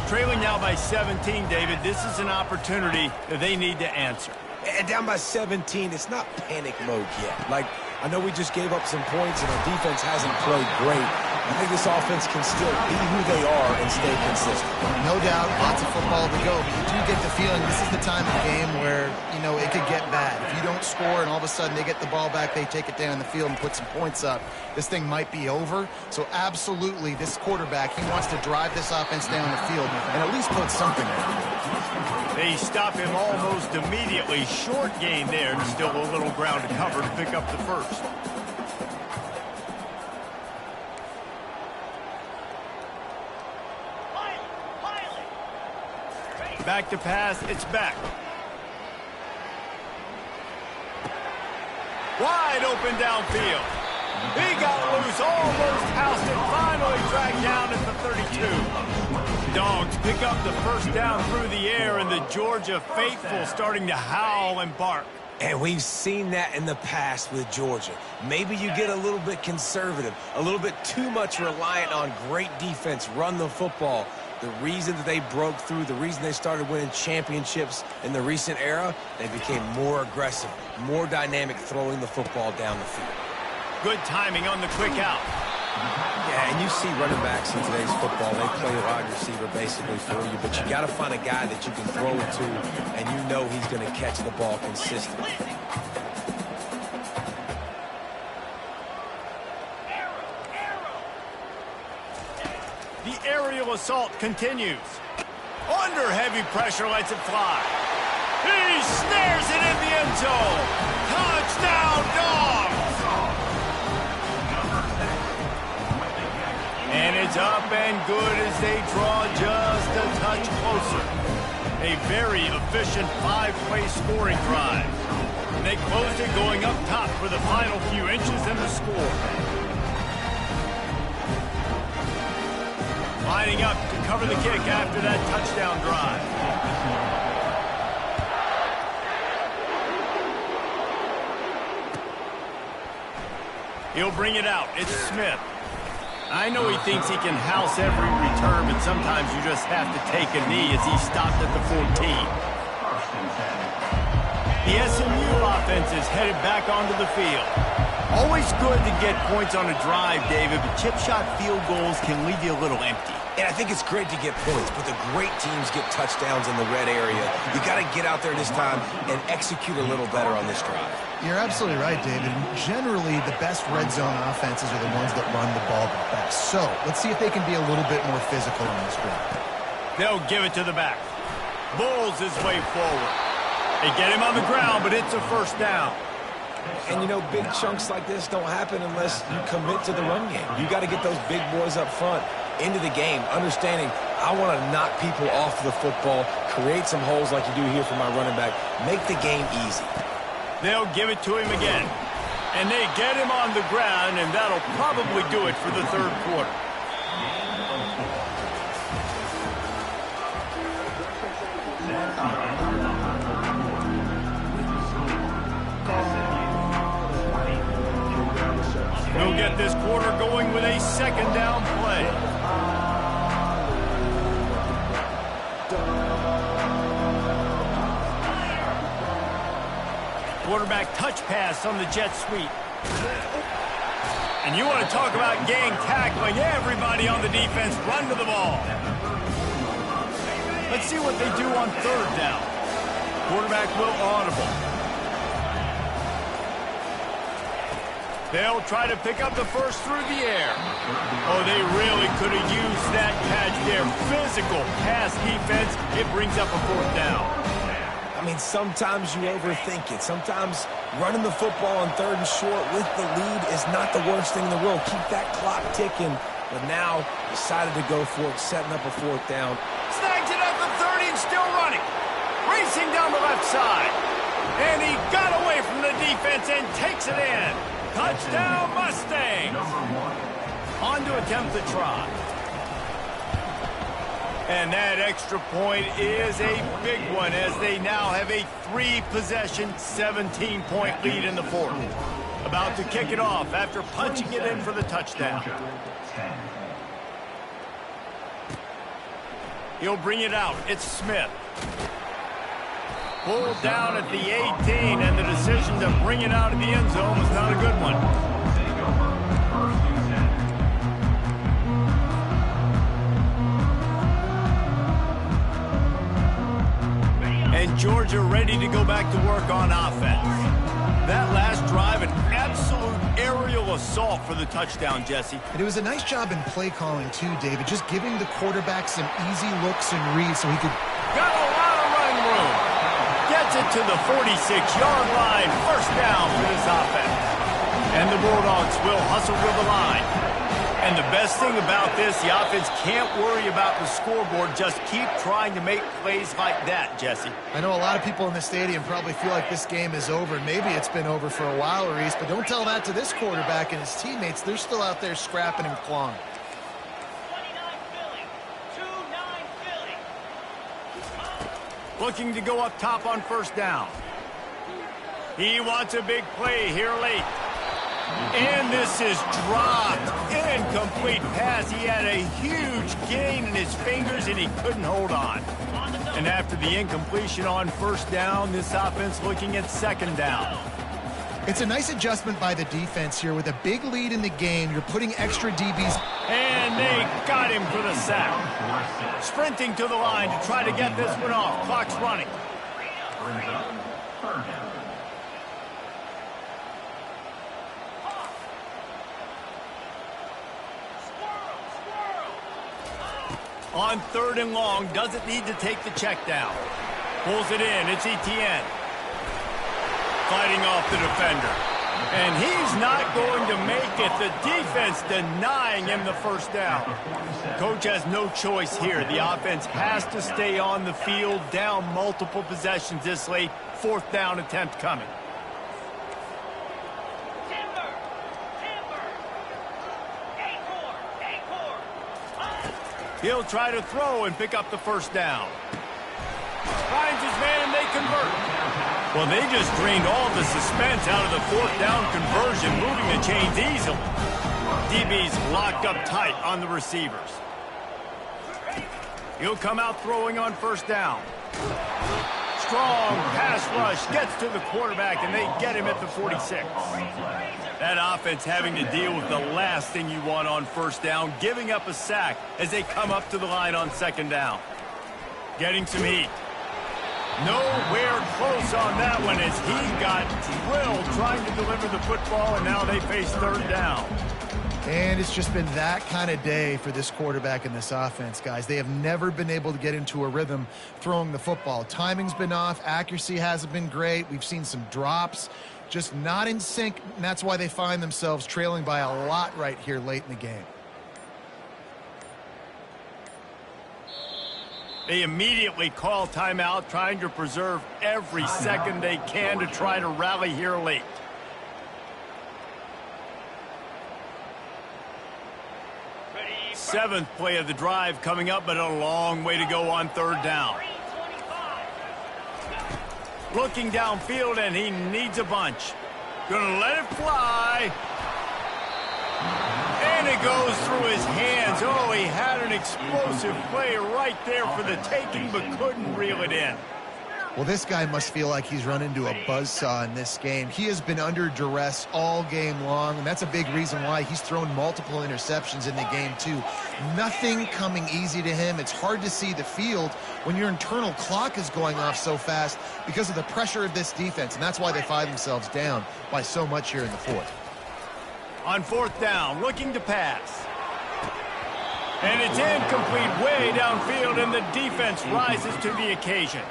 Trailing now by 17, David. This is an opportunity that they need to answer. And down by 17, it's not panic mode yet. Like, I know we just gave up some points and our defense hasn't played great. I think this offense can still be who they are and stay consistent. No doubt, lots of football to go, but you do get the feeling this is the time of the game where, you know, it could get bad. If you don't score and all of a sudden they get the ball back, they take it down the field and put some points up, this thing might be over. So absolutely, this quarterback, he wants to drive this offense down the field and at least put something in. They stop him almost immediately. Short gain there, and still a little ground to cover to pick up the first. Back to pass, it's back. Wide open downfield. He got loose, almost housed it, finally dragged down at the 32. Dogs pick up the first down through the air, and the Georgia faithful starting to howl and bark. And we've seen that in the past with Georgia. Maybe you get a little bit conservative, a little bit too much reliant on great defense, run the football. The reason that they broke through, the reason they started winning championships in the recent era, they became more aggressive, more dynamic throwing the football down the field. Good timing on the quick out. Yeah, and you see running backs in today's football, they play wide receiver basically for you, but you got to find a guy that you can throw it to, and you know he's going to catch the ball consistently. The aerial assault continues. Under heavy pressure, lets it fly. He snares it in the end zone. Touchdown, Dogs! And it's up and good as they draw just a touch closer. A very efficient 5-play scoring drive. They closed it going up top for the final few inches in the score. Lining up to cover the kick after that touchdown drive. He'll bring it out. It's Smith. I know he thinks he can house every return, but sometimes you just have to take a knee as he stopped at the 14. The SMU offense is headed back onto the field. Always good to get points on a drive, David, but chip shot field goals can leave you a little empty. And I think it's great to get points, but the great teams get touchdowns in the red area. You got to get out there this time and execute a little better on this drive. You're absolutely right, David. Generally, the best red zone offenses are the ones that run the ball the best. So let's see if they can be a little bit more physical on this drive. They'll give it to the back. Bulls his way forward. They get him on the ground, but it's a first down. And, you know, big chunks like this don't happen unless you commit to the run game. You got to get those big boys up front into the game, understanding I want to knock people off the football, create some holes like you do here for my running back, make the game easy. They'll give it to him again. And they get him on the ground, and that'll probably do it for the third quarter. We'll get this quarter going with a second down play. Quarterback touch pass on the jet sweep. And you want to talk about gang tackling. Everybody on the defense run to the ball. Let's see what they do on third down. Quarterback will audible. They'll try to pick up the first through the air. Oh, they really could have used that catch there. Physical pass defense. It brings up a fourth down. I mean, sometimes you overthink it. Sometimes running the football on third and short with the lead is not the worst thing in the world. Keep that clock ticking. But now decided to go for it, setting up a fourth down. Snags it at the 30 and still running. Racing down the left side. And he got away from the defense and takes it in. Touchdown, Mustangs! On to attempt the try. And that extra point is a big one as they now have a 3-possession, 17-point lead in the fourth. About to kick it off after punching it in for the touchdown. He'll bring it out. It's Smith. Pulled down at the 18, and the decision to bring it out of the end zone was not a good one. And Georgia ready to go back to work on offense. That last drive, an absolute aerial assault for the touchdown, Jesse. And it was a nice job in play calling, too, David. Just giving the quarterback some easy looks and reads so he could... Got a lot of running room. Gets it to the 46-yard line. First down for this offense. And the Bulldogs will hustle to the line. And the best thing about this, the offense can't worry about the scoreboard. Just keep trying to make plays like that, Jesse. I know a lot of people in the stadium probably feel like this game is over. Maybe it's been over for a while, Reese, but don't tell that to this quarterback and his teammates. They're still out there scrapping and clawing. 29 Philly. Looking to go up top on first down. He wants a big play here late. And this is dropped. Incomplete pass. He had a huge gain in his fingers, and he couldn't hold on. And after the incompletion on first down, this offense looking at second down. It's a nice adjustment by the defense here. With a big lead in the game, you're putting extra DBs. And they got him for the sack. Sprinting to the line to try to get this one off. Clock's running. On third and long, doesn't need to take the check down. Pulls it in, it's Etienne. Fighting off the defender. And he's not going to make it. The defense denying him the first down. Coach has no choice here. The offense has to stay on the field, down multiple possessions this late. Fourth down attempt coming. He'll try to throw and pick up the first down. Finds his man, they convert. Well, they just drained all the suspense out of the fourth down conversion, moving the chains easily. DB's locked up tight on the receivers. He'll come out throwing on first down. Strong pass rush gets to the quarterback, and they get him at the 46. That offense having to deal with the last thing you want on first down, giving up a sack as they come up to the line on second down. Getting some heat. Nowhere close on that one as he got drilled trying to deliver the football, and now they face third down. And it's just been that kind of day for this quarterback and this offense, guys. They have never been able to get into a rhythm throwing the football. Timing's been off. Accuracy hasn't been great. We've seen some drops. Just not in sync, and that's why they find themselves trailing by a lot right here late in the game. They immediately call timeout, trying to preserve every second they can to try to rally here late. Seventh play of the drive coming up, but a long way to go on third down. Looking downfield, and he needs a bunch. Gonna let it fly. And it goes through his hands. Oh, he had an explosive play right there for the taking, but couldn't reel it in. Well, this guy must feel like he's run into a buzzsaw in this game. He has been under duress all game long, and that's a big reason why he's thrown multiple interceptions in the game, too. Nothing coming easy to him. It's hard to see the field when your internal clock is going off so fast because of the pressure of this defense, and that's why they find themselves down by so much here in the fourth. On fourth down, looking to pass. And it's incomplete way downfield, and the defense rises to the occasion.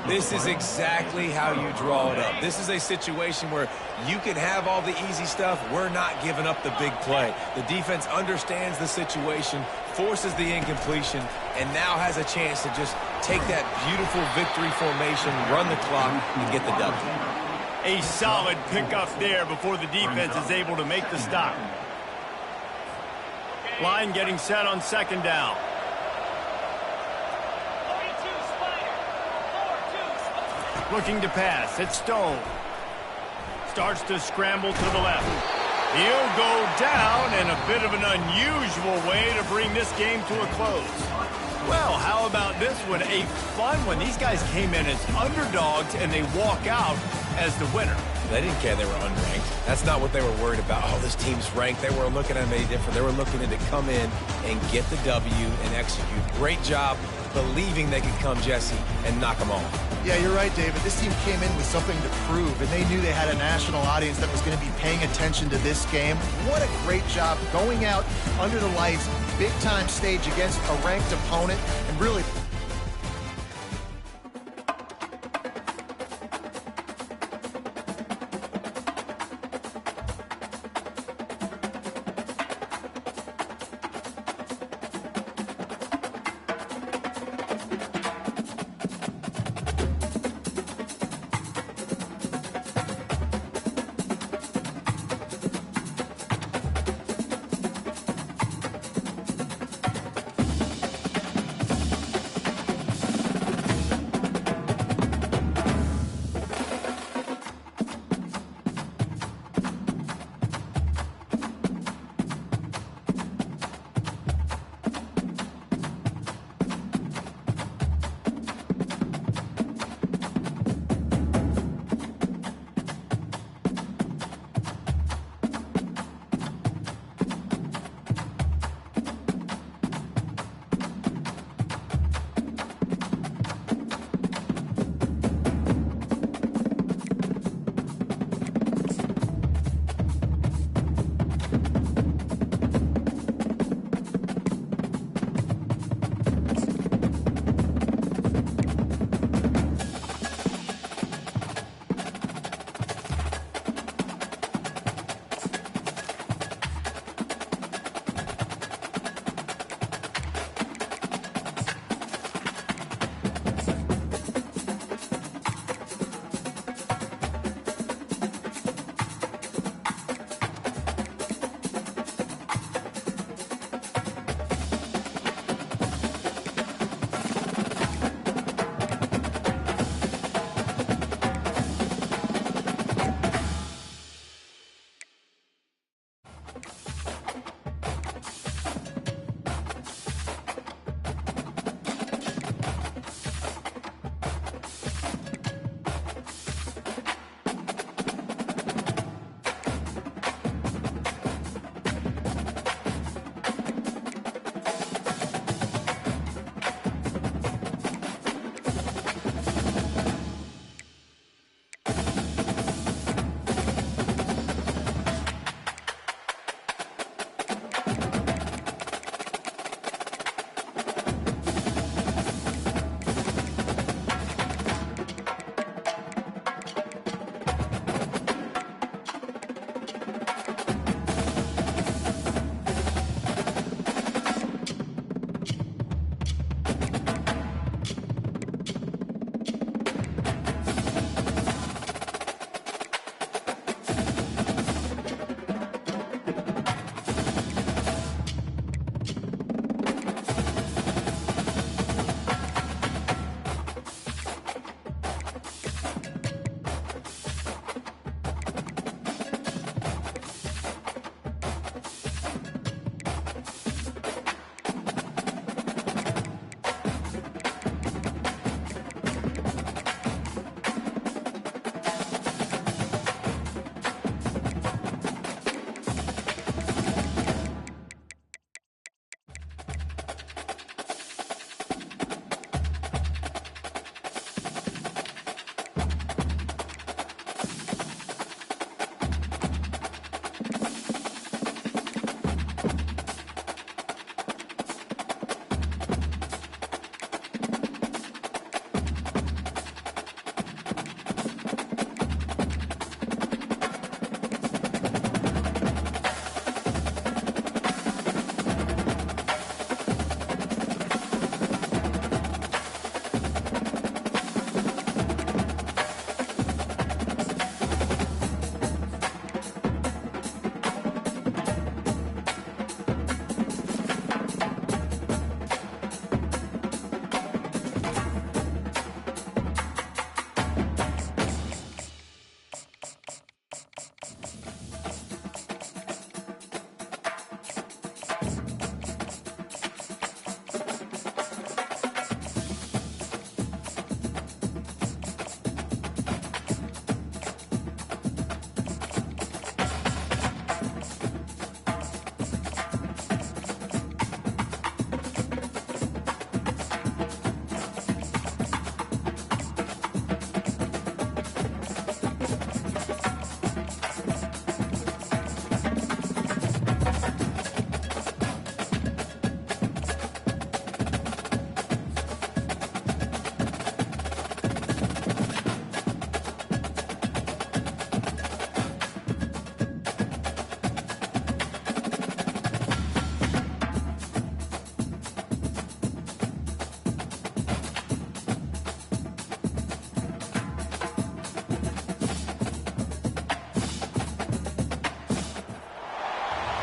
This is exactly how you draw it up. This is a situation where you can have all the easy stuff. We're not giving up the big play. The defense understands the situation, forces the incompletion, and now has a chance to just take that beautiful victory formation, run the clock, and get the W. A solid pickup there before the defense is able to make the stop. Line getting set on second down. Looking to pass. It's Stone. Starts to scramble to the left. He'll go down in a bit of an unusual way to bring this game to a close. Well, how about this one? A fun one. These guys came in as underdogs, and they walk out as the winner. They didn't care they were unranked. That's not what they were worried about. Oh, this team's ranked. They weren't looking at them any different. They were looking to come in and get the W and execute. Great job believing they could come, Jesse, and knock them off. Yeah, you're right, David. This team came in with something to prove, and they knew they had a national audience that was going to be paying attention to this game. What a great job going out under the lights, big-time stage against a ranked opponent, and really...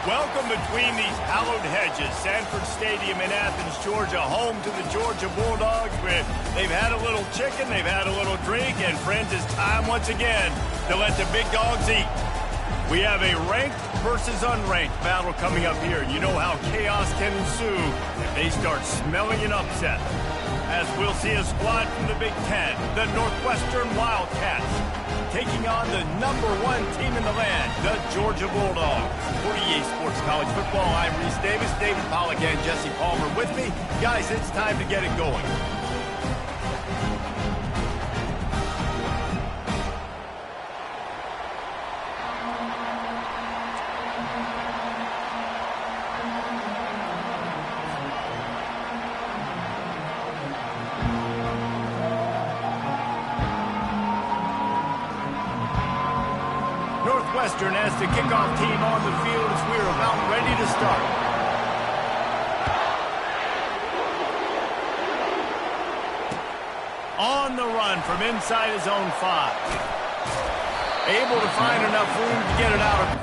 Welcome between these hallowed hedges. Sanford Stadium in Athens, Georgia, home to the Georgia Bulldogs. Where they've had a little chicken, they've had a little drink, and friends, it's time once again to let the big dogs eat. We have a ranked versus unranked battle coming up here. You know how chaos can ensue if they start smelling an upset. As we'll see a squad from the Big Ten, the Northwestern Wildcats, taking on the #1 team in the land, the Georgia Bulldogs. For EA Sports College Football, I'm Reese Davis, David Pollack, and Jesse Palmer with me. Guys, it's time to get it going. Northwestern has the kickoff team on the field as we're about ready to start. On the run from inside his own 5. Able to find enough room to get it out.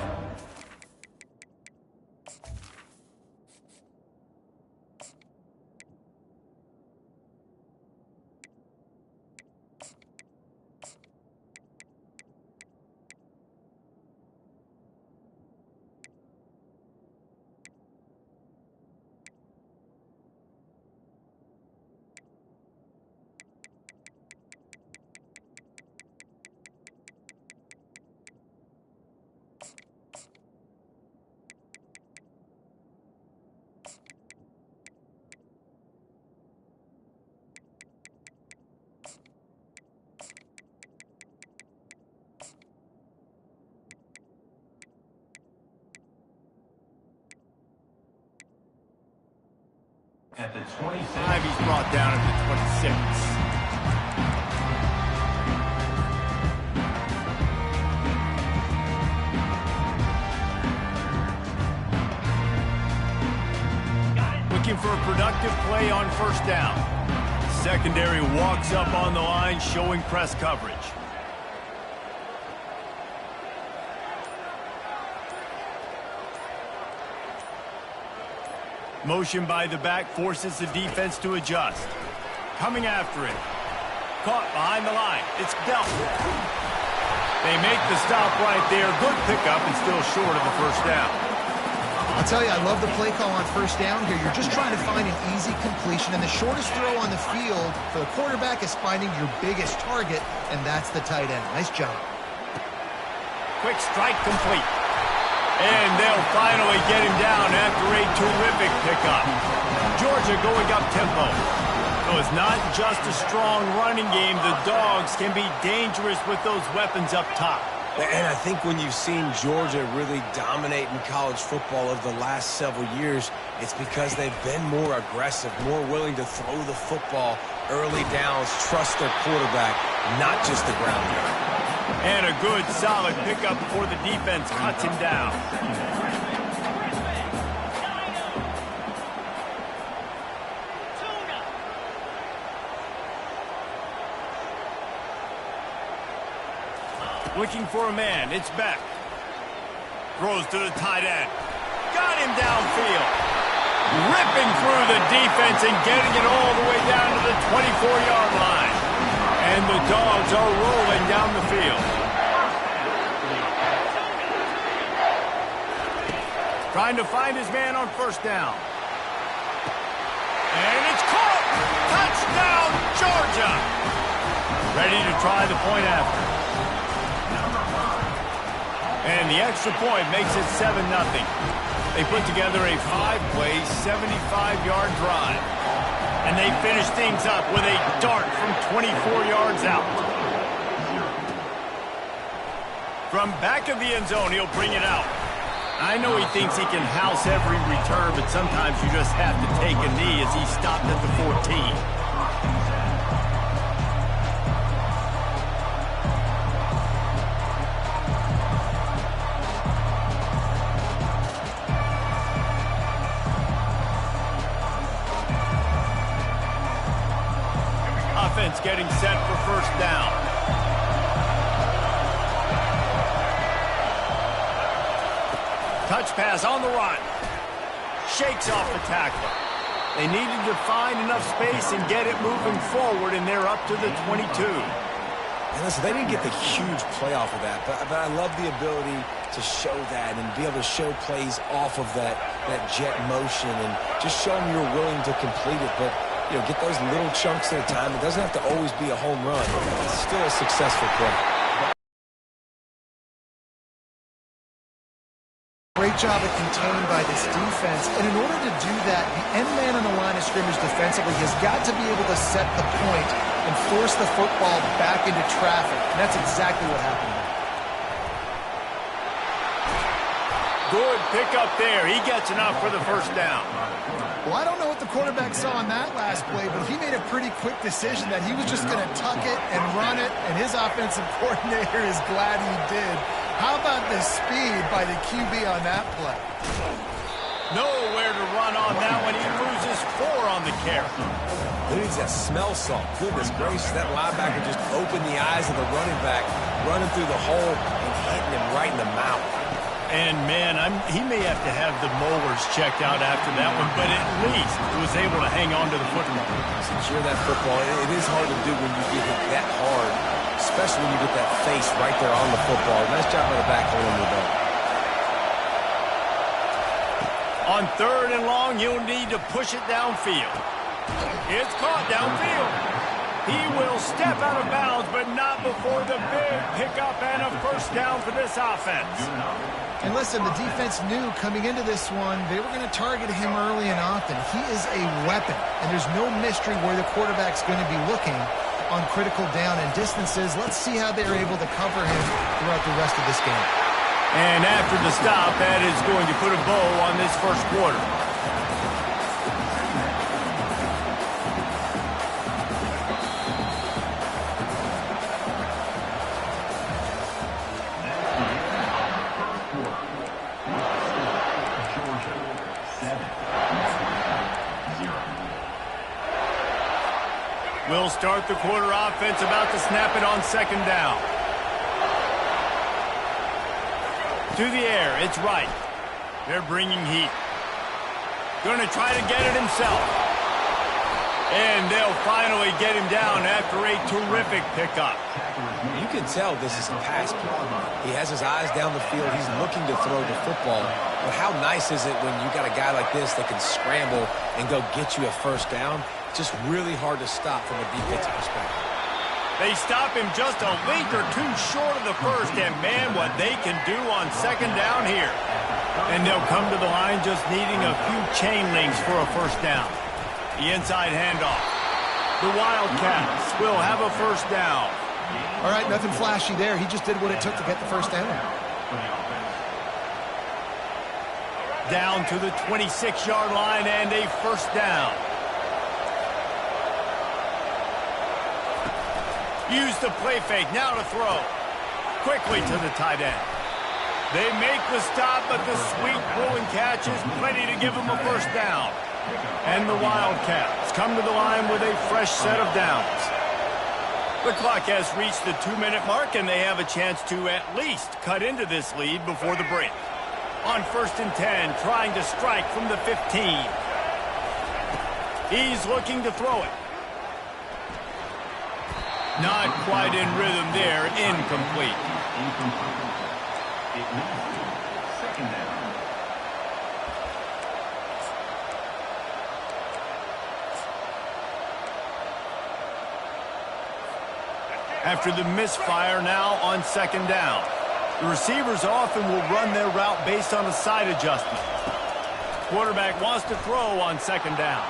At the 26. He's brought down at the 26. Looking for a productive play on first down. Secondary walks up on the line, showing press coverage. Motion by the back forces the defense to adjust. Coming after it. Caught behind the line. It's dealt. They make the stop right there. Good pickup and still short of the first down. I'll tell you, I love the play call on first down here. You're just trying to find an easy completion, and the shortest throw on the field for the quarterback is finding your biggest target, and that's the tight end. Nice job. Quick strike complete. And they'll finally get him down after a terrific pickup. Georgia going up tempo. So it's not just a strong running game. The Dogs can be dangerous with those weapons up top. And I think when you've seen Georgia really dominate in college football over the last several years, it's because they've been more aggressive, more willing to throw the football early downs, trust their quarterback, not just the ground game. And a good, solid pickup before the defense cuts him down. Looking for a man. It's Beck. Throws to the tight end. Got him downfield. Ripping through the defense and getting it all the way down to the 24-yard line. And the Dogs are rolling down the field. Trying to find his man on first down. And it's caught! Touchdown, Georgia! Ready to try the point after. And the extra point makes it 7-0. They put together a 5-play, 75-yard drive. And they finish things up with a dart from 24 yards out. From back of the end zone, he'll bring it out. I know he thinks he can house every return, but sometimes you just have to take a knee as he stopped at the 14. Offense getting set for first down. Touch pass on the run. Shakes off the tackler. They needed to find enough space and get it moving forward, and they're up to the 22. And listen, they didn't get the huge play off of that, but I love the ability to show that and be able to show plays off of that jet motion and just show them you're willing to complete it. But, you know, get those little chunks at a time. It doesn't have to always be a home run. It's still a successful play. Great job at contained by this defense. And in order to do that, the end man on the line of scrimmage defensively has got to be able to set the point and force the football back into traffic. And that's exactly what happened. Good pickup there. He gets enough for the first down. Well, I don't know what the quarterback saw on that last play, but he made a pretty quick decision that he was just going to tuck it and run it, and his offensive coordinator is glad he did. How about the speed by the QB on that play? Nowhere to run on that one. He loses 4 on the carry. Who needs that smell salt? Goodness gracious, that linebacker just opened the eyes of the running back, running through the hole and hitting him right in the mouth. And, man, he may have to have the molars checked out after that one, but at least he was able to hang on to the football. Secure that football. It is hard to do when you get hit that hard, especially when you get that face right there on the football. Nice job by the back holding the ball. On 3rd and long, you'll need to push it downfield. It's caught downfield. He will step out of bounds, but not before the big pickup and a first down for this offense. And listen, the defense knew coming into this one, they were going to target him early and often. He is a weapon, and there's no mystery where the quarterback's going to be looking on critical down and distances. Let's see how they're able to cover him throughout the rest of this game. And after the stop, that is going to put a bow on this first quarter. We'll start the quarter offense about to snap it on 2nd down. To the air, it's right. They're bringing heat. Going to try to get it himself. And they'll finally get him down after a terrific pickup. You can tell this is a pass play. He has his eyes down the field. He's looking to throw the football. But how nice is it when you got a guy like this that can scramble and go get you a first down? Just really hard to stop from a defensive perspective. They stop him just a link or two short of the first, and man, what they can do on 2nd down here. And they'll come to the line just needing a few chain links for a first down. The inside handoff. The Wildcats will have a first down. All right, nothing flashy there. He just did what it took to get the first down. Down to the 26-yard line and a first down. Use the play fake, now to throw. Quickly to the tight end. They make the stop, but the sweet throw-and catch is plenty to give them a first down. And the Wildcats come to the line with a fresh set of downs. The clock has reached the 2-minute mark, and they have a chance to at least cut into this lead before the break. On 1st and 10, trying to strike from the 15. He's looking to throw it. Not quite in rhythm there, incomplete. It misses. 2nd down. After the misfire, now on 2nd down. The receivers often will run their route based on a side adjustment. Quarterback wants to throw on 2nd down.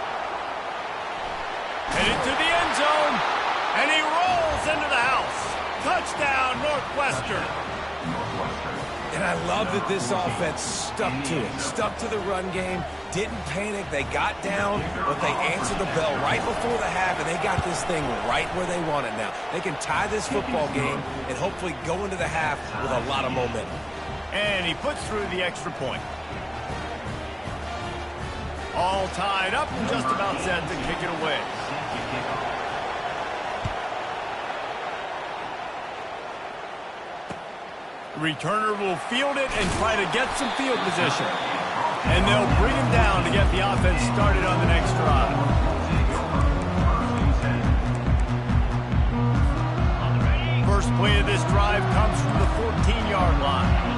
Headed to the end zone. And he rolls into the house. Touchdown, Northwestern. And I love that this offense stuck to it. Stuck to the run game. Didn't panic. They got down, but they answered the bell right before the half, and they got this thing right where they want it now. They can tie this football game and hopefully go into the half with a lot of momentum. And he puts through the extra point. All tied up and just about set to kick it away. returner will field it and try to get some field position. And they'll bring him down to get the offense started on the next drive. First play of this drive comes from the 14-yard line.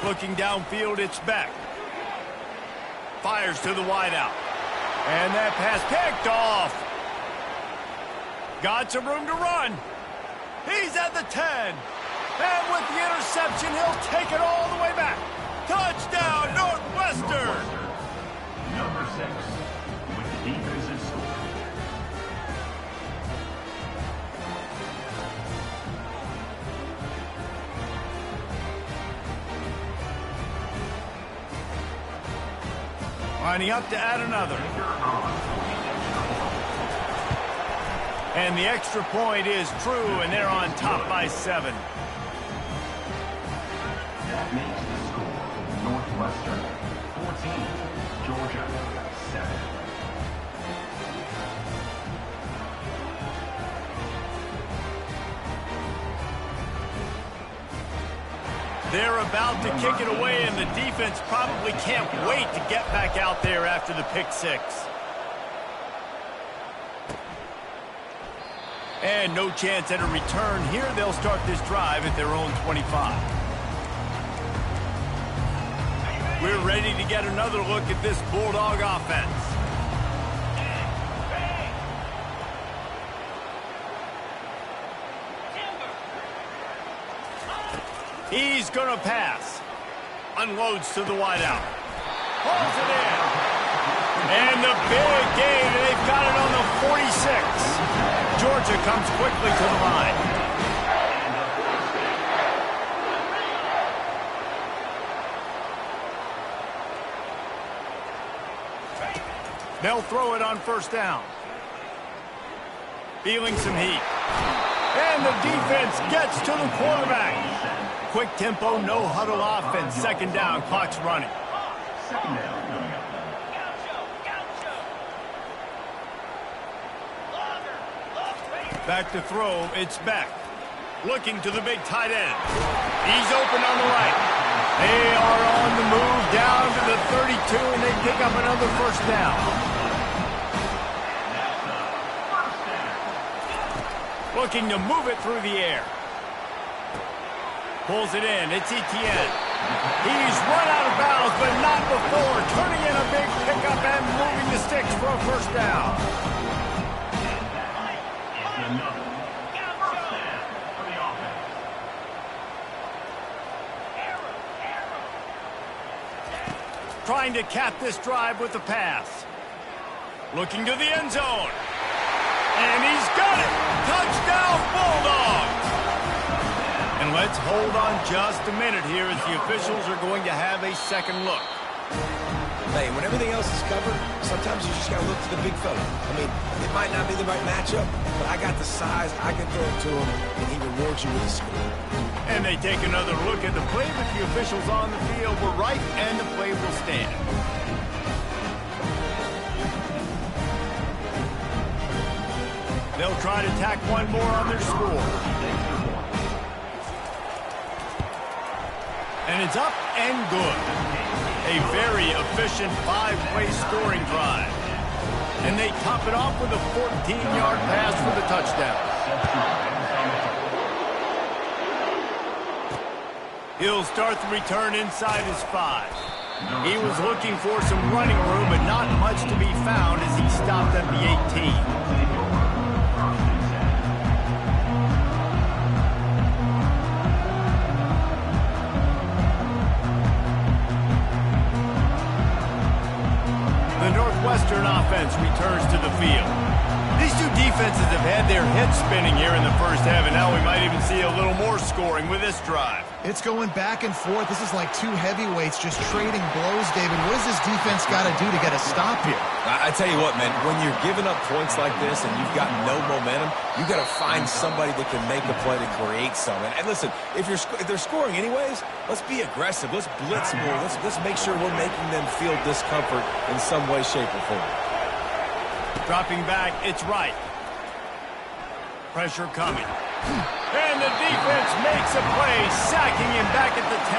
Looking downfield, it's Beck. Fires to the wideout. And that pass picked off. Got some room to run. He's at the 10. And with the interception, he'll take it all the way back. Touchdown, Northwestern! Number 6 with the defensive score. Lining up to add another. And the extra point is true, and they're on top by 7. That makes the score Northwestern 14, Georgia 7. They're about to kick it away, and the defense probably can't wait to get back out there after the pick 6. And no chance at a return here. They'll start this drive at their own 25. We're ready to get another look at this Bulldog offense. He's going to pass. Unloads to the wideout. Pulls it in. And the big gain. They've got it on the 46. Georgia comes quickly to the line. They'll throw it on first down. Feeling some heat. And the defense gets to the quarterback. Quick tempo, no huddle offense. Second down, clock's running. Second down coming up. Back to throw, it's Beck. Looking to the big tight end. He's open on the right. They are on the move down to the 32, and they pick up another first down. Looking to move it through the air. Pulls it in, it's Etienne. He's run out of bounds, but not before. Turning in a big pickup and moving the sticks for a first down. Trying to cap this drive with the pass. Looking to the end zone. And he's got it! Touchdown, Bulldogs! And let's hold on just a minute here as the officials are going to have a second look. Hey, when everything else is covered, sometimes you just got to look to the big fella. I mean, it might not be the right matchup, but I got the size, I can throw it to him, and he rewards you with a score. And they take another look at the play, but the officials on the field were right, and the play will stand. They'll try to tack one more on their score. And it's up and good. A very efficient 5-play scoring drive. And they top it off with a 14-yard pass for the touchdown. He'll start the return inside his 5. He was looking for some running room, but not much to be found as he stopped at the 18. Northwestern offense returns to the field. These two defenses have had their heads spinning here in the first half, and now we might even see a little more scoring with this drive. It's going back and forth. This is like two heavyweights just trading blows, David. What does this defense got to do to get a stop here? I tell you what, man, when you're giving up points like this and you've got no momentum, you got to find somebody that can make a play to create something. And listen, if they're scoring anyways, let's be aggressive. Let's blitz more. Let's make sure we're making them feel discomfort in some way, shape, or form. Dropping back, it's right. Pressure coming. And the defense makes a play, sacking him back at the 10.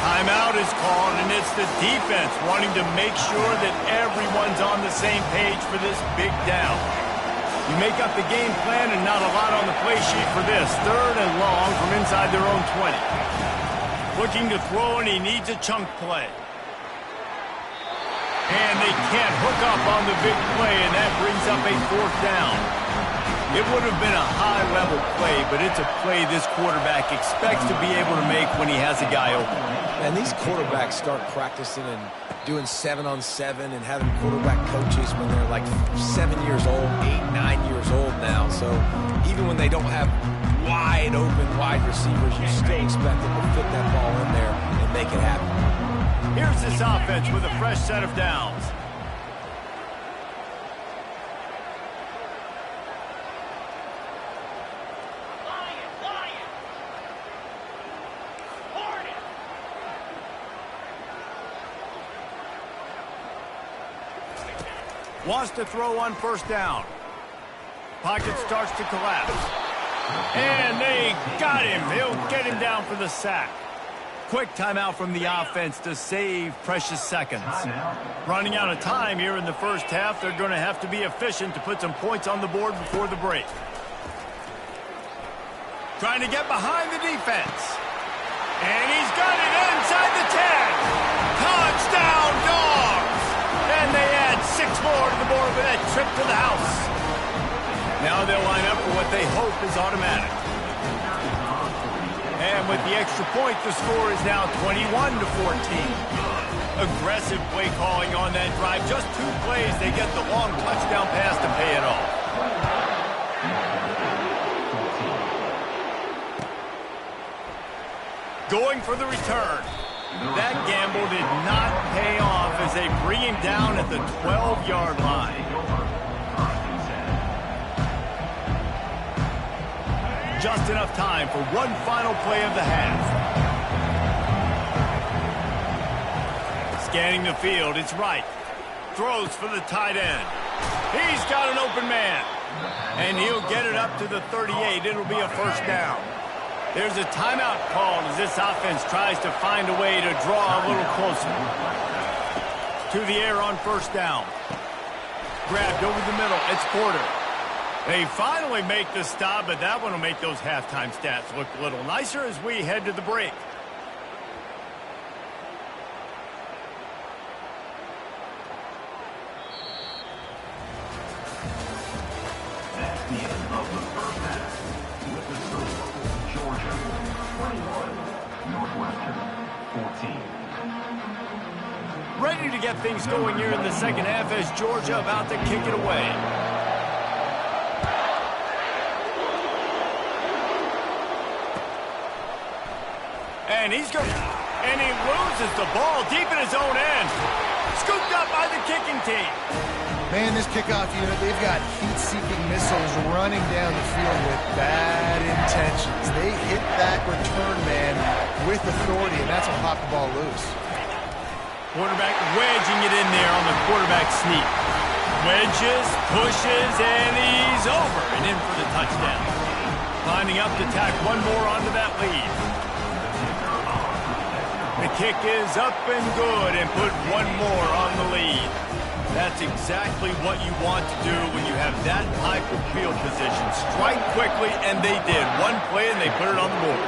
Timeout is called, and it's the defense wanting to make sure that everyone's on the same page for this big down. You make up the game plan and not a lot on the play sheet for this. 3rd and long from inside their own 20. Looking to throw, and he needs a chunk play. And they can't hook up on the big play, and that brings up a 4th down. It would have been a high-level play, but it's a play this quarterback expects to be able to make when he has a guy open. And these quarterbacks start practicing and doing 7-on-7 and having quarterback coaches when they're like 7 years old, 8, 9 years old now. So even when they don't have wide open wide receivers, you still expect them to fit that ball in there and make it happen. Here's this offense with a fresh set of downs. Wants to throw on 1st down. Pocket starts to collapse. And they got him. He'll get him down for the sack. Quick timeout from the offense to save precious seconds. Running out of time here in the first half. They're going to have to be efficient to put some points on the board before the break. Trying to get behind the defense. And he's got it inside the 10. Touchdown, Dogs! And they add 6 more to the board with that trip to the house. Now they'll line up for what they hope is automatic. And with the extra point, the score is now 21-14. Aggressive play calling on that drive. Just 2 plays, they get the long touchdown pass to pay it off. Going for the return. That gamble did not pay off as they bring him down at the 12-yard line. Just enough time for one final play of the half. Scanning the field, it's right. Throws for the tight end. He's got an open man. And he'll get it up to the 38. It'll be a 1st down. There's a timeout called as this offense tries to find a way to draw a little closer. To the air on 1st down. Grabbed over the middle. It's Porter. They finally make the stop, but that one will make those halftime stats look a little nicer as we head to the break. That's the end of the first half. With the score, Georgia 21, Northwestern 14. Ready to get things going here in the second half as Georgia about to kick it away. And he's going, and he loses the ball deep in his own end. Scooped up by the kicking team. Man, this kickoff unit, they've got heat-seeking missiles running down the field with bad intentions. They hit that return man with authority, and that's what popped the ball loose. Quarterback wedging it in there on the quarterback sneak. Wedges, pushes, and he's over and in for the touchdown. Lining up to tack one more onto that lead. The kick is up and good and put one more on the lead. That's exactly what you want to do when you have that type of field position. Strike quickly, and they did. One play, and they put it on the board.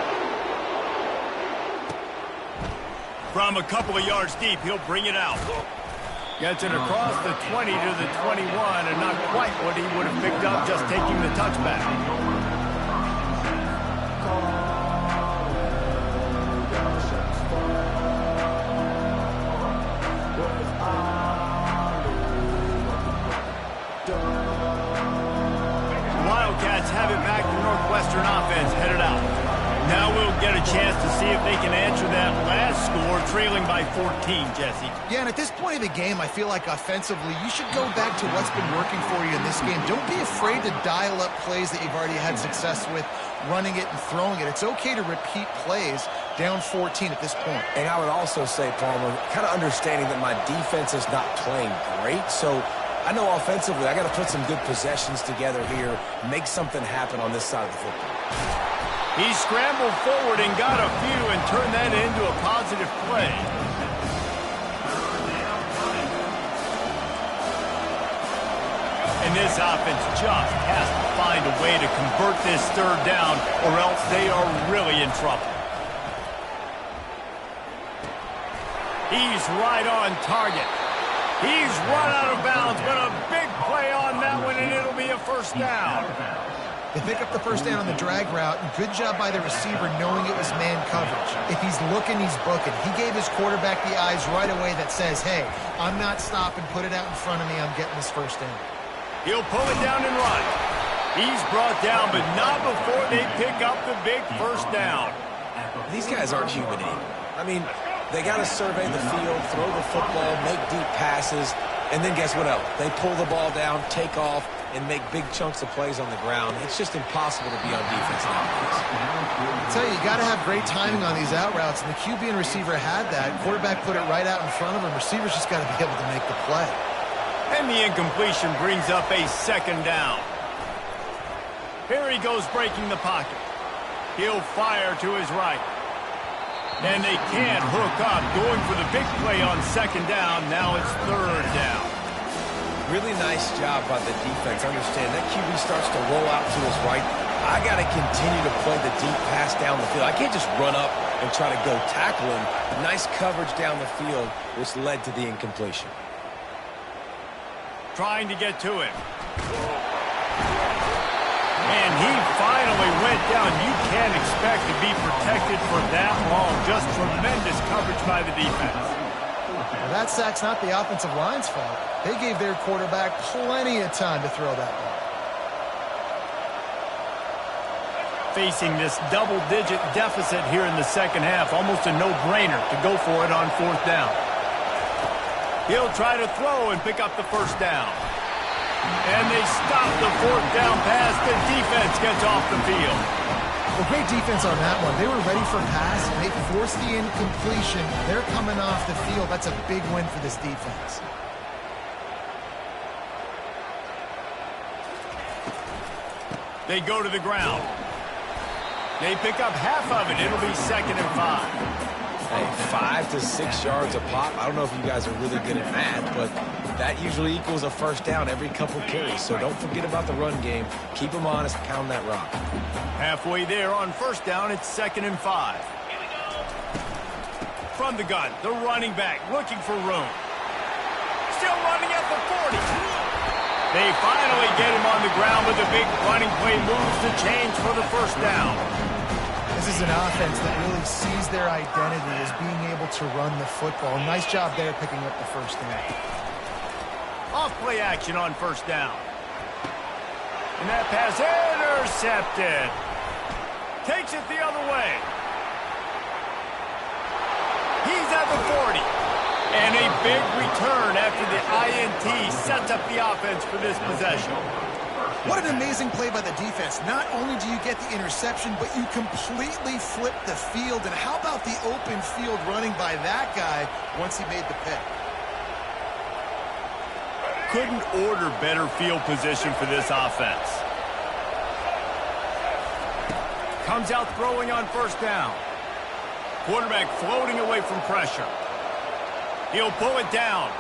From a couple of yards deep, he'll bring it out. Gets it across the 20 to the 21, and not quite what he would have picked up just taking the touchback. Wildcats have it back. The Northwestern offense headed out. Now we'll get a chance to see if they can answer that last score, trailing by 14, Jesse. Yeah, and at this point of the game, I feel like offensively, you should go back to what's been working for you in this game. Don't be afraid to dial up plays that you've already had success with, running it and throwing it. It's okay to repeat plays down 14 at this point. And I would also say, Palmer, kind of understanding that my defense is not playing great, so I know offensively I got to put some good possessions together here, make something happen on this side of the football. He scrambled forward and got a few and turned that into a positive play. And this offense just has to find a way to convert this third down, or else they are really in trouble. He's right on target. He's run out of bounds, but a big play on that one, and it'll be a first down. They pick up the first down on the drag route, and good job by the receiver knowing it was man coverage. If he's looking, he's booking. He gave his quarterback the eyes right away that says, hey, I'm not stopping, put it out in front of me, I'm getting this first down. He'll pull it down and run. He's brought down, but not before they pick up the big first down. These guys aren't human anymore. I mean, they got to survey the field, throw the football, make deep passes, and then guess what else? They pull the ball down, take off, and make big chunks of plays on the ground. It's just impossible to be on defense nowadays. I tell you, you got to have great timing on these out routes, and the QB and receiver had that. Quarterback put it right out in front of him. Receivers just got to be able to make the play. And the incompletion brings up a second down. Here he goes breaking the pocket. He'll fire to his right. And they can't hook up, going for the big play on second down. Now it's third down. Really nice job by the defense. Understand that QB starts to roll out to his right. I got to continue to play the deep pass down the field. I can't just run up and try to go tackle him. Nice coverage down the field, which led to the incompletion. Trying to get to him. And he finally went down. You can't expect to be protected for that long. Just tremendous coverage by the defense. Well, that sack's not the offensive line's fault. They gave their quarterback plenty of time to throw that ball. Facing this double-digit deficit here in the second half, almost a no-brainer to go for it on fourth down. He'll try to throw and pick up the first down. And they stop the fourth down pass. The defense gets off the field. Well, great defense on that one. They were ready for pass, and they forced the incompletion. They're coming off the field. That's a big win for this defense. They go to the ground. They pick up half of it. It'll be 2nd and 5. Hey, 5 to 6 yards a pop. I don't know if you guys are really good at math, but that usually equals a first down every couple carries. So don't forget about the run game. Keep them honest. Pound that rock. Halfway there on first down, it's 2nd and 5. From the gun, the running back looking for room. Still running at the 40. They finally get him on the ground, but the big running play moves the chains for the first down. This is an offense that really sees their identity as being able to run the football. Nice job there picking up the first down. Off play action on first down. And that pass intercepted. Takes it the other way. He's at the 40. And a big return after the INT sets up the offense for this possession. What an amazing play by the defense. Not only do you get the interception, but you completely flip the field. And how about the open field running by that guy once he made the pick? Couldn't order better field position for this offense. Comes out throwing on first down. Quarterback floating away from pressure. He'll pull it down.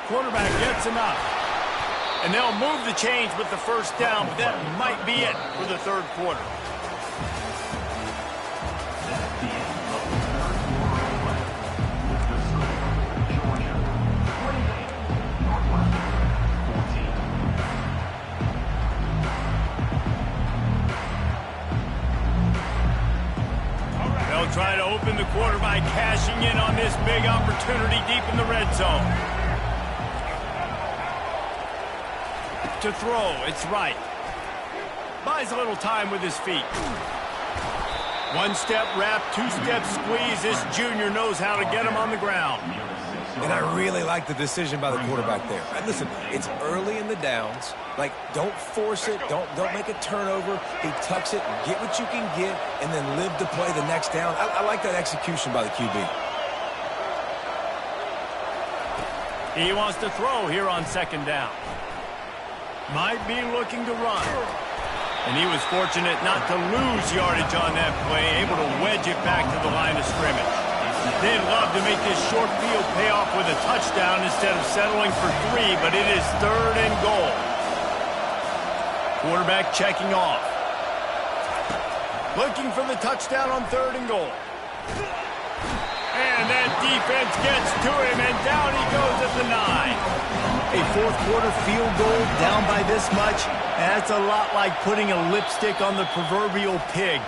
Quarterback gets enough. And they'll move the chains with the first down, but that might be it for the third quarter. They'll try to open the quarter by cashing in on this big opportunity deep in the red zone. To throw, it's right. Buys a little time with his feet. One-step wrap, two-step squeeze. This junior knows how to get him on the ground. And I really like the decision by the quarterback there. And listen, it's early in the downs. Like, don't force it. Don't make a turnover. He tucks it, get what you can get, and then live to play the next down. I like that execution by the QB. He wants to throw here on second down. Might be looking to run. And he was fortunate not to lose yardage on that play, able to wedge it back to the line of scrimmage. They'd love to make this short field pay off with a touchdown instead of settling for 3, but it is 3rd and goal. Quarterback checking off. Looking for the touchdown on 3rd and goal. And that defense gets to him, and down he goes at the 9. A fourth-quarter field goal down by this much, that's a lot like putting a lipstick on the proverbial pig.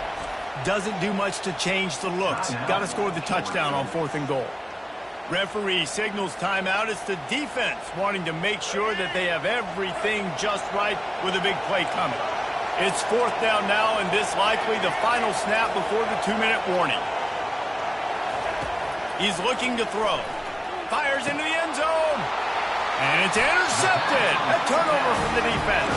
Doesn't do much to change the looks. Got to score the touchdown on 4th and goal. Referee signals timeout. It's the defense wanting to make sure that they have everything just right with a big play coming. It's 4th down now, and this likely the final snap before the 2-minute warning. He's looking to throw. Fires into the end zone. And it's intercepted. A turnover for the defense.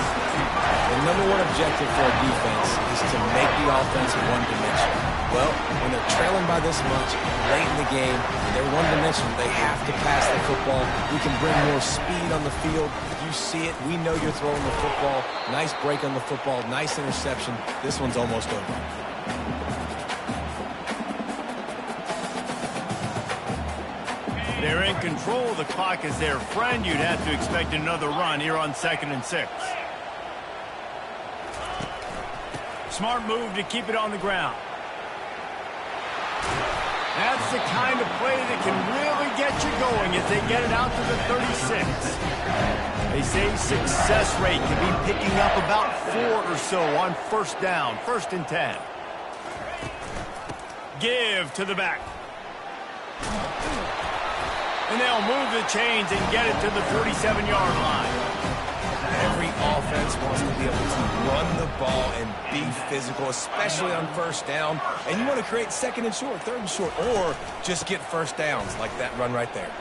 The #1 objective for a defense is to make the offense one-dimensional. Well, when they're trailing by this much, late in the game, they're one-dimensional. They have to pass the football. We can bring more speed on the field. You see it. We know you're throwing the football. Nice break on the football. Nice interception. This one's almost over. They're in control of the clock as their friend. You'd have to expect another run here on 2nd and 6. Smart move to keep it on the ground. That's the kind of play that can really get you going as they get it out to the 36. They say success rate can be picking up about 4 or so on 1st down, 1st and 10. Give to the back. And they'll move the chains and get it to the 47-yard line. Every offense wants to be able to run the ball and be physical, especially on 1st down. And you want to create 2nd and short, 3rd and short, or just get 1st downs like that run right there.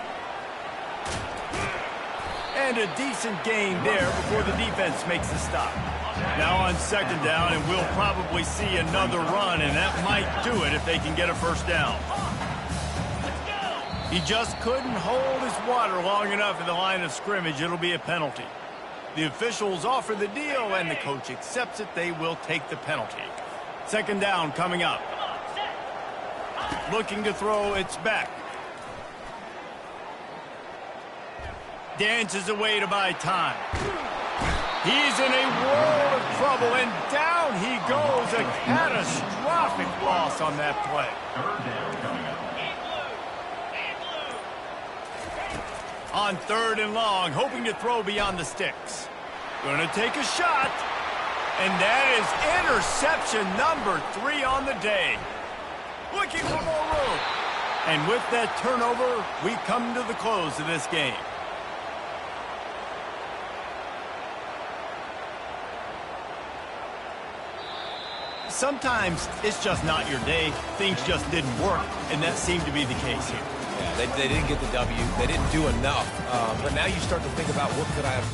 And a decent gain there before the defense makes the stop. Now on 2nd down, and we'll probably see another run, and that might do it if they can get a 1st down. He just couldn't hold his water long enough at the line of scrimmage. It'll be a penalty. The officials offer the deal, and the coach accepts it. They will take the penalty. 2nd down coming up. Looking to throw, it's back. Dances away to buy time. He's in a world of trouble, and down he goes. A catastrophic loss on that play. 3rd down coming up. On 3rd and long, hoping to throw beyond the sticks. Going to take a shot. And that is interception number 3 on the day. Looking for more room. And with that turnover, we come to the close of this game. Sometimes it's just not your day. Things just didn't work, and that seemed to be the case here. Yeah, they didn't get the W. They didn't do enough. But now you start to think about what could I have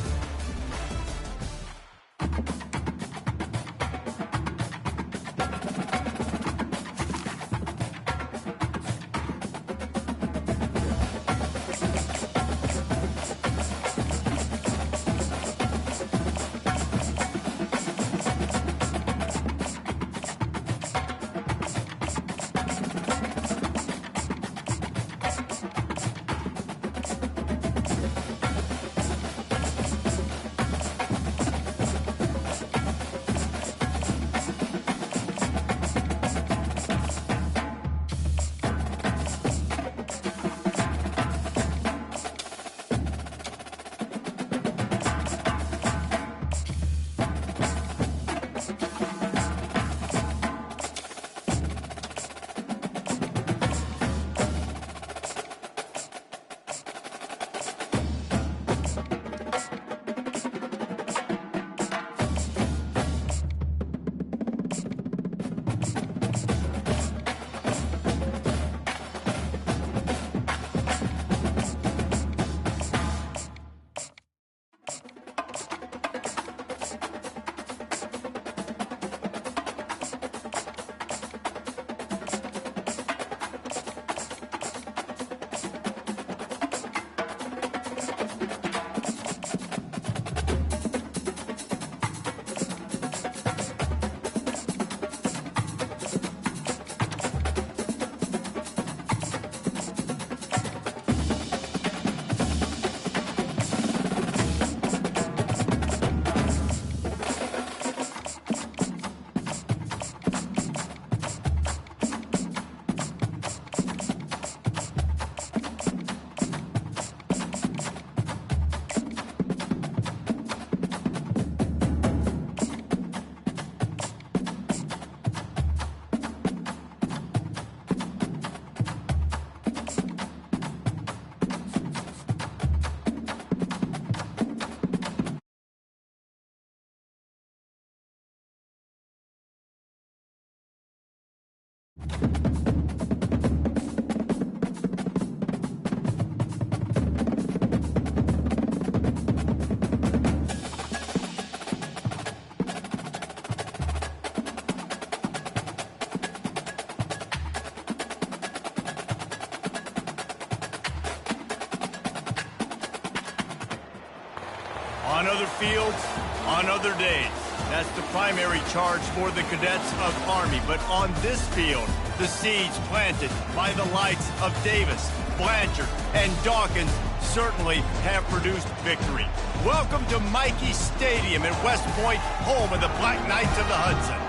On other fields, on other days. That's the primary charge for the cadets of Army. But on this field, the seeds planted by the likes of Davis, Blanchard, and Dawkins certainly have produced victory. Welcome to Michie Stadium in West Point, home of the Black Knights of the Hudson.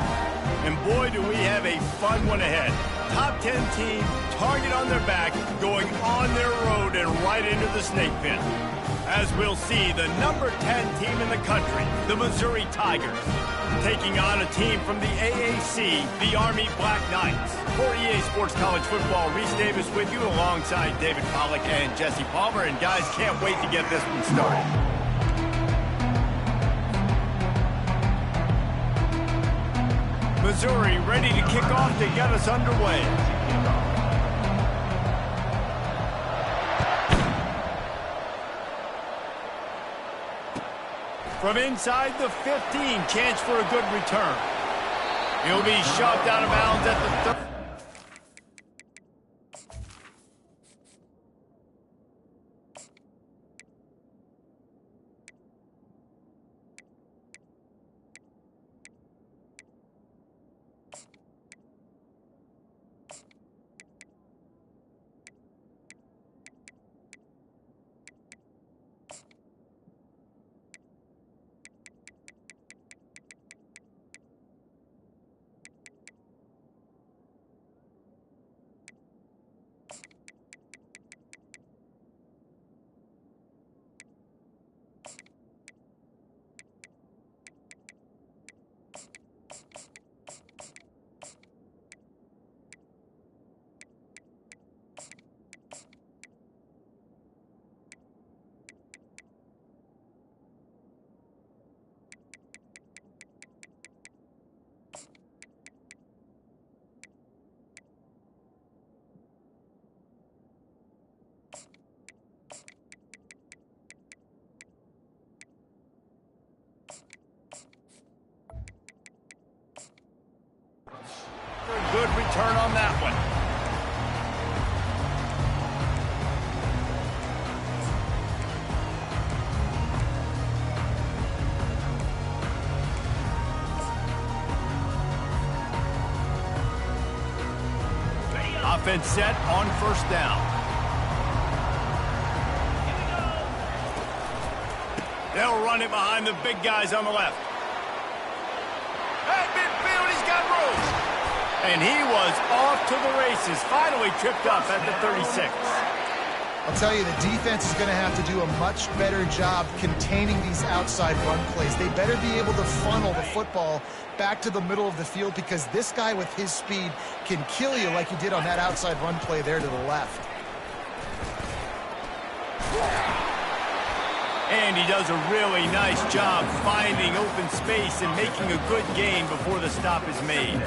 And boy, do we have a fun one ahead. Top 10 team, target on their back, going on their road and right into the snake pit. As we'll see, the number 10 team in the country, the Missouri Tigers, taking on a team from the AAC, the Army Black Knights. For EA Sports College Football, Reese Davis with you alongside David Pollack and Jesse Palmer. And guys, can't wait to get this one started. Missouri ready to kick off to get us underway. From inside the 15, chance for a good return. He'll be shoved out of bounds at the 30. Good return on that one. Offense set on first down. They'll run it behind the big guys on the left. At midfield, he's got room. And he was off to the races, finally tripped up at the 36. I'll tell you, the defense is going to have to do a much better job containing these outside run plays. They better be able to funnel the football back to the middle of the field, because this guy with his speed can kill you like he did on that outside run play there to the left. And he does a really nice job finding open space and making a good gain before the stop is made.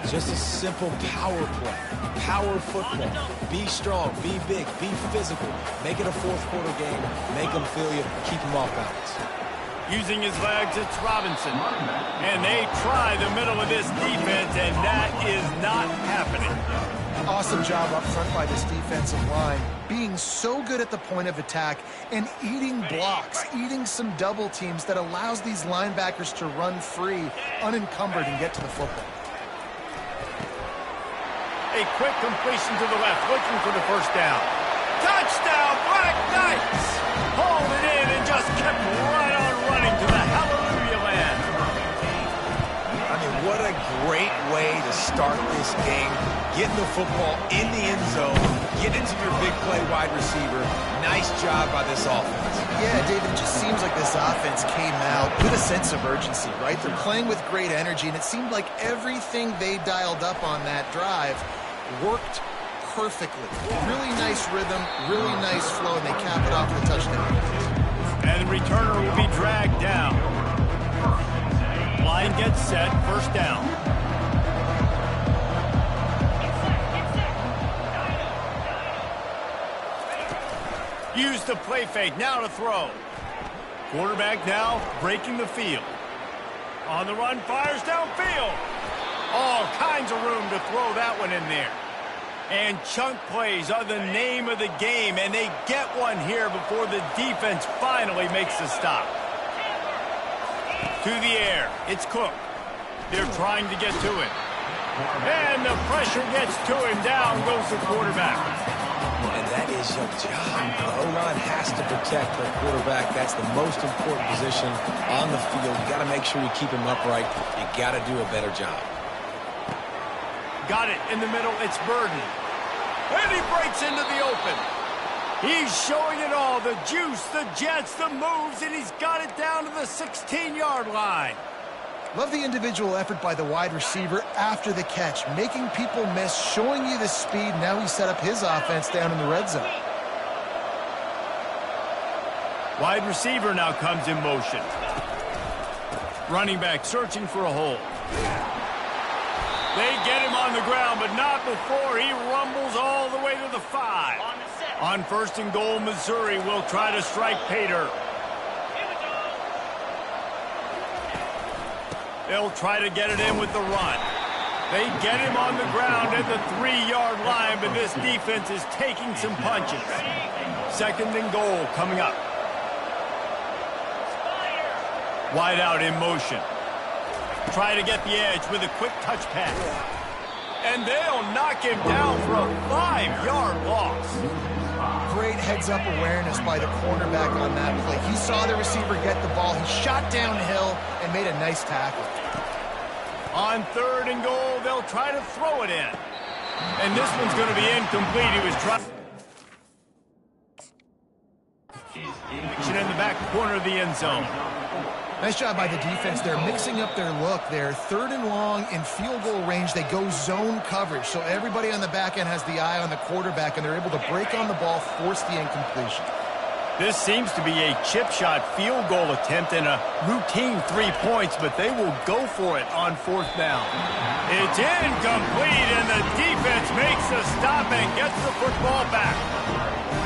Just a simple power play. Power football. Be strong, be big, be physical. Make it a fourth quarter game. Make them feel you. Keep them off balance. Using his legs, it's Robinson. And they try the middle of this defense, and that is not happening. Awesome job up front by this defensive line, being so good at the point of attack and eating blocks, eating some double teams that allows these linebackers to run free, unencumbered, and get to the football. A quick completion to the left, looking for the first down. Touchdown, Black Knights! Hauled it in and just kept right on running to the hallelujah land. I mean, what a great way to start this game. Getting the football in the end zone, get into your big play wide receiver. Nice job by this offense. Yeah, David, it just seems like this offense came out with a sense of urgency, right? They're playing with great energy, and it seemed like everything they dialed up on that drive worked perfectly. Really nice rhythm, really nice flow, and they cap it off with a touchdown. And the returner will be dragged down. Line gets set, first down. Use the play fake, now to throw. Quarterback now breaking the field. On the run, fires downfield. All kinds of room to throw that one in there. And chunk plays are the name of the game, and they get one here before the defense finally makes the stop. To the air. It's Cook. They're trying to get to him. And the pressure gets to him. Down goes the quarterback. And that is your job. The O-line has to protect their quarterback. That's the most important position on the field. You got to make sure you keep him upright. You got to do a better job. Got it in the middle. It's Burden. And he breaks into the open. He's showing it all. The juice, the jets, the moves, and he's got it down to the 16-yard line. Love the individual effort by the wide receiver after the catch, making people miss, showing you the speed. Now he set up his offense down in the red zone. Wide receiver now comes in motion. Running back searching for a hole. They get him on the ground, but not before he rumbles all the way to the 5. On 1st and goal, Missouri will try to strike Pater. They'll try to get it in with the run. They get him on the ground at the 3-yard line, but this defense is taking some punches. 2nd and goal coming up. Wide out in motion. Try to get the edge with a quick touch pass. And they'll knock him down for a 5-yard loss. Great heads-up awareness by the cornerback on that play. He saw the receiver get the ball. He shot downhill and made a nice tackle. On 3rd and goal, they'll try to throw it in. And this one's going to be incomplete. He was trying. In the back corner of the end zone. Nice job by the defense. They're mixing up their look. They're 3rd and long in field goal range. They go zone coverage. So everybody on the back end has the eye on the quarterback, and they're able to break on the ball, force the incompletion. This seems to be a chip shot field goal attempt and a routine 3 points, but they will go for it on 4th down. It's incomplete, and the defense makes the stop and gets the football back.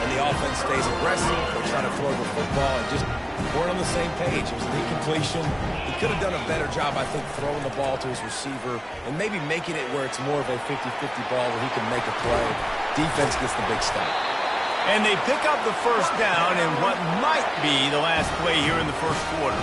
And the offense stays aggressive. They're trying to throw the football and just weren't on the same page. It was an incompletion. He could have done a better job, I think, throwing the ball to his receiver and maybe making it where it's more of a 50-50 ball where he can make a play. Defense gets the big stop. And they pick up the 1st down in what might be the last play here in the 1st quarter.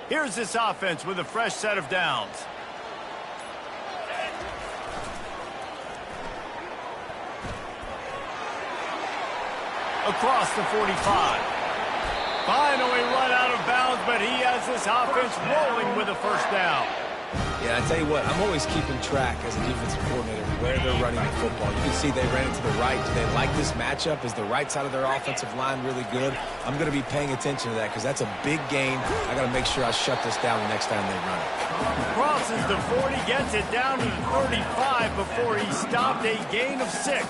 Here's this offense with a fresh set of downs. Across the 45. Finally run out of bounds, but he has this offense rolling with a 1st down. Yeah, I tell you what, I'm always keeping track as a defensive coordinator where they're running the football. You can see they ran it to the right. Do they like this matchup? Is the right side of their offensive line really good? I'm going to be paying attention to that because that's a big gain. I got to make sure I shut this down the next time they run it. Crosses the 40, gets it down to the 35 before he stopped, a gain of 6.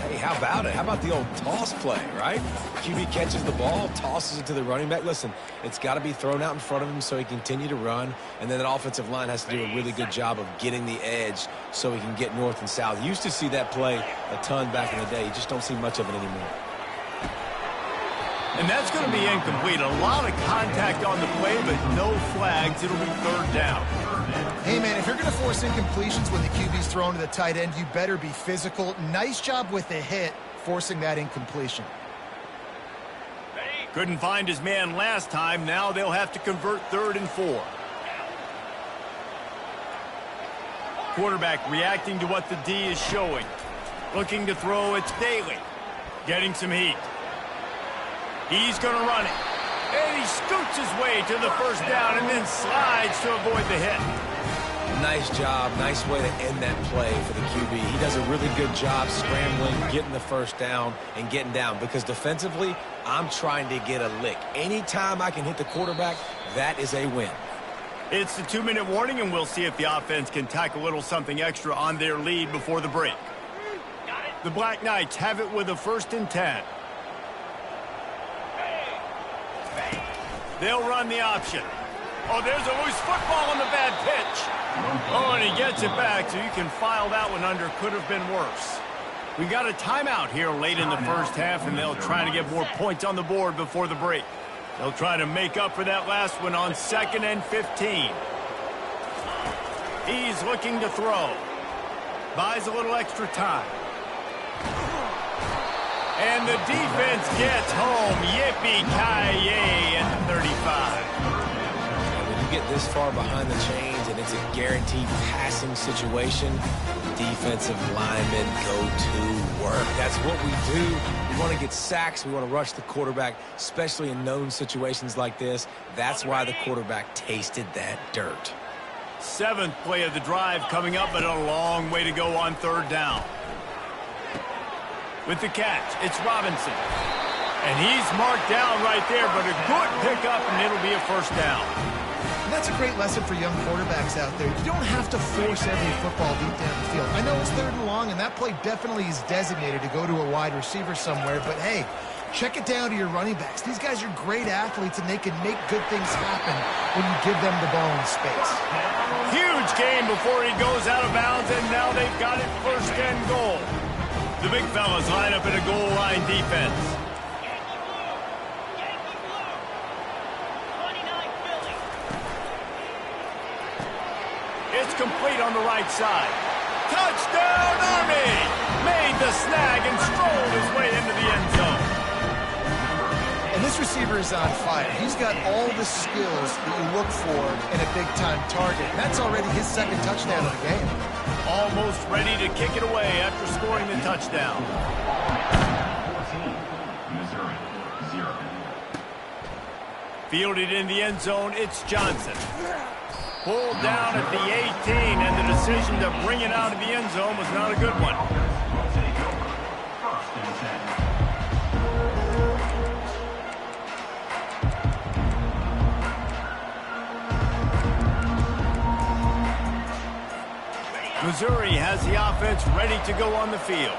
Hey, how about it? How about the old toss play, right? QB catches the ball, tosses it to the running back. Listen, it's got to be thrown out in front of him so he can continue to run, and then that offensive line has to do a really good job of getting the edge so he can get north and south. You used to see that play a ton back in the day. You just don't see much of it anymore. And that's going to be incomplete. A lot of contact on the play, but no flags. It'll be 3rd down. Hey, man, if you're going to force incompletions when the QB's thrown to the tight end, you better be physical. Nice job with the hit, forcing that incompletion. Couldn't find his man last time. Now they'll have to convert 3rd and 4. Quarterback reacting to what the D is showing. Looking to throw, it's Daly. Getting some heat. He's going to run it. And he scoots his way to the 1st down and then slides to avoid the hit. Nice job. Nice way to end that play for the QB. He does a really good job scrambling, getting the 1st down, and getting down. Because defensively, I'm trying to get a lick. Anytime I can hit the quarterback, that is a win. It's the 2-minute warning, and we'll see if the offense can tack a little something extra on their lead before the break. The Black Knights have it with a 1st and 10. They'll run the option. Oh, there's a loose football on the bad pitch. Oh, and he gets it back, so you can file that one under. Could have been worse. We got a timeout here late in the first half, and they'll try to get more points on the board before the break. They'll try to make up for that last one on 2nd and 15. He's looking to throw. Buys a little extra time. And the defense gets home. Yippee-ki-yay at the 35. When you get this far behind the chains and it's a guaranteed passing situation, defensive linemen go to work. That's what we do. We want to get sacks. We want to rush the quarterback, especially in known situations like this. That's why the quarterback tasted that dirt. 7th play of the drive coming up, but a long way to go on 3rd down. With the catch, it's Robinson. And he's marked down right there, but a good pickup, and it'll be a 1st down. And that's a great lesson for young quarterbacks out there. You don't have to force every football deep down the field. I know it's 3rd and long, and that play definitely is designated to go to a wide receiver somewhere, but hey, check it down to your running backs. These guys are great athletes, and they can make good things happen when you give them the ball in space. Huge gain before he goes out of bounds, and now they've got it 1st and goal. The big fellas line up in a goal line defense. It's complete on the right side. Touchdown, Army! Made the snag and strolled his way into the end zone. And this receiver is on fire. He's got all the skills that you look for in a big-time target. And that's already his 2nd touchdown of the game. Almost ready to kick it away after scoring the touchdown. 14, Missouri, 0. Fielded in the end zone, it's Johnson. Pulled down at the 18, and the decision to bring it out of the end zone was not a good one. Will take over. 1st and 10. Missouri has the offense ready to go on the field.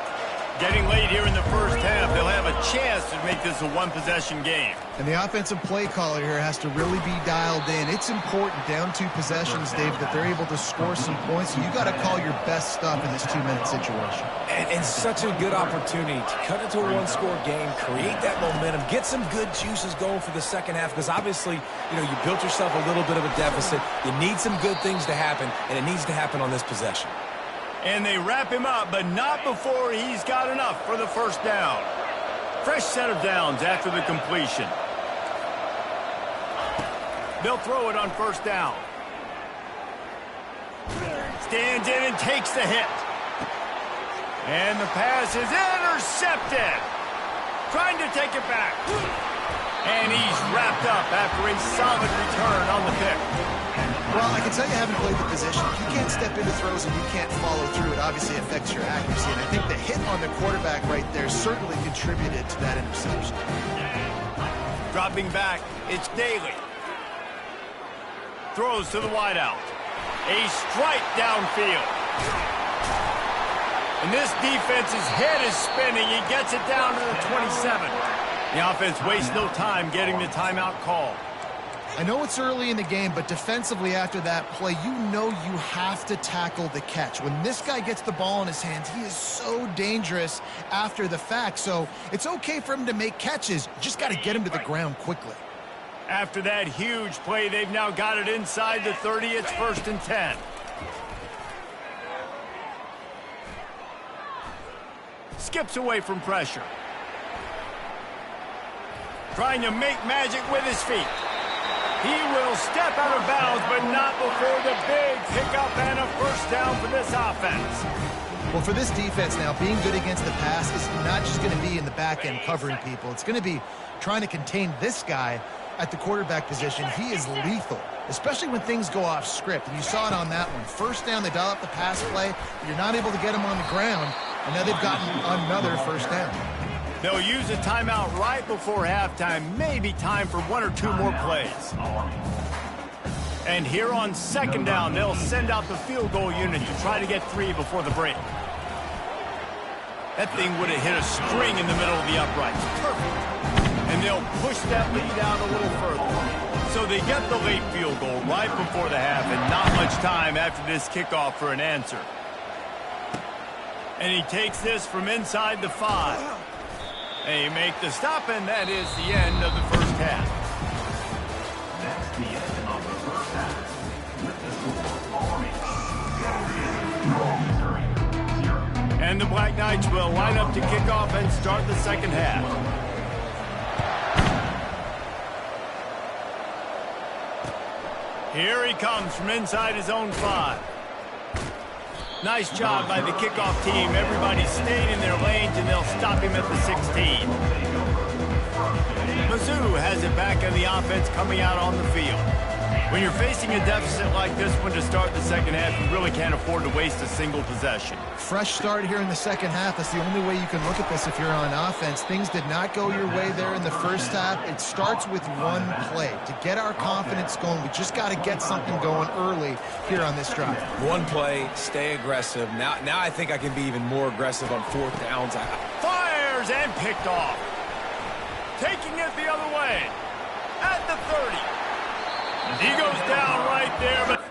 Getting late here in the first half, they'll have a chance to make this a one-possession game. And the offensive play caller here has to really be dialed in. It's important down 2 possessions, Dave, that they're able to score some points. So you got to call your best stuff in this 2-minute situation. And such a good opportunity to cut into a 1-score game, create that momentum, get some good juices going for the second half, because obviously, you built yourself a little bit of a deficit. You need some good things to happen, and it needs to happen on this possession. And they wrap him up, but not before he's got enough for the 1st down. Fresh set of downs after the completion. They'll throw it on 1st down. Stands in and takes the hit. And the pass is intercepted. Trying to take it back. And he's wrapped up after a solid return on the pick. Well, I can tell you haven't played the position. If you can't step into throws and you can't follow through, it obviously affects your accuracy. And I think the hit on the quarterback right there certainly contributed to that interception. Dropping back, it's Daly. Throws to the wideout. A strike downfield. And this defense's head is spinning. He gets it down to the 27. The offense wastes no time getting the timeout call. I know it's early in the game, but defensively after that play, you know you have to tackle the catch. When this guy gets the ball in his hands, he is so dangerous after the fact. So it's okay for him to make catches. You just got to get him to the ground quickly. After that huge play, they've now got it inside the 30. It's 1st and 10. Skips away from pressure. Trying to make magic with his feet. He will step out of bounds, but not before the big pickup and a 1st down for this offense. Well, for this defense now, being good against the pass is not just going to be in the back end covering people. It's going to be trying to contain this guy at the quarterback position. He is lethal, especially when things go off script. And you saw it on that one. 1st down, they dial up the pass play. You're not able to get him on the ground, and now they've gotten another 1st down. They'll use a timeout right before halftime. Maybe time for 1 or 2 more plays. And here on 2nd down, they'll send out the field goal unit to try to get 3 before the break. That thing would have hit a string in the middle of the uprights. Perfect. And they'll push that lead out a little further. So they get the late field goal right before the half, and not much time after this kickoff for an answer. And he takes this from inside the 5. They make the stop, and that is the end of the first half. That's the end of the first half. With the score, Army 0. And the Black Knights will line up to kick off and start the second half. Here he comes from inside his own 5. Nice job by the kickoff team. Everybody stayed in their lanes, and they'll stop him at the 16. Mizzou has it back on the offense coming out on the field. When you're facing a deficit like this one to start the second half, you really can't afford to waste a single possession. Fresh start here in the second half. That's the only way you can look at this if you're on offense. Things did not go your way there in the first half. It starts with one play. To get our confidence going, we just got to get something going early here on this drive. One play, stay aggressive. Now I think I can be even more aggressive on fourth downs. Fires and picked off. Taking it the other way. At the 30. He goes down right there, but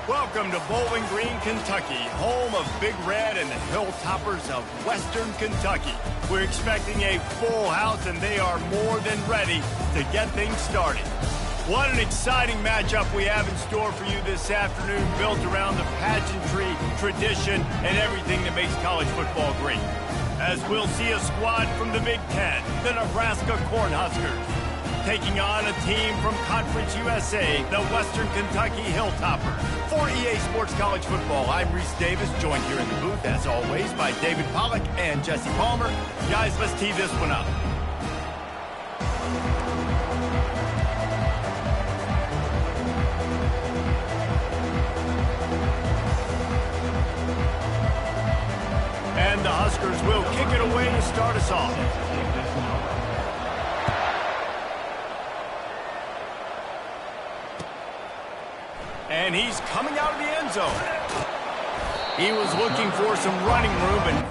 welcome to Bowling Green, Kentucky, home of Big Red and the Hilltoppers of Western Kentucky. We're expecting a full house, and they are more than ready to get things started. What an exciting matchup we have in store for you this afternoon, built around the pageantry, tradition, and everything that makes college football great. As we'll see a squad from the Big Ten, the Nebraska Cornhuskers, taking on a team from Conference USA, the Western Kentucky Hilltoppers. For EA Sports College Football, I'm Reese Davis, joined here in the booth, as always, by David Pollack and Jesse Palmer. Guys, let's tee this one up. And the Huskers will kick it away to start us off. And he's coming out of the end zone. He was looking for some running room, and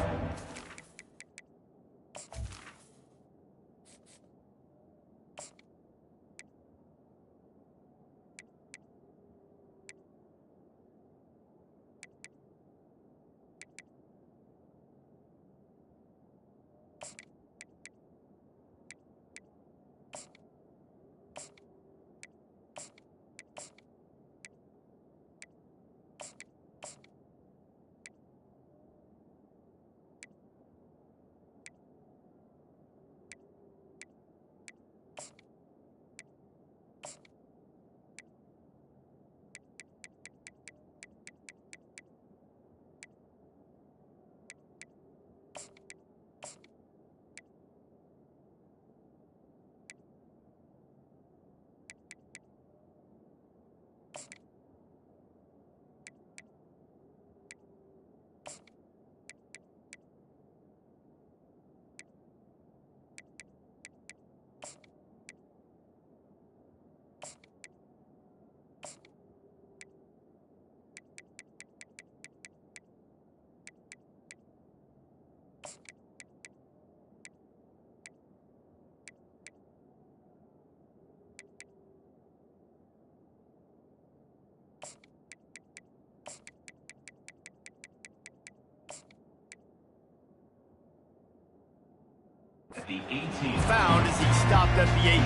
At the 18. Found as he stopped at the 18.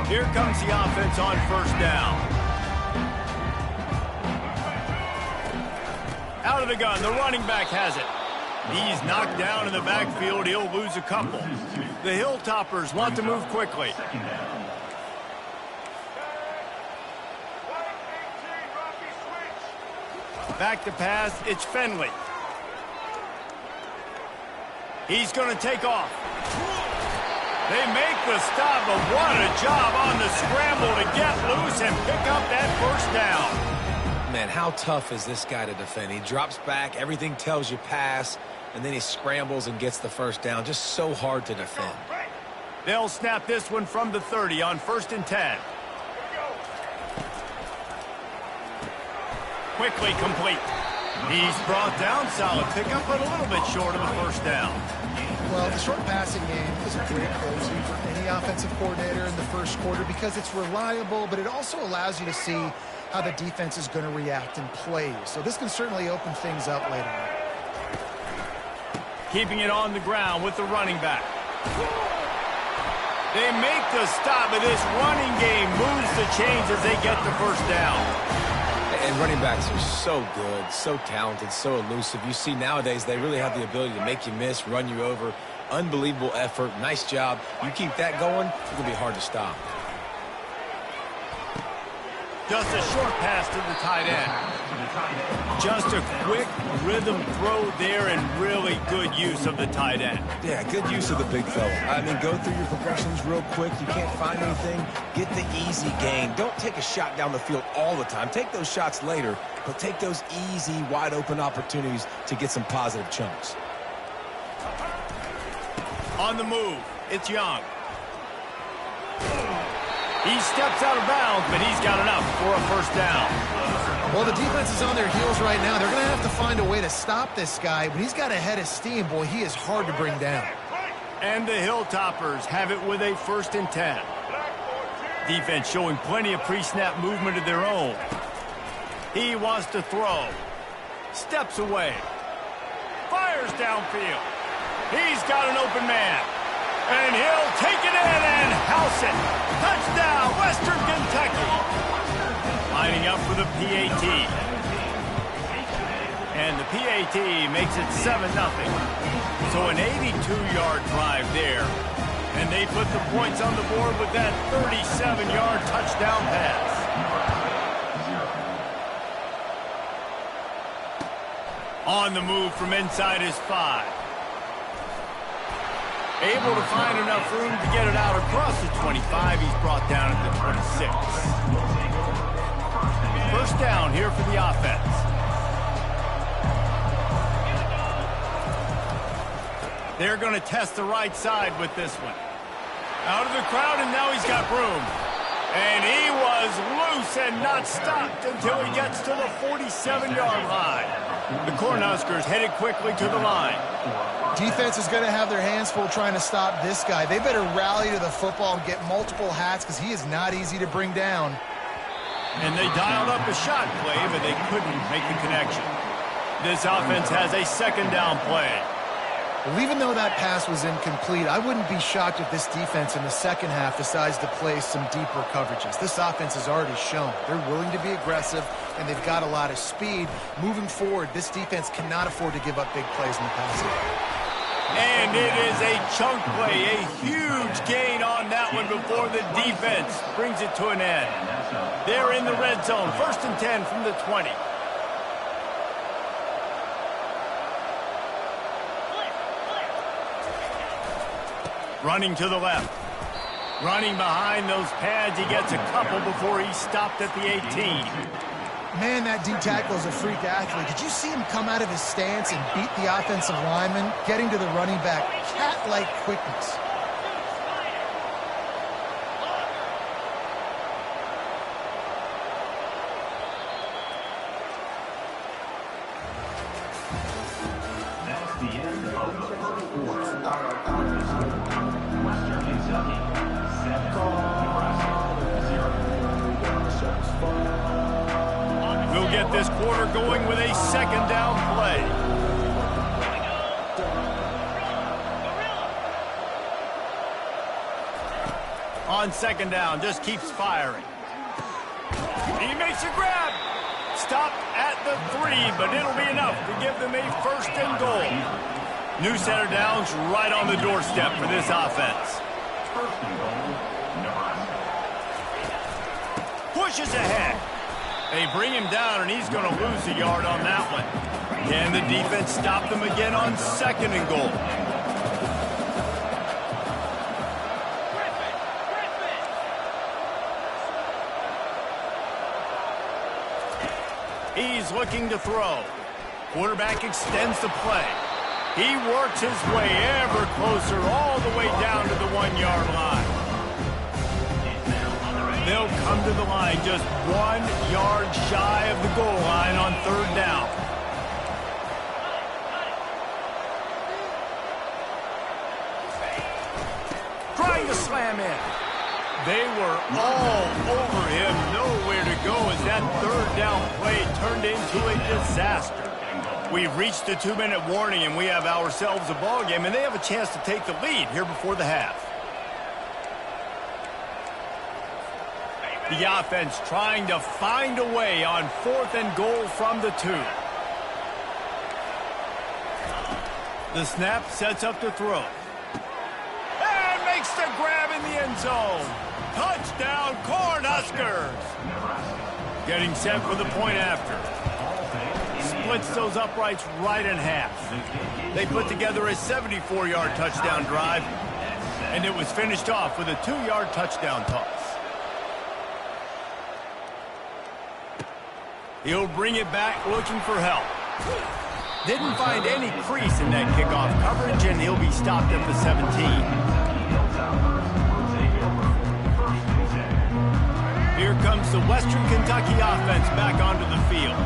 Here comes the offense on first down. Out of the gun, the running back has it. He's knocked down in the backfield. He'll lose a couple. The Hilltoppers want to move quickly. Back to pass, it's Finley. He's going to take off. They make the stop, but what a job on the scramble to get loose and pick up that first down. Man, how tough is this guy to defend? He drops back, everything tells you pass, and then he scrambles and gets the first down. Just so hard to defend. They'll snap this one from the 30 on 1st and 10. Quickly complete. He's brought down, solid pickup, but a little bit short of the first down. Well, the short passing game is a great closing for any offensive coordinator in the first quarter because it's reliable, but it also allows you to see how the defense is going to react in plays. So this can certainly open things up later on. Keeping it on the ground with the running back. They make the stop, but this running game moves the chains as they get the first down. And running backs are so good, so talented, so elusive. You see nowadays they really have the ability to make you miss, run you over. Unbelievable effort. Nice job. You keep that going, it's going to be hard to stop. Just a short pass to the tight end. Just a quick rhythm throw there and really good use of the tight end. Yeah, good use of the big fella. I mean, go through your progressions real quick. You can't find anything. Get the easy gain. Don't take a shot down the field all the time. Take those shots later, but take those easy, wide-open opportunities to get some positive chunks. On the move, it's Young. He steps out of bounds, but he's got enough for a first down. Well, the defense is on their heels right now. They're going to have to find a way to stop this guy. When he's got a head of steam, boy, he is hard to bring down. And the Hilltoppers have it with a 1st and 10. Defense showing plenty of pre-snap movement of their own. He wants to throw. Steps away. Fires downfield. He's got an open man. And he'll take it in and house it. Touchdown, Western Kentucky. Lining up for the PAT. And the PAT makes it 7-0. So an 82-yard drive there. And they put the points on the board with that 37-yard touchdown pass. On the move from inside his 5. Able to find enough room to get it out across the 25. He's brought down at the 26. First down here for the offense. They're going to test the right side with this one. Out of the crowd, and now he's got room. And he was loose and not stopped until he gets to the 47-yard line. The Cornhuskers headed quickly to the line. Defense is going to have their hands full trying to stop this guy. They better rally to the football and get multiple hats because he is not easy to bring down. And they dialed up a shot play, but they couldn't make the connection. This offense has a 2nd down play. Well, even though that pass was incomplete, I wouldn't be shocked if this defense in the second half decides to play some deeper coverages. This offense has already shown they're willing to be aggressive, and they've got a lot of speed. Moving forward, this defense cannot afford to give up big plays in the passing game. And it is a chunk play, a huge gain on that one before the defense brings it to an end. They're in the red zone, 1st and 10 from the 20. Running to the left. Running behind those pads, he gets a couple before he stopped at the 18. Man, that D-tackle is a freak athlete. Did you see him come out of his stance and beat the offensive lineman, getting to the running back? Cat-like quickness. That's the end of the first quarter. Western Kentucky, 7, Nebraska, 0. We'll get this quarter going with a second down play. On second down, just keeps firing. He makes a grab. Stopped at the 3, but it'll be enough to give them a first and goal. New set of downs right on the doorstep for this offense. First and goal, Nebraska. Pushes ahead. They bring him down, and he's going to lose a yard on that one. And the defense stopped them again on second and goal. He's looking to throw. Quarterback extends the play. He works his way ever closer all the way down to the 1-yard line. They'll come to the line just 1 yard shy of the goal line on third down. Trying to slam in. They were all over him, nowhere to go as that third down play turned into a disaster. We've reached the 2-minute warning, and we have ourselves a ball game, and they have a chance to take the lead here before the half. The offense trying to find a way on 4th and goal from the 2. The snap sets up to throw. And makes the grab in the end zone. Touchdown, Cornhuskers! Getting set for the point after. Splits those uprights right in half. They put together a 74-yard touchdown drive, and it was finished off with a 2-yard touchdown toss. He'll bring it back looking for help. Didn't find any crease in that kickoff coverage, and he'll be stopped at the 17. Here comes the Western Kentucky offense back onto the field.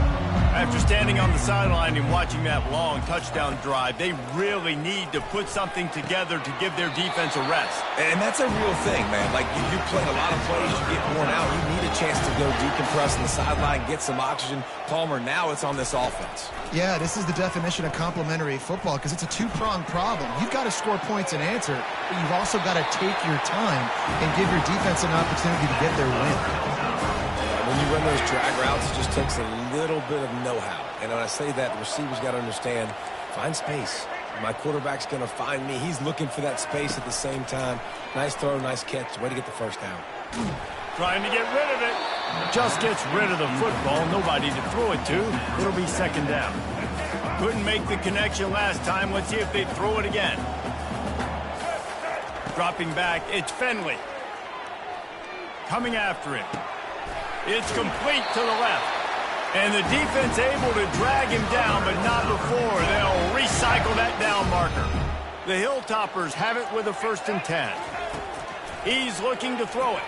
After standing on the sideline and watching that long touchdown drive, they really need to put something together to give their defense a rest. And that's a real thing, man. Like, you played a lot of plays, you get worn out. You need a chance to go decompress on the sideline, get some oxygen. Palmer, now it's on this offense. Yeah, this is the definition of complementary football because it's a two-pronged problem. You've got to score points and answer, but you've also got to take your time and give your defense an opportunity to get their win. When you run those drag routes, it just takes a little bit of know-how. And when I say that, the receivers got to understand, find space. My quarterback's going to find me. He's looking for that space at the same time. Nice throw, nice catch. Way to get the first down. Trying to get rid of it. Just gets rid of the football. Nobody to throw it to. It'll be second down. Couldn't make the connection last time. Let's see if they throw it again. Dropping back, it's Finley. Coming after it. It's complete to the left. And the defense able to drag him down, but not before. They'll recycle that down marker. The Hilltoppers have it with a 1st and 10. He's looking to throw it.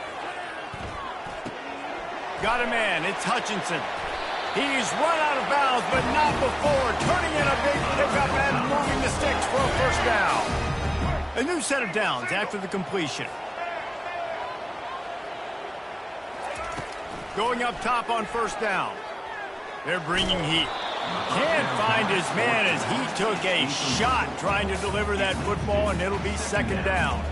Got a man. It's Hutchinson. He's run out of bounds, but not before. Turning in a big pickup and moving the sticks for a first down. A new set of downs after the completion. Going up top on first down. They're bringing heat. Can't find his man as he took a shot trying to deliver that football, and it'll be second down.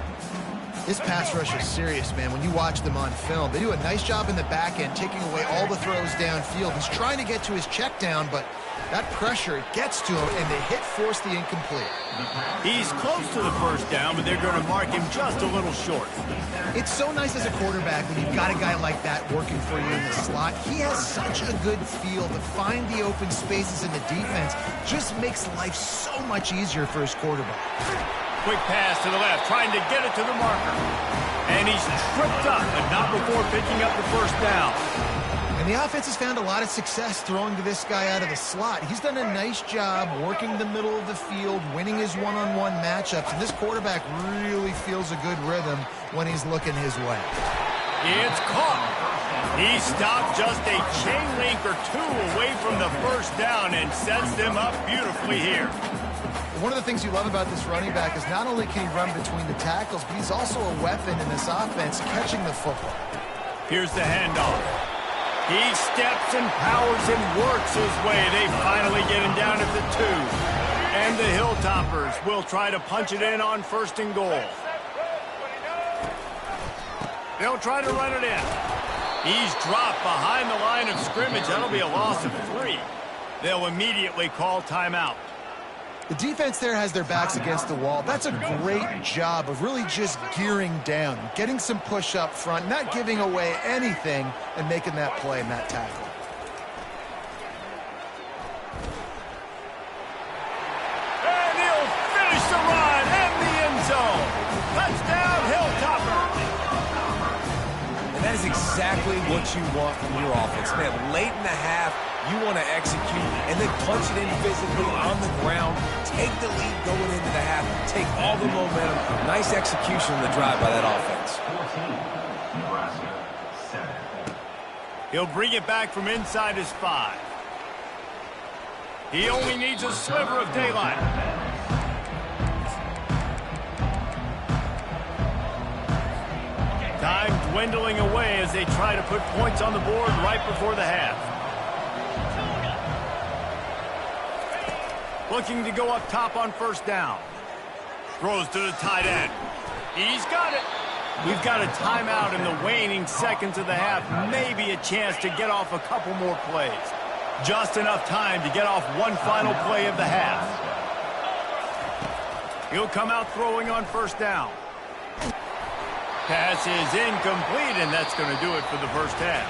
This pass rush is serious, man. When you watch them on film, they do a nice job in the back end, taking away all the throws downfield. He's trying to get to his check down, but that pressure gets to him, and the hit forced the incomplete. He's close to the first down, but they're going to mark him just a little short. It's so nice as a quarterback when you've got a guy like that working for you in the slot. He has such a good feel to find the open spaces in the defense. Just makes life so much easier for his quarterback. Quick pass to the left, trying to get it to the marker. And he's tripped up, but not before picking up the first down. And the offense has found a lot of success throwing to this guy out of the slot. He's done a nice job working the middle of the field, winning his one-on-one matchups. And this quarterback really feels a good rhythm when he's looking his way. It's caught. He stopped just a chain link or two away from the first down and sets them up beautifully here. One of the things you love about this running back is not only can he run between the tackles, but he's also a weapon in this offense catching the football. Here's the handoff. He steps and powers and works his way. They finally get him down at the 2. And the Hilltoppers will try to punch it in on 1st and goal. They'll try to run it in. He's dropped behind the line of scrimmage. That'll be a loss of 3. They'll immediately call timeout. The defense there has their backs against the wall. That's a great job of really just gearing down, getting some push up front, not giving away anything, and making that play and that tackle. And he'll finish the run in the end zone. Touchdown, Hilltoppers. And that is exactly what you want from your offense. Man, late in the half, you want to execute and then punch it in physically on the ground, take the lead going into the half, take all the momentum. Nice execution on the drive by that offense. 14, Nebraska, 7. He'll bring it back from inside his 5. He only needs a sliver of daylight. Time dwindling away as they try to put points on the board right before the half. Looking to go up top on 1st down. Throws to the tight end. He's got it. We've got a timeout in the waning seconds of the half. Maybe a chance to get off a couple more plays. Just enough time to get off one final play of the half. He'll come out throwing on 1st down. Pass is incomplete, and that's going to do it for the first half.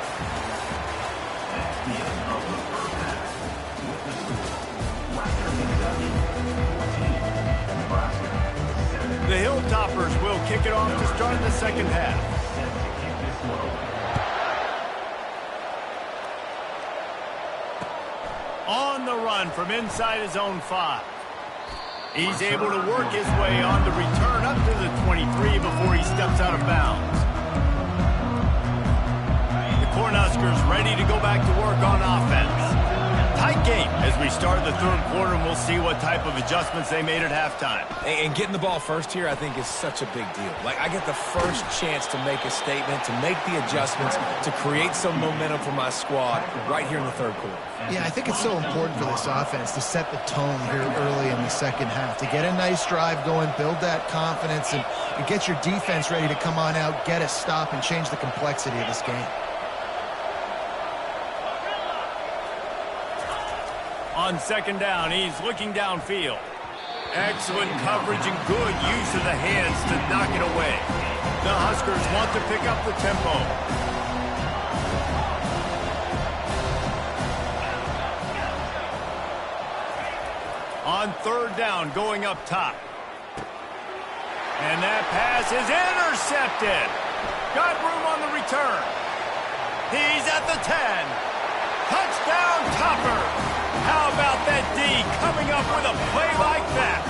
The Hilltoppers will kick it off to start the second half. On the run from inside his own 5. He's able to work his way on the return up to the 23 before he steps out of bounds. The Cornhuskers ready to go back to work on offense. Tight game as we start the 3rd quarter, and we'll see what type of adjustments they made at halftime. And getting the ball first here, I think, is such a big deal. Like, I get the first chance to make a statement, to make the adjustments, to create some momentum for my squad right here in the 3rd quarter. Yeah, I think it's so important for this offense to set the tone here early in the second half, to get a nice drive going, build that confidence, and get your defense ready to come on out, get a stop, and change the complexity of this game. On 2nd down, he's looking downfield. Excellent coverage and good use of the hands to knock it away. The Huskers want to pick up the tempo. On 3rd down, going up top. And that pass is intercepted. Got room on the return. He's at the 10. Touchdown, Topper. How about that D coming up with a play like that?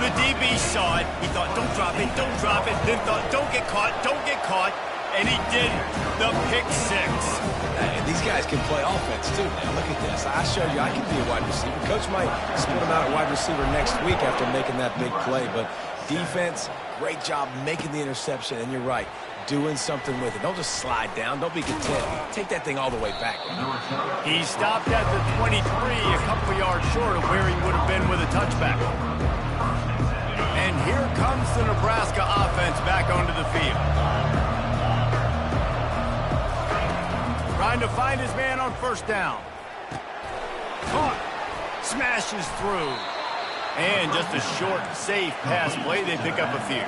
The DB saw it. He thought, don't drop it, don't drop it. Then thought, don't get caught, don't get caught. And he did the pick 6. And these guys can play offense, too, man. Look at this. I showed you I can be a wide receiver. Coach might split him out at wide receiver next week after making that big play. But defense, great job making the interception. And you're right, doing something with it. Don't just slide down. Don't be content. Take that thing all the way back. He stopped at the 23, a couple of yards short of where he would have been with a touchback. And here comes the Nebraska offense back onto the field. Trying to find his man on 1st down. Caught. Smashes through. And just a short, safe pass play. They pick up a few.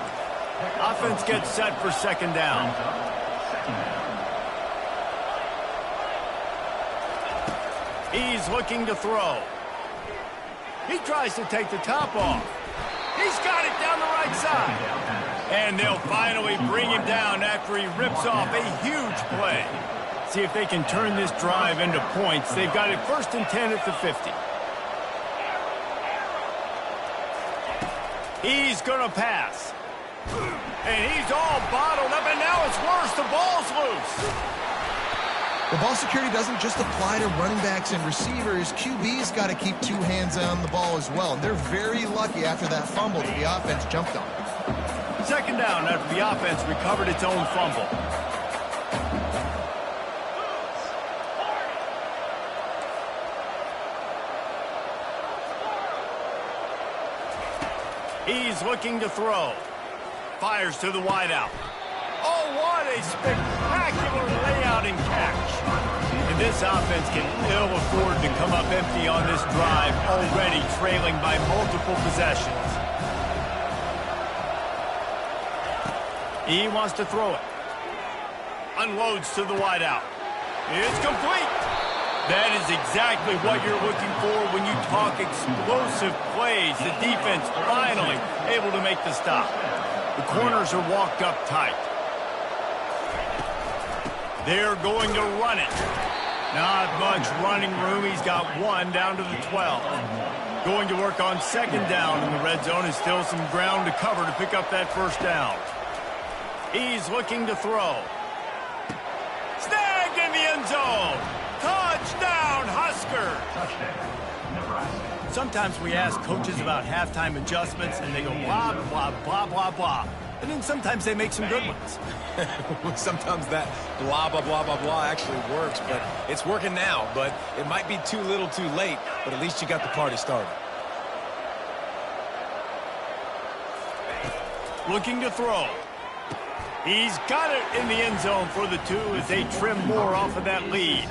Offense gets set for 2nd down. He's looking to throw. He tries to take the top off. He's got it down the right side. And they'll finally bring him down after he rips off a huge play. See if they can turn this drive into points. They've got it 1st and 10 at the 50. He's going to pass. And he's all bottled up, and now it's worse. The ball's loose. The ball security doesn't just apply to running backs and receivers. QB's got to keep two hands on the ball as well. And they're very lucky after that fumble that the offense jumped on. Second down after the offense recovered its own fumble. He's looking to throw. Fires to the wideout. Oh, what a spectacular layout and catch. And this offense can ill afford to come up empty on this drive, already trailing by multiple possessions. He wants to throw it. Unloads to the wideout. It's complete. That is exactly what you're looking for when you talk explosive plays. The defense finally able to make the stop. The corners are walked up tight. They're going to run it. Not much running room. He's got one down to the 12. Going to work on second down in the red zone. Is still some ground to cover to pick up that first down. He's looking to throw. Snagged in the end zone. Touchdown, Huskers! Sometimes we ask coaches about halftime adjustments, and they go blah, blah, blah, blah, blah. And then sometimes they make some good ones. Sometimes that blah, blah, blah, blah, blah actually works, but it's working now. But it might be too little too late, but at least you got the party started. Looking to throw. He's got it in the end zone for the 2 as they trim more off of that lead.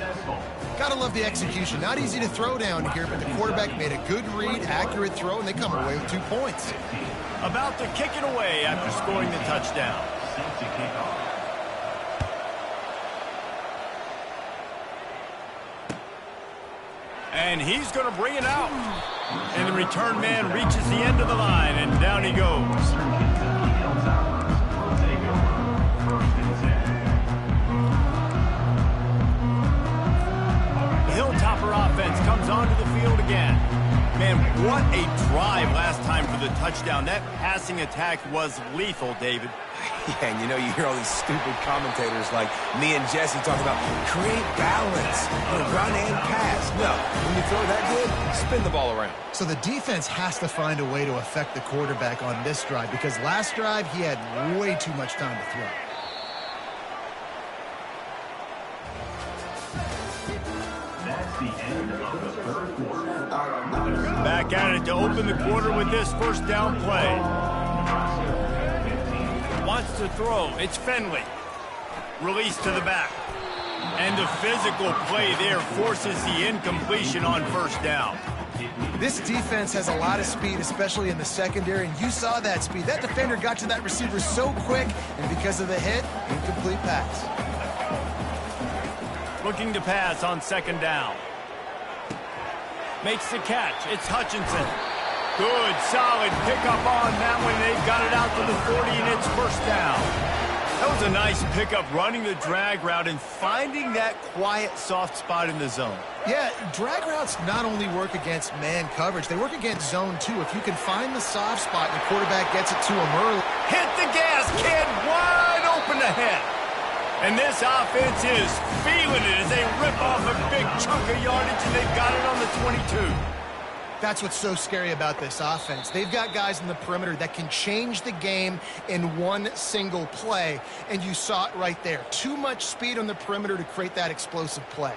Gotta love the execution. Not easy to throw down here, but the quarterback made a good read, accurate throw, and they come away with 2 points. About to kick it away after scoring the touchdown. And he's going to bring it out. And the return man reaches the end of the line, and down he goes. Hilltopper offense comes onto the field again. Man, what a drive last time for the touchdown. That passing attack was lethal, David. Yeah, and you hear all these stupid commentators like me and Jesse talking about create balance, run and pass. No, when you throw that good, spin the ball around. So the defense has to find a way to affect the quarterback on this drive because last drive he had way too much time to throw. Back at it to open the quarter with this first down play. Wants to throw. It's Finley. Release to the back. And the physical play there forces the incompletion on first down. This defense has a lot of speed, especially in the secondary, and you saw that speed. That defender got to that receiver so quick, and because of the hit, incomplete pass. Looking to pass on second down. Makes the catch. It's Hutchinson. Good, solid pickup on that one. They've got it out to the 40, and it's first down. That was a nice pickup, running the drag route and finding that quiet, soft spot in the zone. Yeah, drag routes not only work against man coverage, they work against zone too. If you can find the soft spot and the quarterback gets it to him early. Hit the gas, kid. Wide open ahead. And this offense is feeling it as they rip off a big chunk of yardage, and they've got it on the 22. That's what's so scary about this offense. They've got guys in the perimeter that can change the game in one single play, and you saw it right there. Too much speed on the perimeter to create that explosive play.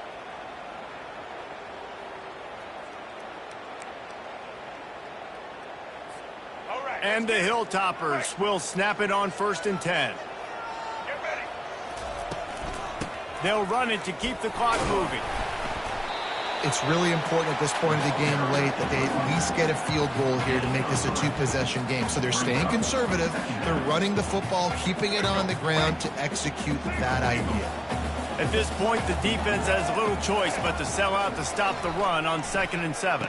And the Hilltoppers will snap it on 1st and 10. They'll run it to keep the clock moving. It's really important at this point of the game late that they at least get a field goal here to make this a 2-possession game. So they're staying conservative. They're running the football, keeping it on the ground to execute that idea. At this point, the defense has little choice but to sell out to stop the run on 2nd and 7.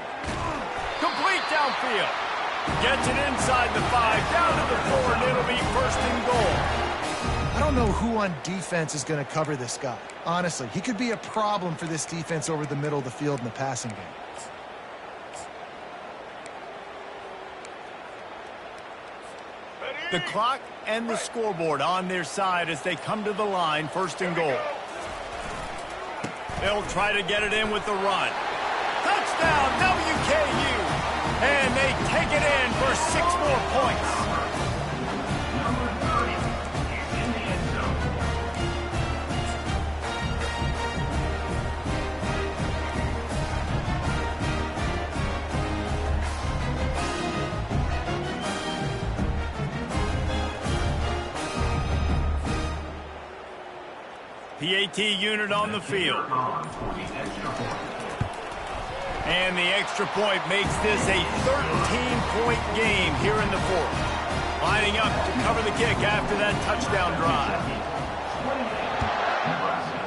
Complete downfield. Gets it inside the 5, down to the 4, and it'll be 1st and goal. I don't know who on defense is going to cover this guy. Honestly, he could be a problem for this defense over the middle of the field in the passing game. The clock and the scoreboard on their side as they come to the line, 1st and goal. They'll try to get it in with the run. Touchdown, WKU. And they take it in for 6 more points. Number 30 is in the end zone. PAT unit on the field. And the extra point makes this a 13-point game here in the fourth. Lining up to cover the kick after that touchdown drive. 28, Nebraska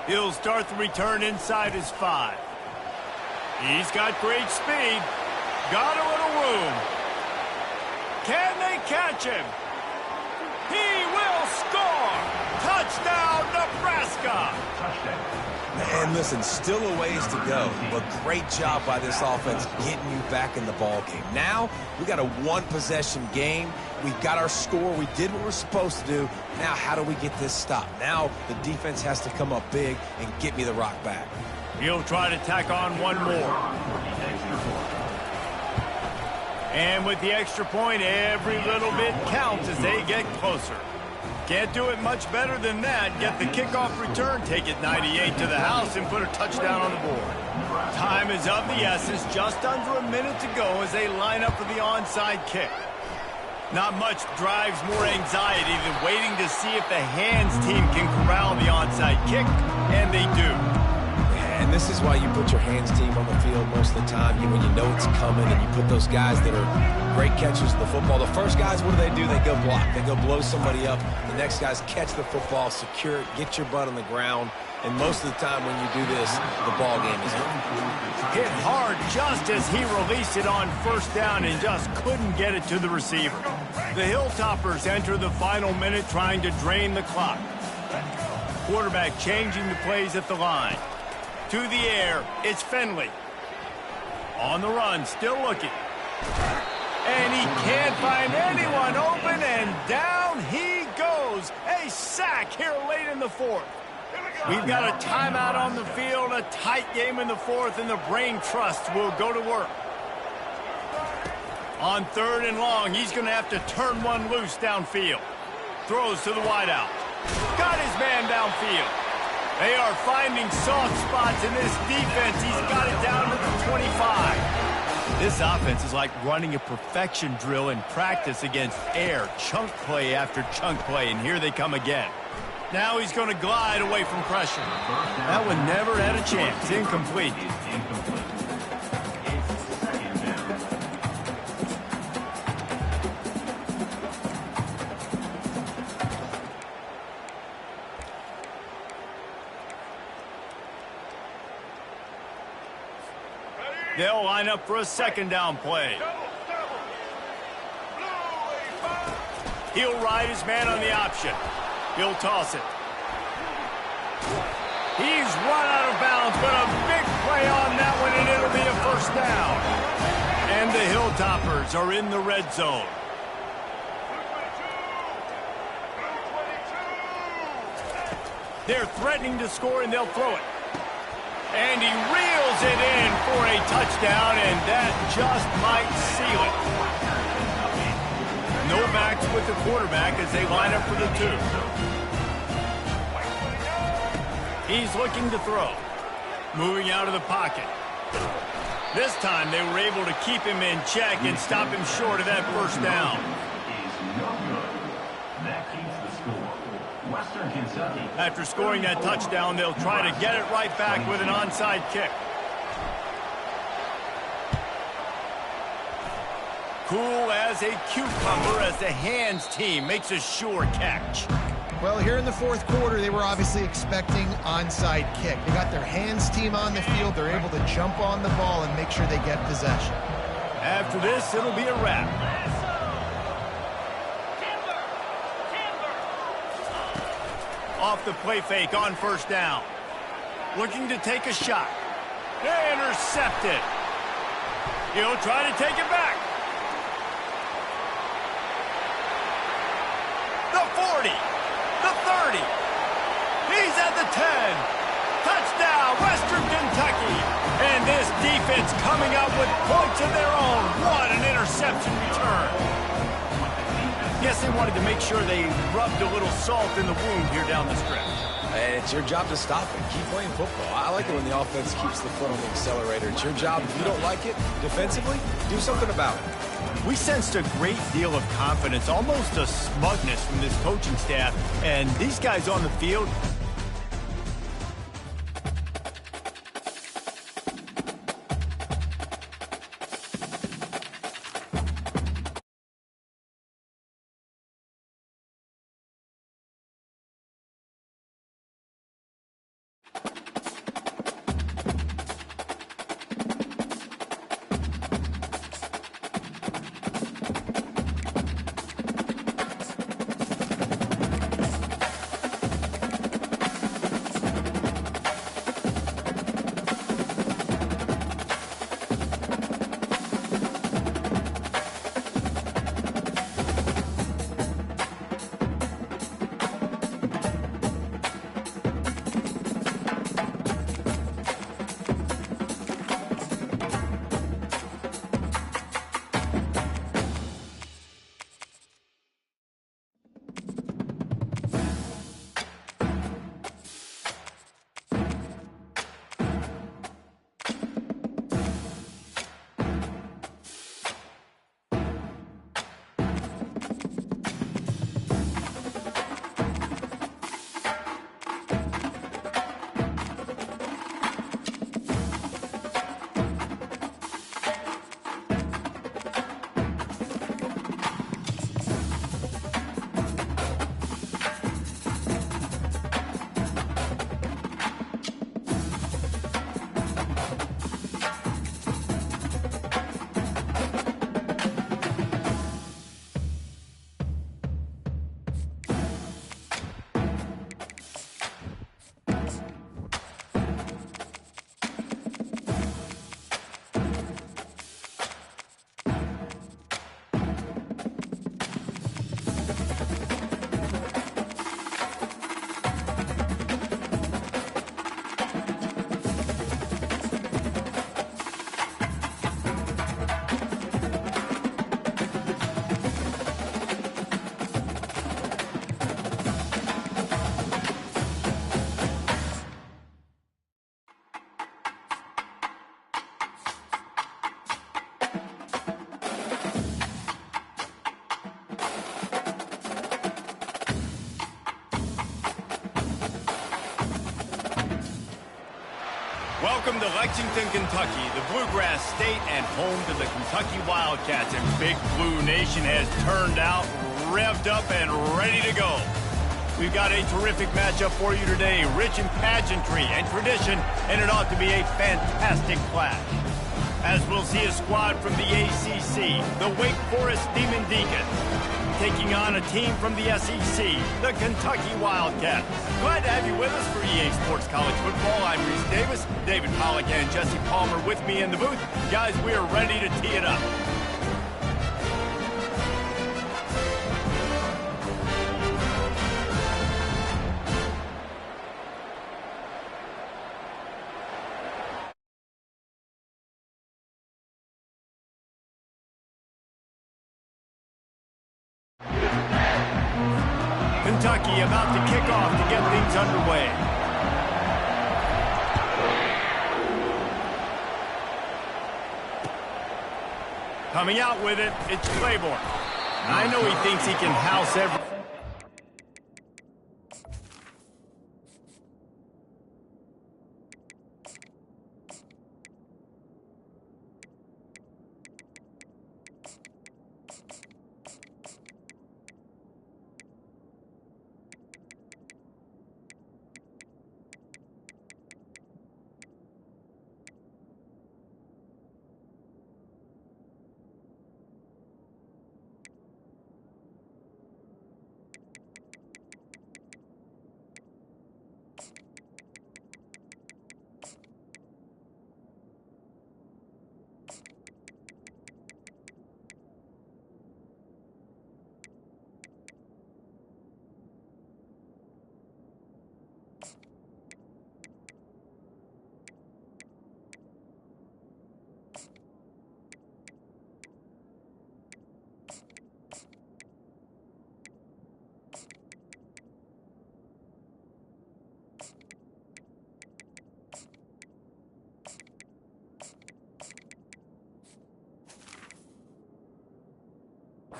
15. He'll start the return inside his 5. He's got great speed. Got a little room. Can they catch him? He will score! Touchdown, Nebraska! And listen, still a ways to go, but great job by this offense getting you back in the ball game. Now, we got a one-possession game. We've got our score. We did what we're supposed to do. Now, how do we get this stopped? Now, the defense has to come up big and get me the rock back. He'll try to tack on one more. And with the extra point, every little bit counts as they get closer. Can't do it much better than that. Get the kickoff return, take it 98 to the house, and put a touchdown on the board. Time is of the essence, just under a minute to go as they line up for the onside kick. Not much drives more anxiety than waiting to see if the hands team can corral the onside kick, and they do. And this is why you put your hands team on the field most of the time. When you know it's coming and you put those guys that are great catchers of the football. The first guys, what do? They go block. They go blow somebody up. The next guys catch the football, secure it, get your butt on the ground. And most of the time when you do this, the ball game is over. Hit hard just as he released it on first down and just couldn't get it to the receiver. The Hilltoppers enter the final minute trying to drain the clock. Quarterback changing the plays at the line. To the air, it's Finley. On the run, still looking. And he can't find anyone open, and down he goes. A sack here late in the fourth. We've got a timeout on the field, a tight game in the fourth, and the Brain Trust will go to work. On 3rd and long, he's going to have to turn one loose downfield. Throws to the wideout. Got his man downfield. They are finding soft spots in this defense. He's got it down to the 25. This offense is like running a perfection drill in practice against air. Chunk play after chunk play, and here they come again. Now he's going to glide away from pressure. That one never had a chance. Incomplete. They'll line up for a 2nd down play. He'll ride his man on the option. He'll toss it. He's run out of bounds, but a big play on that one, and it'll be a 1st down. And the Hilltoppers are in the red zone. They're threatening to score, and they'll throw it. And he reels it in for a touchdown, and that just might seal it. No backs with the quarterback as they line up for the 2. He's looking to throw. Moving out of the pocket. This time they were able to keep him in check and stop him short of that 1st down. Western Kentucky. After scoring that touchdown, they'll try to get it right back with an onside kick. Cool as a cucumber as the hands team makes a sure catch. Well, here in the 4th quarter, they were obviously expecting onside kick. They got their hands team on the field. They're able to jump on the ball and make sure they get possession. After this, it'll be a wrap. Off the play fake on 1st down. Looking to take a shot. Intercepted. He'll try to take it back. The 40. The 30. He's at the 10. Touchdown, Western Kentucky. And this defense coming up with points of their own. What an interception return. Guess they wanted to make sure they rubbed a little salt in the wound here down the stretch. And it's your job to stop it. Keep playing football. I like it when the offense keeps the foot on the accelerator. It's your job. If you don't like it defensively, do something about it. We sensed a great deal of confidence, almost a smugness from this coaching staff. And these guys on the field, welcome to Lexington, Kentucky, the Bluegrass State and home to the Kentucky Wildcats. And Big Blue Nation has turned out, revved up, and ready to go. We've got a terrific matchup for you today, rich in pageantry and tradition, and it ought to be a fantastic clash. As we'll see a squad from the ACC, the Wake Forest Demon Deacons, taking on a team from the SEC, the Kentucky Wildcats. Glad to have you with us for EA Sports College Football. I'm Reese Davis, David Pollack and Jesse Palmer with me in the booth. Guys, we are ready to tee it up. Kentucky about to kick off to get things underway. Coming out with it, it's Claiborne. I know he thinks he can house every...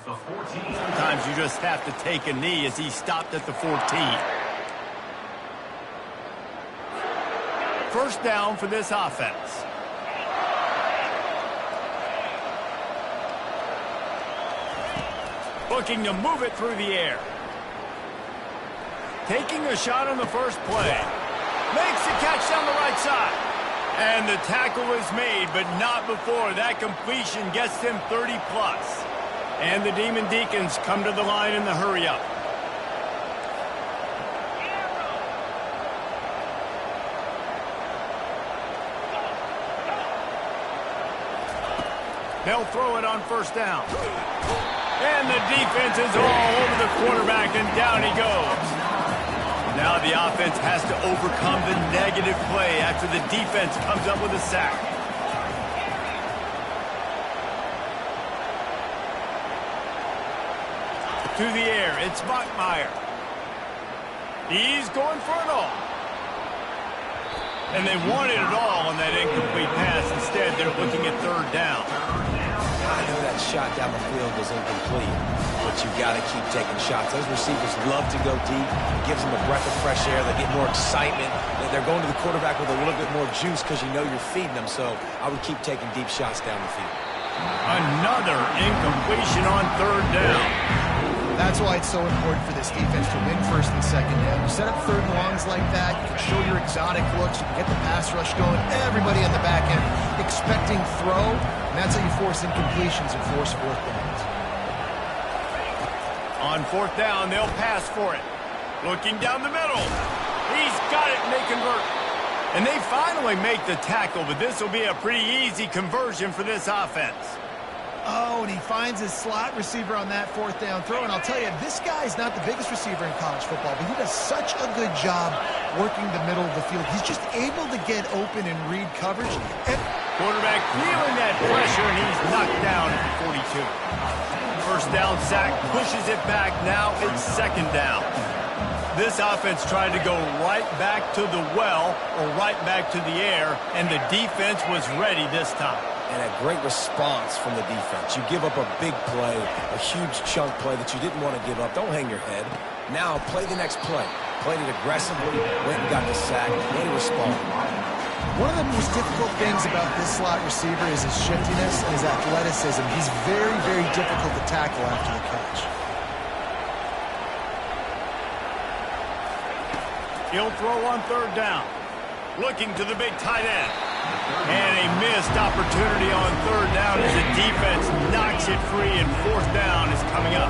the 14. Sometimes you just have to take a knee as he stopped at the 14. First down for this offense. Looking to move it through the air. Taking a shot on the first play. Makes the catch down the right side. And the tackle is made, but not before that completion gets them 30+. And the Demon Deacons come to the line in the hurry-up. They'll throw it on first down. And the defense is all over the quarterback, and down he goes. Now the offense has to overcome the negative play after the defense comes up with a sack. To the air, it's Bachmeier. He's going for it all. And they wanted it all on that incomplete pass. Instead, they're looking at third down. I know that shot down the field was incomplete, but you've got to keep taking shots. Those receivers love to go deep. It gives them a breath of fresh air. They get more excitement. They're going to the quarterback with a little bit more juice because you know you're feeding them. So I would keep taking deep shots down the field. Another incompletion on third down. That's why it's so important for this defense to win first and second down. You set up third and longs like that, you can show your exotic looks, you can get the pass rush going, everybody on the back end expecting throw, and that's how you force incompletions and force fourth downs. On fourth down, they'll pass for it. Looking down the middle. He's got it, and they convert. And they finally make the tackle, but this will be a pretty easy conversion for this offense. Oh, and he finds his slot receiver on that fourth down throw. And I'll tell you, this guy's not the biggest receiver in college football, but he does such a good job working the middle of the field. He's just able to get open and read coverage. And quarterback feeling that pressure, and he's knocked down at the 42. First down sack, pushes it back. Now it's second down. This offense tried to go right back to the well or right back to the air, and the defense was ready this time. And a great response from the defense. You give up a big play, a huge chunk play that you didn't want to give up. Don't hang your head. Now play the next play. Played it aggressively, went and got the sack, and he responded. One of the most difficult things about this slot receiver is his shiftiness and his athleticism. He's very, very difficult to tackle after the catch. He'll throw on third down. Looking to the big tight end. And a missed opportunity on third down as the defense knocks it free, and fourth down is coming up.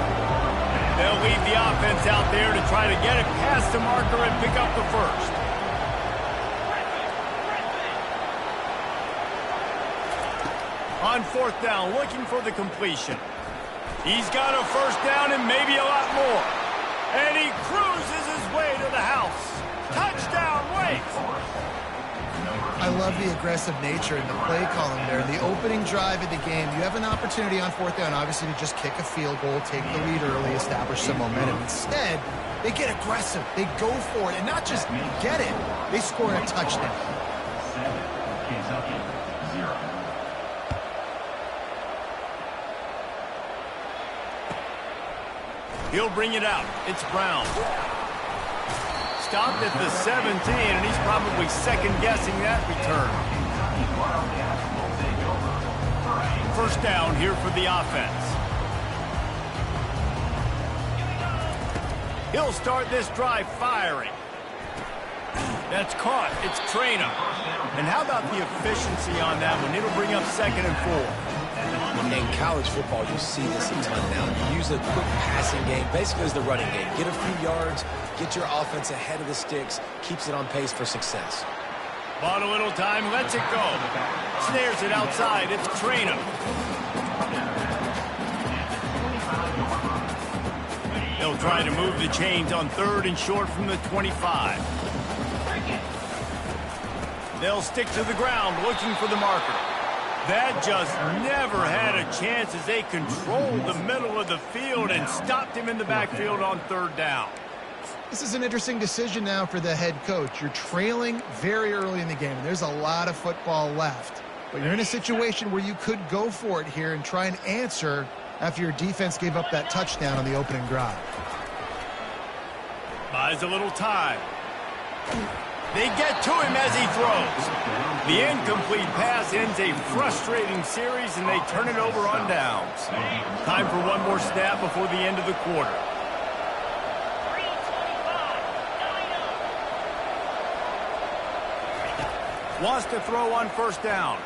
They'll leave the offense out there to try to get it past the marker and pick up the first. On fourth down, looking for the completion. He's got a first down and maybe a lot more. And he cruises his way to the house. Touchdown, Wake! I love the aggressive nature and the play calling there. In the opening drive of the game, you have an opportunity on fourth down, obviously, to just kick a field goal, take the lead early, establish some momentum. Instead, they get aggressive. They go for it, and not just get it. They score a touchdown. 7, Kentucky, 0. He'll bring it out. It's Brown. Stopped at the 17, and he's probably second-guessing that return. First down here for the offense. He'll start this drive firing. That's caught. It's Traynor. And how about the efficiency on that one? It'll bring up 2nd and 4. In college football, you see this a ton now. You use a quick passing game, basically as the running game. Get a few yards, get your offense ahead of the sticks, keeps it on pace for success. Bought a little time, lets it go. Snares it outside, it's Traynor. They'll try to move the chains on third and short from the 25. They'll stick to the ground, looking for the marker. That just never had a chance as they controlled the middle of the field and stopped him in the backfield on third down. This is an interesting decision now for the head coach. You're trailing very early in the game, and there's a lot of football left. But you're in a situation where you could go for it here and try and answer after your defense gave up that touchdown on the opening drive. Buys a little time. They get to him as he throws. The incomplete pass ends a frustrating series, and they turn it over on downs. Time for one more snap before the end of the quarter. Wants to throw on first down.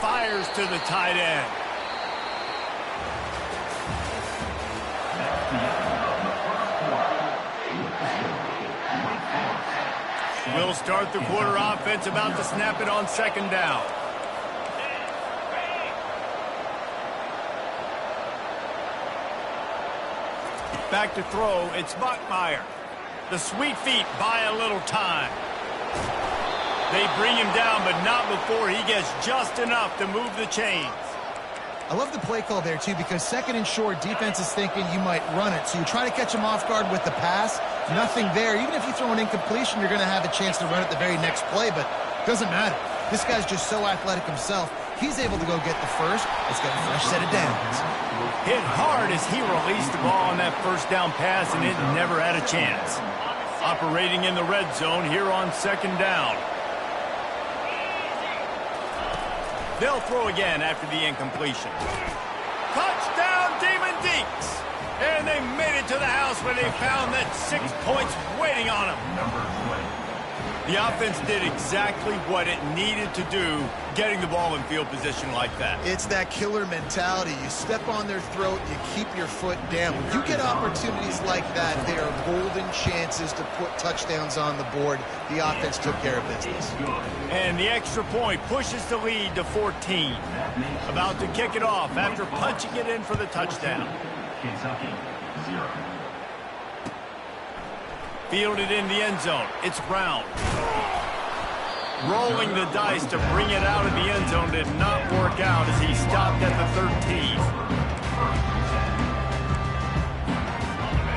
Fires to the tight end. We'll start the quarter. Offense about to snap it on second down. Back to throw. It's Bachmeier. The sweet feet buy a little time. They bring him down, but not before he gets just enough to move the chains. I love the play call there, too, because second and short, defense is thinking you might run it. So you try to catch him off guard with the pass. Nothing there. Even if you throw an incompletion, you're going to have a chance to run it the very next play, but it doesn't matter. This guy's just so athletic himself. He's able to go get the first. Let's get a fresh set of downs. Hit hard as he released the ball on that first down pass, and it never had a chance. Operating in the red zone here on second down. They'll throw again after the incompletion. Touchdown, Demon Deeks! And they made it to the house where they found that 6 points waiting on them. The offense did exactly what it needed to do, getting the ball in field position like that. It's that killer mentality. You step on their throat, you keep your foot down. When you get opportunities like that, they are golden chances to put touchdowns on the board. The offense took care of business. And the extra point pushes the lead to 14. About to kick it off after punching it in for the touchdown. Kentucky, 0. Fielded in the end zone. It's Brown. Rolling the dice to bring it out of the end zone did not work out as he stopped at the 13.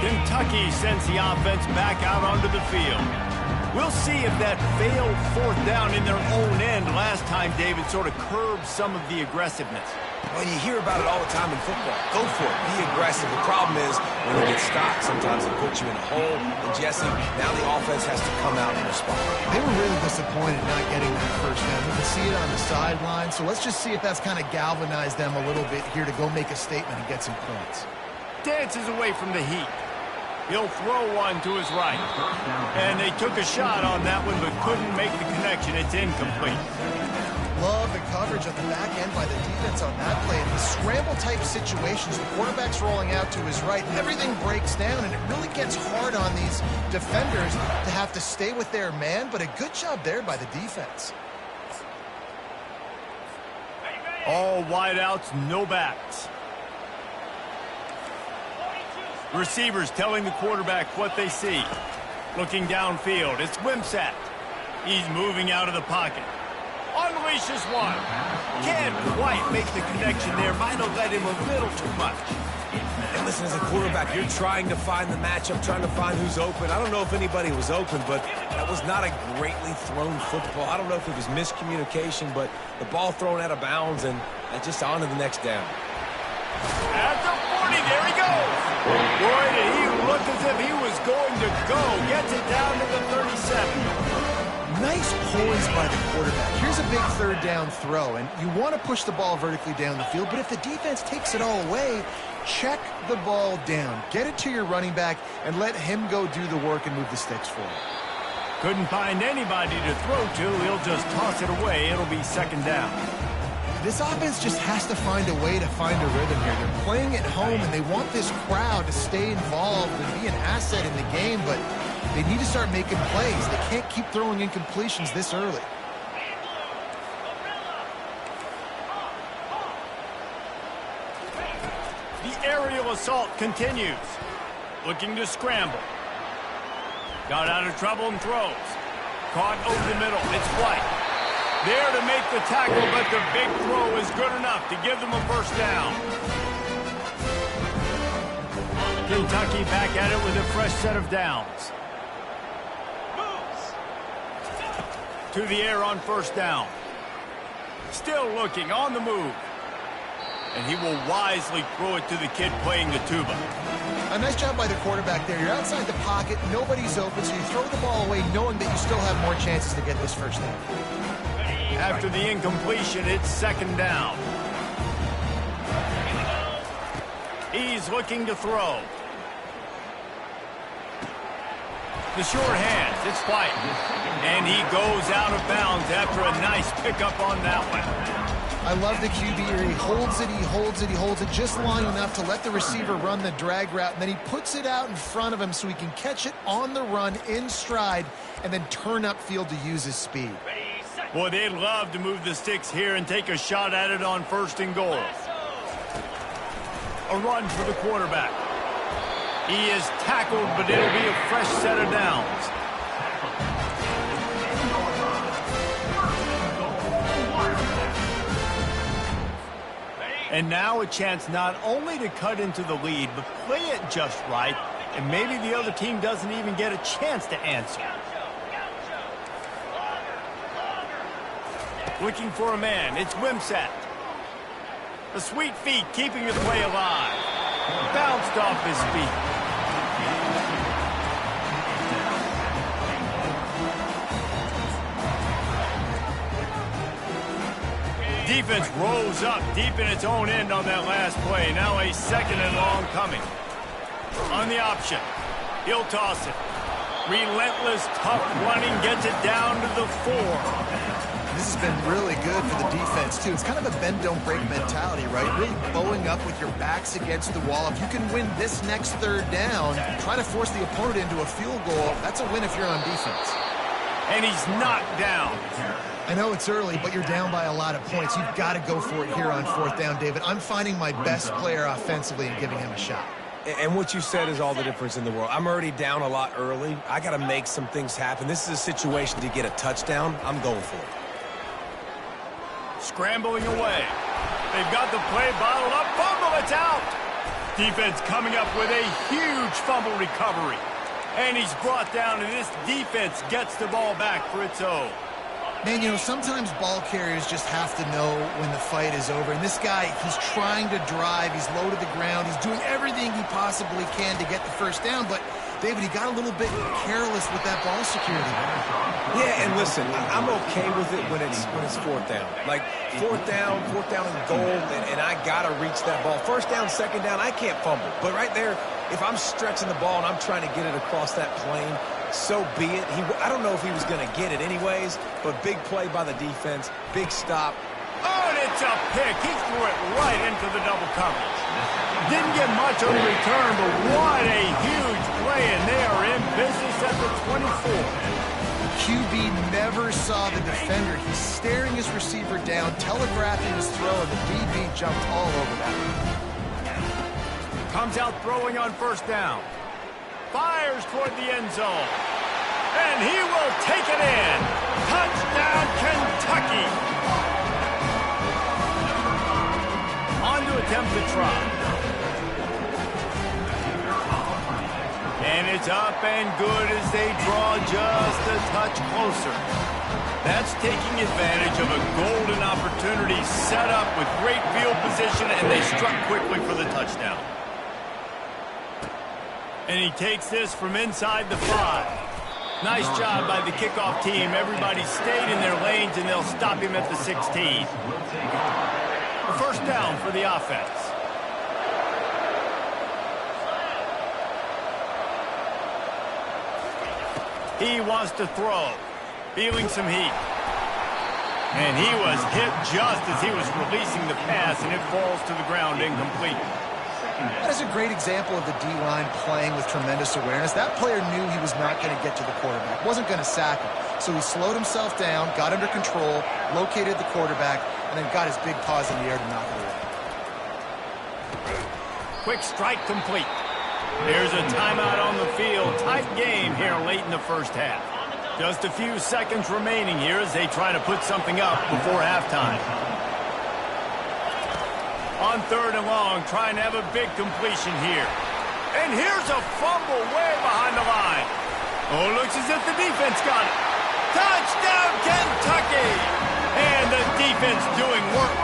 Kentucky sends the offense back out onto the field. We'll see if that failed fourth down in their own end last time, David, sort of curbed some of the aggressiveness. Well, you hear about it all the time in football. Go for it. Be aggressive. The problem is when you get stopped, sometimes it puts you in a hole. And, Jesse, now the offense has to come out and respond. They were really disappointed not getting that first down. You can see it on the sideline. So let's just see if that's kind of galvanized them a little bit here to go make a statement and get some points. Dances away from the heat. He'll throw one to his right. And they took a shot on that one but couldn't make the connection. It's incomplete. Love the coverage on the back end by the defense on that play. In the scramble-type situations, the quarterback's rolling out to his right. Everything breaks down, and it really gets hard on these defenders to have to stay with their man, but a good job there by the defense. All wideouts, no backs. Receivers telling the quarterback what they see. Looking downfield, it's Wimsatt. He's moving out of the pocket. Unleashes one. Can't quite make the connection there. Might have led him a little too much. And listen, as a quarterback, you're trying to find the matchup, trying to find who's open. I don't know if anybody was open, but that was not a greatly thrown football. I don't know if it was miscommunication, but the ball thrown out of bounds and just on to the next down. At the 40, there he goes. Boy, did he look as if he was going to go. Gets it down to the 37. Nice poise by the quarterback. Here's a big third down throw, and you want to push the ball vertically down the field, but if the defense takes it all away, check the ball down. Get it to your running back and let him go do the work and move the sticks for you. Couldn't find anybody to throw to. He'll just toss it away. It'll be second down. This offense just has to find a way to find a rhythm here. They're playing at home, and they want this crowd to stay involved and be an asset in the game, but they need to start making plays. They can't keep throwing incompletions this early. The aerial assault continues. Looking to scramble. Got out of trouble and throws. Caught over the middle. It's White. There to make the tackle, but the big throw is good enough to give them a first down. Kentucky back at it with a fresh set of downs. To the air on first down. Still looking on the move. And he will wisely throw it to the kid playing the tuba. A nice job by the quarterback there. You're outside the pocket, nobody's open, so you throw the ball away knowing that you still have more chances to get this first down. After the incompletion, it's second down. He's looking to throw. The short hands, it's quiet. And he goes out of bounds after a nice pickup on that one. I love the QB here. He holds it, he holds it, he holds it just long enough to let the receiver run the drag route, and then he puts it out in front of him so he can catch it on the run in stride and then turn upfield to use his speed. Boy, they'd love to move the sticks here and take a shot at it on 1st and goal. A run for the quarterback. He is tackled, but it'll be a fresh set of downs. And now a chance not only to cut into the lead, but play it just right, and maybe the other team doesn't even get a chance to answer. Looking for a man, it's Wimsatt. The sweet feet keeping the play alive. Bounced off his feet. Defense rose up deep in its own end on that last play. Now a 2nd and long coming. On the option, he'll toss it. Relentless, tough running, gets it down to the 4. This has been really good for the defense, too. It's kind of a bend-don't-break mentality, right? Really bowing up with your backs against the wall. If you can win this next 3rd down, try to force the opponent into a field goal. That's a win if you're on defense. And he's knocked down. I know it's early, but you're down by a lot of points. You've got to go for it here on 4th down, David. I'm finding my best player offensively and giving him a shot. And what you said is all the difference in the world. I'm already down a lot early. I got to make some things happen. This is a situation to get a touchdown. I'm going for it. Scrambling away. They've got the play bottled up. Fumble, it's out. Defense coming up with a huge fumble recovery. And he's brought down, and this defense gets the ball back for its own. Man, you know, sometimes ball carriers just have to know when the fight is over. And this guy, he's trying to drive. He's low to the ground. He's doing everything he possibly can to get the first down. But, David, he got a little bit careless with that ball security. Yeah, and listen, I'm okay with it when it's 4th down. Like, 4th down and goal, and I got to reach that ball. 1st down, 2nd down, I can't fumble. But right there, if I'm stretching the ball and I'm trying to get it across that plane, so be it. I don't know if he was going to get it anyways, but big play by the defense, big stop. Oh, and it's a pick. He threw it right into the double coverage. Didn't get much on the return, but what a huge play, and they are in business at the 24. QB never saw the defender. He's staring his receiver down, telegraphing his throw, and the DB jumped all over that. Comes out throwing on 1st down. Fires toward the end zone. And he will take it in. Touchdown, Kentucky. On to attempt the try. And it's up and good as they draw just a touch closer. That's taking advantage of a golden opportunity set up with great field position, and they struck quickly for the touchdown. And he takes this from inside the 5. Nice job by the kickoff team. Everybody stayed in their lanes, and they'll stop him at the 16. A 1st down for the offense. He wants to throw. Feeling some heat. And he was hit just as he was releasing the pass, and it falls to the ground incomplete. That is a great example of the D-line playing with tremendous awareness. That player knew he was not going to get to the quarterback, wasn't going to sack him. So he slowed himself down, got under control, located the quarterback, and then got his big paws in the air to knock it away. Quick strike complete. There's a timeout on the field. Tight game here late in the 1st half. Just a few seconds remaining here as they try to put something up before halftime. On 3rd and long, trying to have a big completion here. And here's a fumble way behind the line. Oh, looks as if the defense got it. Touchdown, Kentucky! And the defense doing work.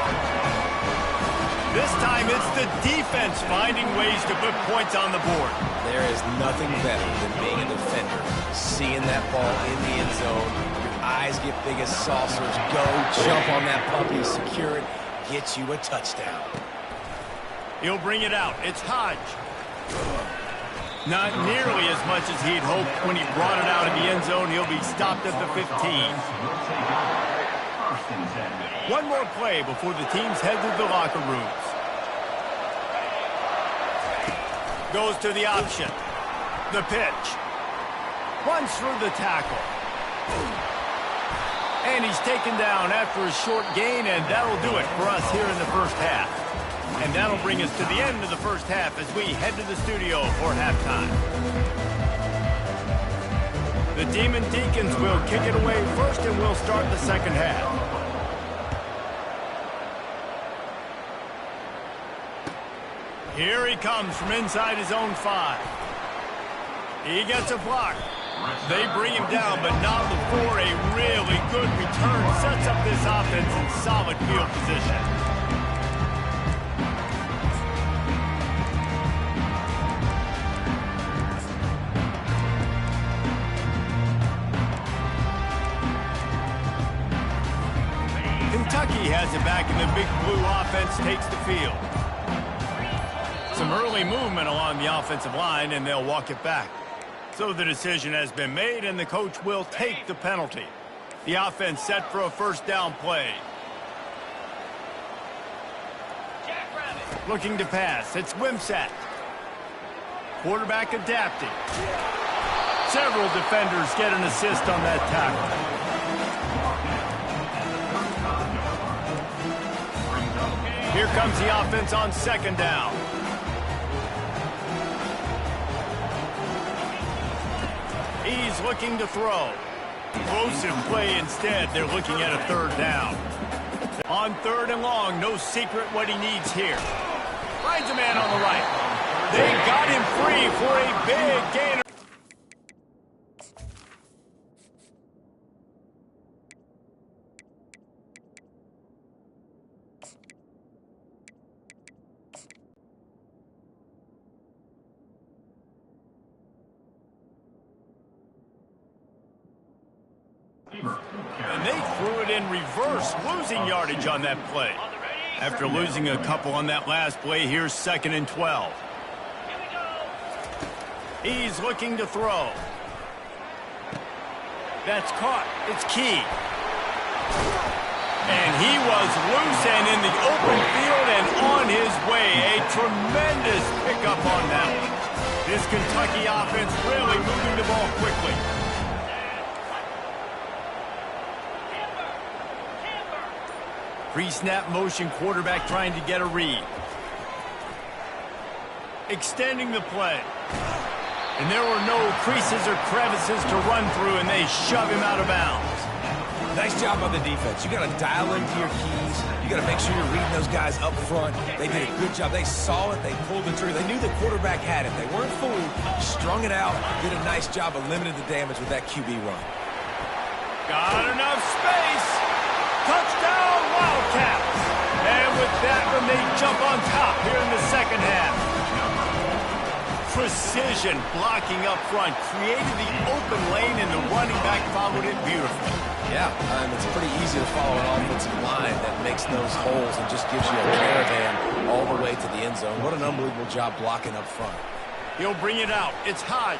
This time, it's the defense finding ways to put points on the board. There is nothing better than being a defender. Seeing that ball in the end zone, your eyes get big as saucers. Go, jump on that puppy, secure it, get you a touchdown. He'll bring it out. It's Hodge. Not nearly as much as he'd hoped when he brought it out of the end zone. He'll be stopped at the 15. One more play before the teams head to the locker rooms. Goes to the option. The pitch. Runs through the tackle. And he's taken down after a short gain, and that'll do it for us here in the first half. And that'll bring us to the end of the first half as we head to the studio for halftime. The Demon Deacons will kick it away first, and we'll start the second half. Here he comes from inside his own 5. He gets a block. They bring him down, but not before a really good return sets up this offense in solid field position. Kentucky has it back, and the big blue offense takes the field. Some early movement along the offensive line, and they'll walk it back. So the decision has been made, and the coach will take the penalty. The offense set for a first down play. Looking to pass. It's Wimsatt. Quarterback adapting. Several defenders get an assist on that tackle. Here comes the offense on second down. He's looking to throw. Explosive play instead. They're looking at a third down. On third and long, no secret what he needs here. Finds a man on the right. They got him free for a big gainer. And they threw it in reverse, losing yardage on that play. After losing a couple on that last play, here's 2nd and 12. He's looking to throw. That's caught. It's Key. And he was loose and in the open field and on his way. A tremendous pickup on that one. This Kentucky offense really moving the ball quickly. Pre-snap motion, quarterback trying to get a read. Extending the play. And there were no creases or crevices to run through, and they shove him out of bounds. Nice job on the defense. You got to dial into your keys. You got to make sure you're reading those guys up front. They did a good job. They saw it. They pulled the trigger. They knew the quarterback had it. They weren't fooled. Strung it out. Did a nice job of limiting the damage with that QB run. Got enough space. Touchdown, Wildcats. And with that one, they jump on top here in the second half. Precision blocking up front created the open lane, and the running back followed it beautifully. Yeah, it's pretty easy to follow an offensive line that makes those holes and just gives you a caravan all the way to the end zone. What an unbelievable job blocking up front. He'll bring it out. It's Hodge.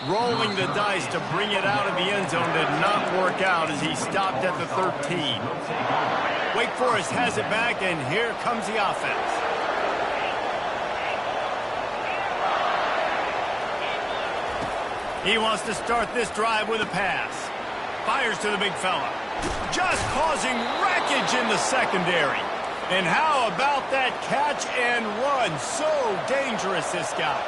Rolling the dice to bring it out of the end zone did not work out as he stopped at the 13. Wake Forest has it back, and here comes the offense. He wants to start this drive with a pass. Fires to the big fella. Just causing wreckage in the secondary. And how about that catch and run? So dangerous, this guy.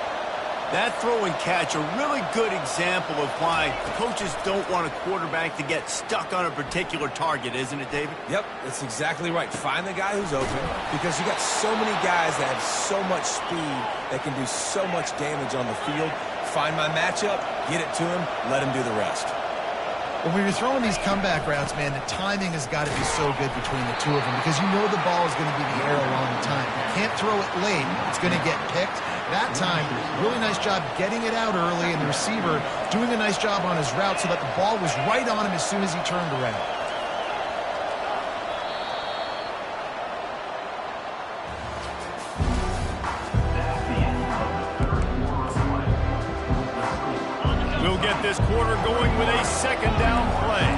That throw and catch, a really good example of why coaches don't want a quarterback to get stuck on a particular target, isn't it, David? Yep, that's exactly right. Find the guy who's open, because you got so many guys that have so much speed that can do so much damage on the field. Find my matchup, get it to him, let him do the rest. When you're throwing these comeback routes, man, the timing has got to be so good between the two of them because you know the ball is going to be in the air a long time. You can't throw it late. It's going to get picked. That time, really nice job getting it out early, and the receiver doing a nice job on his route so that the ball was right on him as soon as he turned around. We'll get this quarter going with a second down play.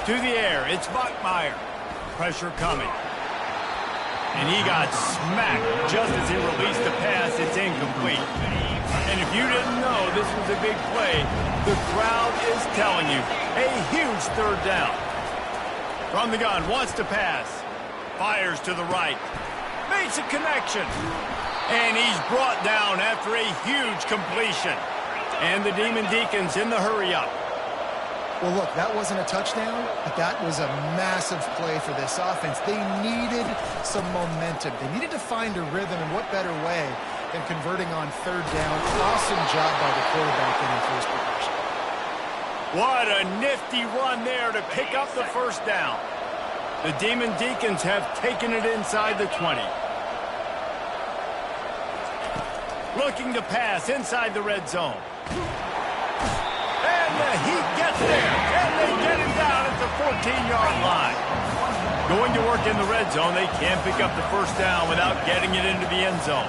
To the air, it's Bachmeier. Pressure coming. And he got smacked just as he released the pass. It's incomplete. And if you didn't know this was a big play, the crowd is telling you a huge third down. From the gun, wants to pass. Fires to the right. Makes a connection. And he's brought down after a huge completion. And the Demon Deacons in the hurry-up. Well, look, that wasn't a touchdown, but that was a massive play for this offense. They needed some momentum. They needed to find a rhythm, and what better way than converting on third down. Awesome job by the quarterback in the first progression. What a nifty run there to pick up the first down. The Demon Deacons have taken it inside the 20. Looking to pass inside the red zone. And he gets there, and they get him down at the 14-yard line. Going to work in the red zone, they can't pick up the first down without getting it into the end zone.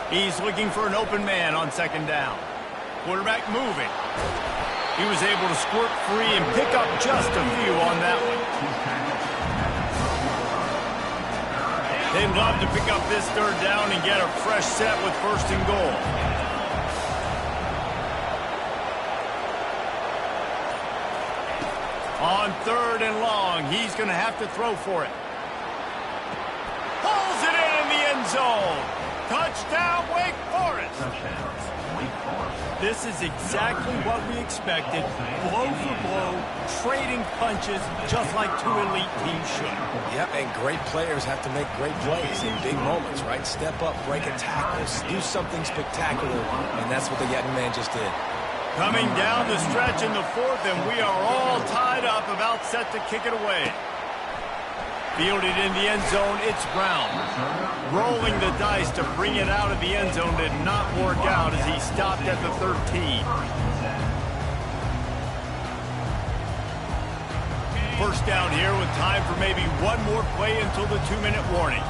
He's looking for an open man on second down. Quarterback moving. He was able to squirt free and pick up just a few on that one. They'd love to pick up this third down and get a fresh set with first and goal. On third and long, he's going to have to throw for it. Pulls it in the end zone. Touchdown, Wake Forest. This is exactly what we expected. Blow for blow, trading punches, just like two elite teams should. Yep, and great players have to make great plays in big moments, right? Step up, break a tackle, do something spectacular, and that's what the young man just did. Coming down the stretch in the fourth, and we are all tied up, about set to kick it away. Fielded in the end zone, it's Brown. Rolling the dice to bring it out of the end zone did not work out as he stopped at the 13. First down here with time for maybe one more play until the 2-minute warning.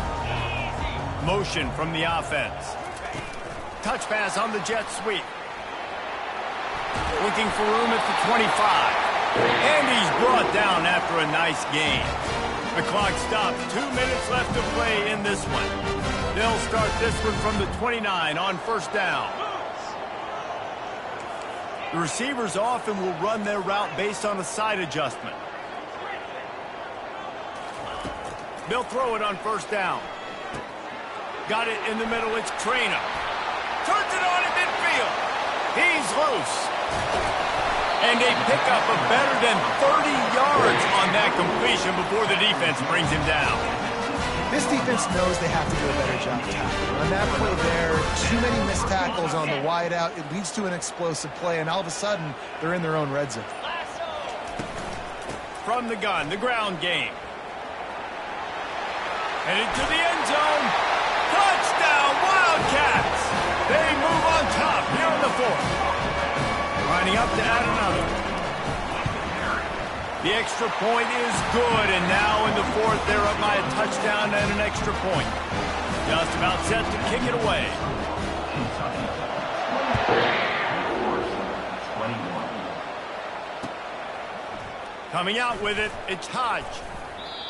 Motion from the offense. Touch pass on the jet sweep. Looking for room at the 25. And he's brought down after a nice gain. The clock stops. 2 minutes left to play in this one. They'll start this one from the 29 on first down. The receivers often will run their route based on a side adjustment. They'll throw it on first down. Got it in the middle. It's Trainer. Turns it on at midfield. He's loose. And they pick up a better than 30 yards on that completion before the defense brings him down. This defense knows they have to do a better job tackling. On that play there, too many missed tackles on the wideout. It leads to an explosive play, and all of a sudden, they're in their own red zone. From the gun, the ground game. Headed to the end zone. Touchdown, Wildcats! They move on top here in the fourth. Lining up to add another. The extra point is good, and now in the fourth, they're up by a touchdown and an extra point. Just about set to kick it away. Coming out with it, it's Hodge.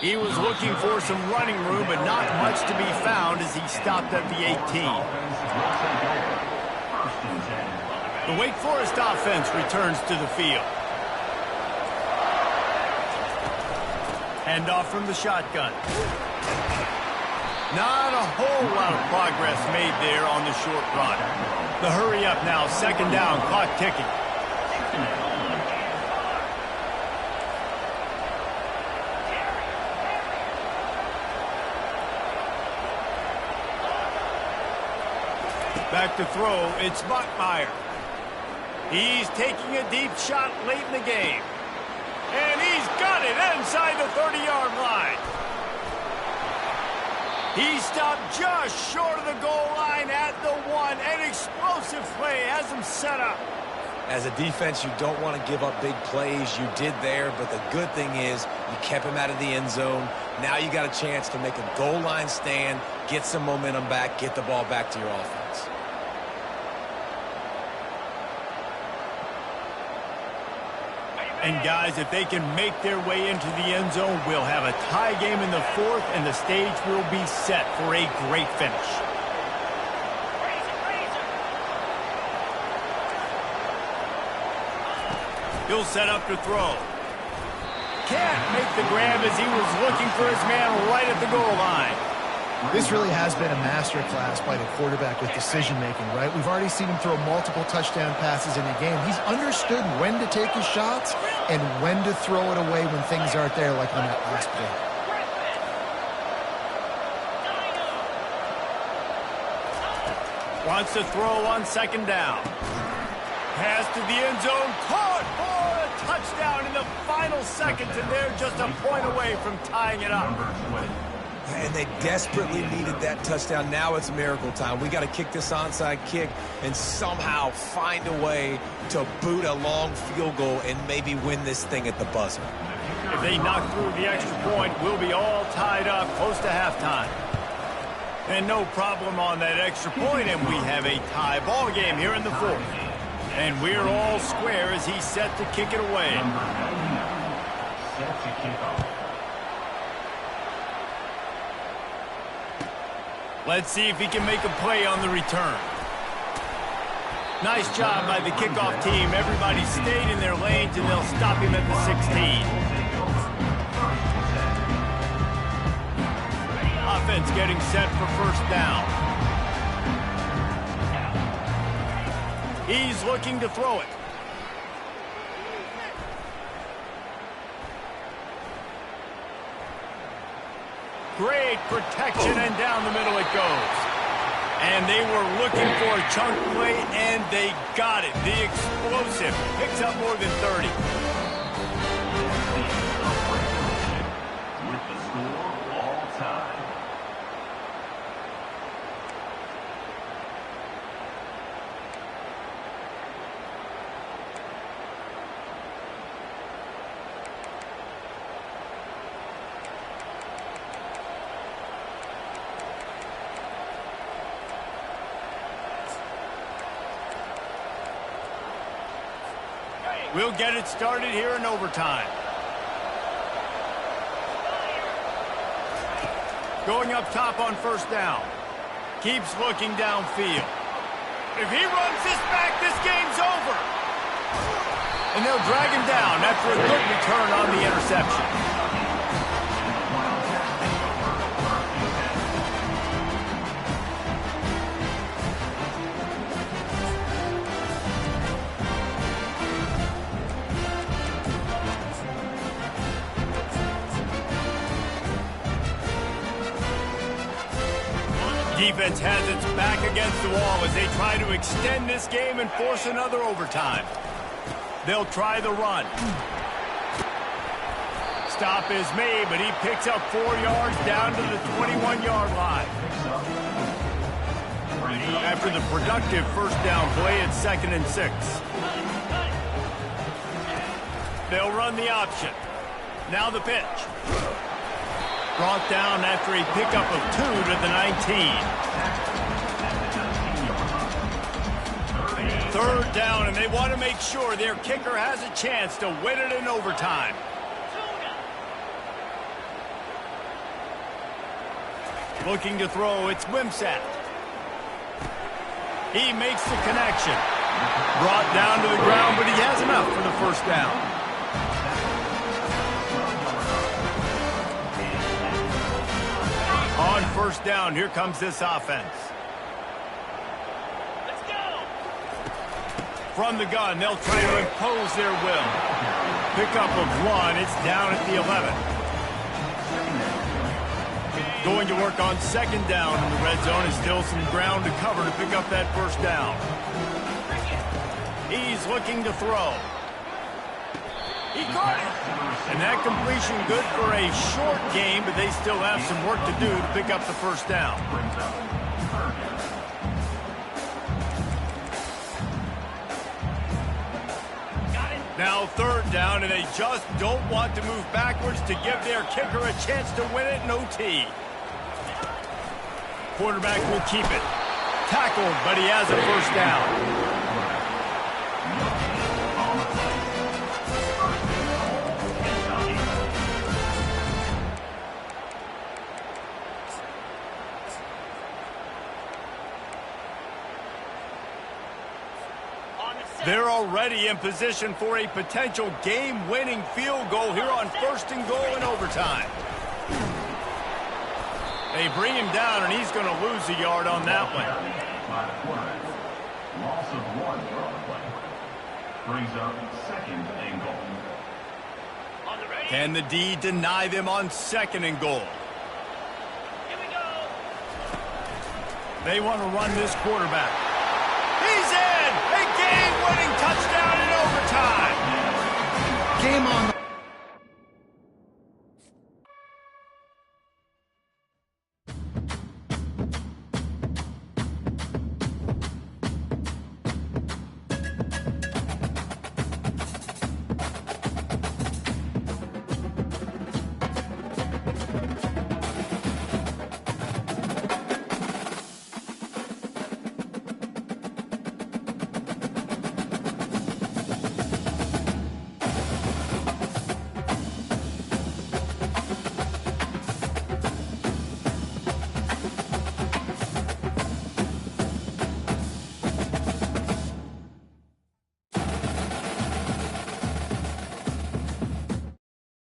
He was looking for some running room, but not much to be found as he stopped at the 18. The Wake Forest offense returns to the field. Handoff from the shotgun. Not a whole lot of progress made there on the short run. The hurry up now, second down, clock ticking. Back to throw, it's Buckmeyer. He's taking a deep shot late in the game. And he's got it inside the 30-yard line. He stopped just short of the goal line at the 1. An explosive play has him set up. As a defense, you don't want to give up big plays. You did there, but the good thing is you kept him out of the end zone. Now you got a chance to make a goal line stand, get some momentum back, get the ball back to your offense. And guys, if they can make their way into the end zone, we'll have a tie game in the 4th, and the stage will be set for a great finish. He'll set up to throw. Can't make the grab as he was looking for his man right at the goal line. This really has been a masterclass by the quarterback with decision-making, right? We've already seen him throw multiple touchdown passes in a game. He's understood when to take his shots and when to throw it away when things aren't there, like on that last play. Wants to throw on 2nd down. Pass to the end zone. Caught for a touchdown in the final seconds, and they're just a point away from tying it up. And they desperately needed that touchdown. Now it's miracle time. We got to kick this onside kick and somehow find a way to boot a long field goal and maybe win this thing at the buzzer. If they knock through the extra point, we'll be all tied up close to halftime. And no problem on that extra point, and we have a tie ball game here in the 4th. And we're all square as he's set to kick it away. Set to kick off. Let's see if he can make a play on the return. Nice job by the kickoff team. Everybody stayed in their lanes, and they'll stop him at the 16. Offense getting set for 1st down. He's looking to throw it. Great protection, and down the middle it goes. And they were looking for a chunk play, and they got it. The explosive picks up more than 30. With the score all time. We'll get it started here in overtime. Going up top on 1st down. Keeps looking downfield. If he runs this back, this game's over. And they'll drag him down after a good return on the interception. Defense has its back against the wall as they try to extend this game and force another overtime. They'll try the run. Stop is made, but he picks up 4 yards down to the 21-yard line. After the productive 1st down play, it's 2nd and 6. They'll run the option. Now the pitch. Brought down after a pickup of 2 to the 19. 3rd down, and they want to make sure their kicker has a chance to win it in overtime. Looking to throw, it's Wimsatt. He makes the connection. Brought down to the ground, but he has enough for the 1st down. On 1st down, here comes this offense. Let's go! From the gun, they'll try to impose their will. Pickup of 1, it's down at the 11. Going to work on second down in the red zone. Is still some ground to cover to pick up that first down. He's looking to throw. He caught it. And that completion good for a short game, but they still have some work to do to pick up the first down. Now third down, and they just don't want to move backwards to give their kicker a chance to win it in OT. Quarterback will keep it. Tackled, but he has a first down. They're already in position for a potential game-winning field goal here on first and goal in overtime. They bring him down, and he's going to lose a yard on that one. Loss of 1 on the play. Brings up second and goal. Can the D deny them on second and goal? Here we go. They want to run this quarterback.